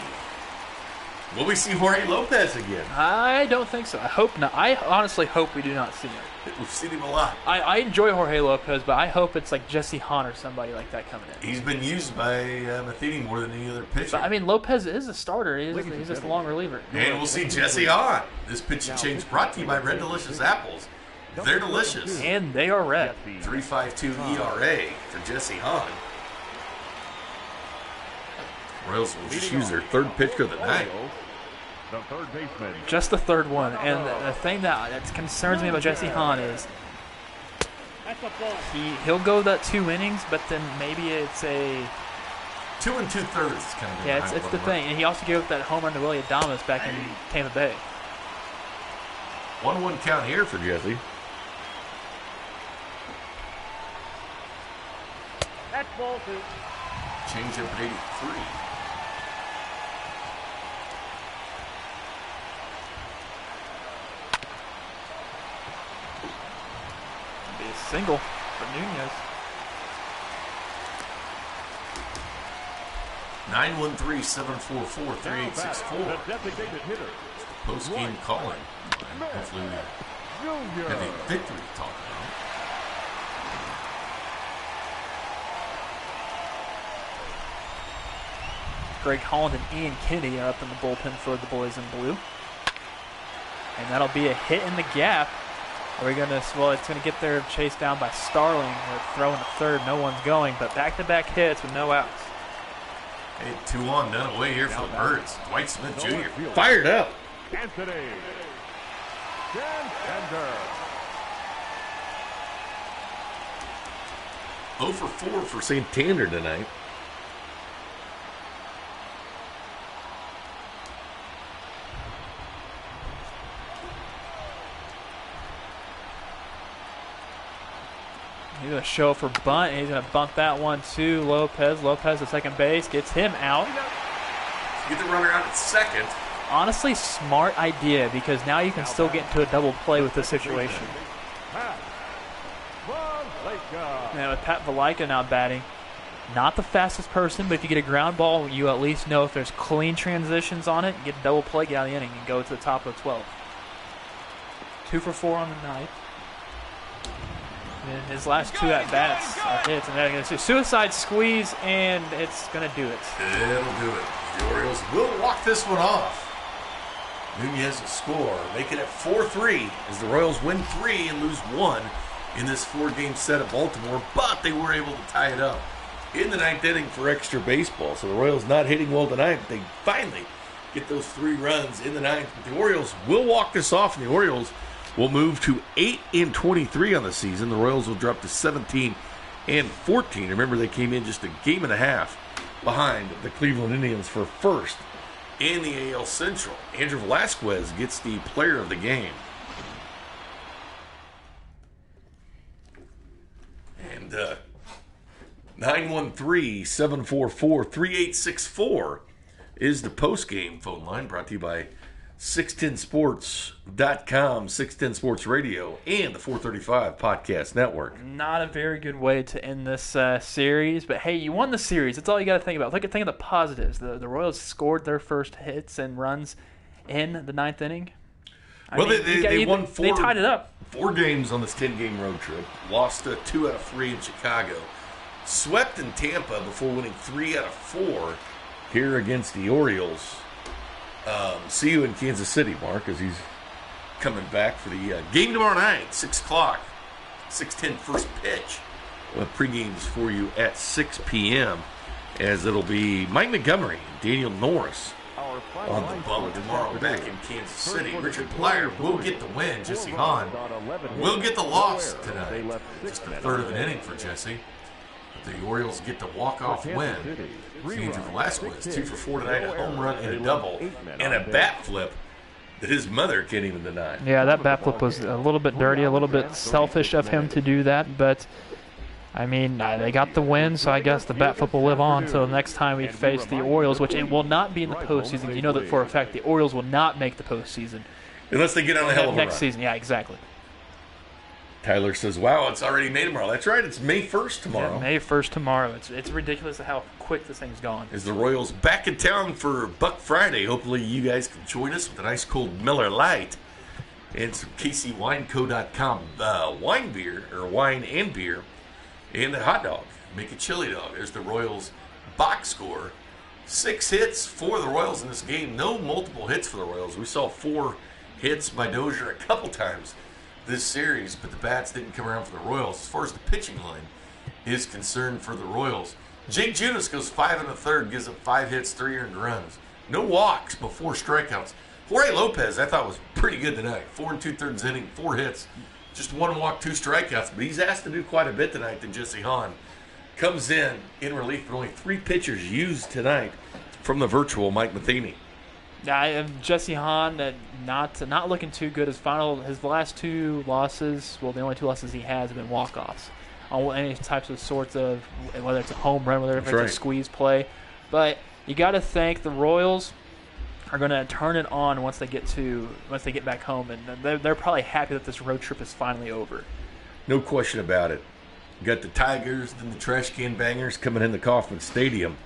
C: Will we see Jorge Lopez again?
E: I don't think so. I hope not. I honestly hope we do not see him.
C: We've seen him a lot.
E: I enjoy Jorge Lopez, but I hope it's like Jesse Hahn or somebody like that coming in.
C: He's been used by Matheny more than any other pitcher.
E: But, I mean, Lopez is a starter. He's just a long reliever.
C: And we'll see Jesse Hahn. This pitch and change brought to you by Red Delicious Apples. They're delicious.
E: And they are red.
C: 3.52 ERA for Jesse Hahn. Royals will just use their third pitcher of the night.
F: The third baseman.
E: Just the third one. And the thing that concerns me about Jesse Hahn is he'll go that 2 innings, but then maybe it's a
C: 2 2/3 kind of.
E: yeah. It's the thing, and he also gave up that home run to Willie Adames back in Tampa Bay.
C: 1-1 count here for Jesse.
A: That's ball 2.
C: Change up at 83.
E: Be a single for Nunez.
C: 913-744-3864.
F: The designated hitter.
C: Post-game calling. Hopefully we have a victory to talk about.
E: Greg Holland and Ian Kennedy are up in the bullpen for the boys in blue. And that'll be a hit in the gap. Are we going to, well, it's going to get there chased down by Starling. They're throwing to third. No one's going, but back-to-back hits with no outs.
C: Hey, 2 on, none away here for the Birds. Dwight Smith Jr. fired up.
F: Anthony Santander.
C: 0 for 4 for Santander tonight.
E: He's going to show for bunt, and he's going to bunt that one to Lopez. Lopez at second base, gets him out.
C: Get the runner out at second.
E: Honestly, smart idea, because now you can still get into a double play with this situation. And with Pat Valaika now batting, not the fastest person, but if you get a ground ball, you at least know if there's clean transitions on it, get a double play, get out of the inning, and go to the top of the 12. 2 for 4 on the night. And his last 2 at-bats are hits, and they're going to do suicide squeeze, and it's going to do it.
C: It'll do it. The Orioles will walk this one off. Nunez will score, make it at 4-3 as the Royals win 3 and lose 1 in this 4-game set at Baltimore, but they were able to tie it up in the 9th inning for extra baseball. So the Royals not hitting well tonight, but they finally get those 3 runs in the 9th. But the Orioles will walk this off, and the Orioles will move to 8-23 on the season. The Royals will drop to 17-14. Remember, they came in just a game and a half behind the Cleveland Indians for first in the AL Central. Andrew Velasquez gets the player of the game. And 913-744-3864 is the post-game phone line, brought to you by 610sports.com, 610 Sports Radio, and the 435 Podcast Network.
E: Not a very good way to end this series, but hey, you won the series. That's all you got to think about. Think of the positives. The Royals scored their first hits and runs in the 9th inning.
C: They won 4.
E: They tied it up.
C: 4 games on this 10-game road trip. Lost 2 out of 3 in Chicago. swept in Tampa before winning 3 out of 4 here against the Orioles. See you in Kansas City, Mark, as he's coming back for the game tomorrow night, 6 o'clock, 6:10 first pitch. We'll have pregames for you at 6 p.m. as it'll be Mike Montgomery and Daniel Norris on the bump tomorrow back in Kansas City. Richard Plyer will get the win. Jesse Hahn will get the loss tonight. Just a third of an inning for Jesse. But the Orioles get the walk-off win. Andrew Velasquez, 2 for 4 tonight, a home run and a double, and a bat flip that his mother can't even deny.
E: Yeah, that bat flip was a little bit dirty, a little bit selfish of him to do that, but I mean, they got the win, so I guess the bat flip will live on until the next time we face the Orioles, which it will not be in the postseason. You know that for a fact the Orioles will not make the postseason.
C: Unless they get on a hell of a
E: next
C: run.
E: season. Yeah, exactly.
C: Tyler says, wow, it's already May tomorrow. That's right, it's May 1st tomorrow.
E: Yeah, May 1st tomorrow. It's ridiculous how quick this thing's gone.
C: As the Royals back in town for Buck Friday, hopefully you guys can join us with a nice cold Miller Lite and some KCWineco.com wine and beer. And a hot dog. Make a chili dog. There's the Royals box score. 6 hits for the Royals in this game. No multiple hits for the Royals. We saw 4 hits by Dozier a couple times this series, but the bats didn't come around for the Royals. As far as the pitching line is concerned for the Royals, Jakob Junis goes 5 1/3, gives up 5 hits, 3 earned runs. No walks, but 4 strikeouts. Jorge Lopez, I thought, was pretty good tonight. 4 2/3 inning, 4 hits. Just 1 walk, 2 strikeouts, but he's asked to do quite a bit tonight than Jesse Hahn. Comes in relief, but only 3 pitchers used tonight from the virtual Mike Matheny.
E: Jesse Hahn, not looking too good. His last 2 losses, well, the only 2 losses he has have been walk-offs on any types of sorts of, whether it's a home run, whether it's a squeeze play. But you got to think the Royals are going to turn it on once they get back home, and they're probably happy that this road trip is finally over.
C: No question about it. You got the Tigers and the Trash Can Bangers coming in the Kauffman Stadium.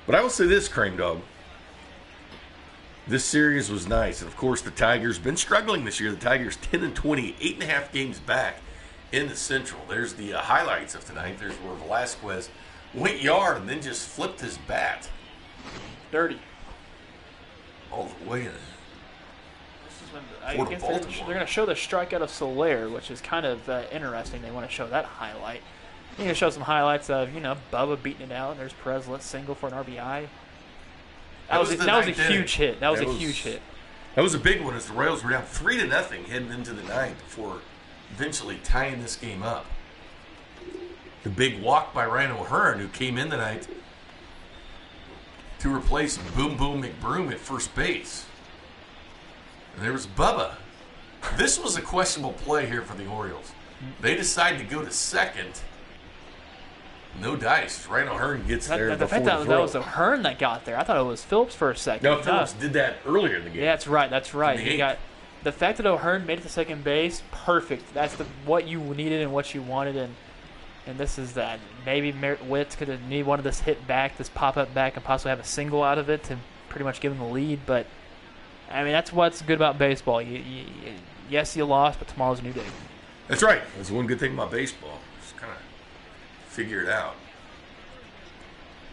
C: But I will say this, Crane Dog. This series was nice, and of course the Tigers been struggling this year. The Tigers 10-20, 8.5 games back in the Central. There's the highlights of tonight. There's where Velasquez went yard and then just flipped his bat.
E: Dirty.
C: All the way in.
E: They're going to show the strikeout of Soler, which is kind of interesting. They want to show that highlight. They're going to show some highlights of, Bubba beating it out, and there's Perez single for an RBI. That was a huge hit. That was a huge hit.
C: That was a big one as the Royals were down 3-0 heading into the 9th before eventually tying this game up. The big walk by Ryan O'Hearn, who came in tonight to replace Boom Boom McBroom at first base. And there was Bubba. This was a questionable play here for the Orioles. They decide to go to second. No dice. Ryan O'Hearn gets there
E: the fact that was O'Hearn that got there. I thought it was Phillips for a second.
C: No, Phillips did that earlier in the game.
E: Yeah, that's right. He got the fact that O'Hearn made it to second base, perfect. That's what you needed and what you wanted, and this is that. Maybe Whit could have needed one of this hit back, this pop-up back, and possibly have a single out of it to pretty much give him the lead. But, I mean, that's what's good about baseball. Yes, you lost, but tomorrow's a new day.
C: That's right. That's one good thing about baseball. Just kind of figure it out.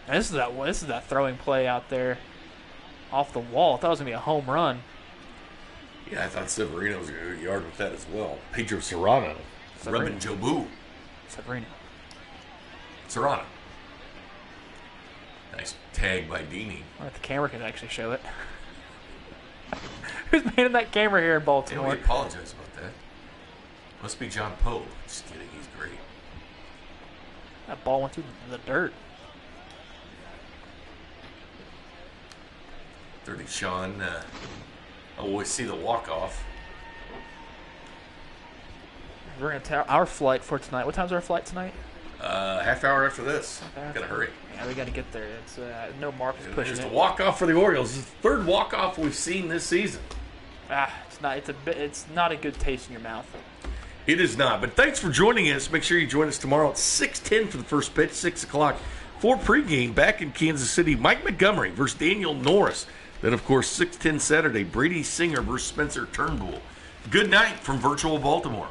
E: And this is that throwing play out there off the wall. I thought it was going to be a home run.
C: Yeah, I thought Severino was going to go yard with that as well. Pedro Serrano. Rubbing Jobu. Serrano. Nice tag by Dini.
E: Well, the camera can actually show it. Who's manning that camera here in Baltimore?
C: Yeah, we apologize about that. Must be John Pope. Just kidding, he's great.
E: That ball went through the dirt.
C: 30 Sean. I always see the walk-off.
E: We're going to tell our flight for tonight. What time's our flight tonight?
C: Half hour after this. Gotta hurry.
E: Yeah, we got to get there. It's no Marcus pushing it.
C: There's the walk-off for the Orioles. It's the third walk-off we've seen this season.
E: It's not. It's not a good taste in your mouth.
C: It is not. But thanks for joining us. Make sure you join us tomorrow at 6:10 for the first pitch, 6 o'clock for pregame back in Kansas City. Mike Montgomery versus Daniel Norris. Then, of course, 6:10 Saturday, Brady Singer versus Spencer Turnbull. Good night from Virtual Baltimore.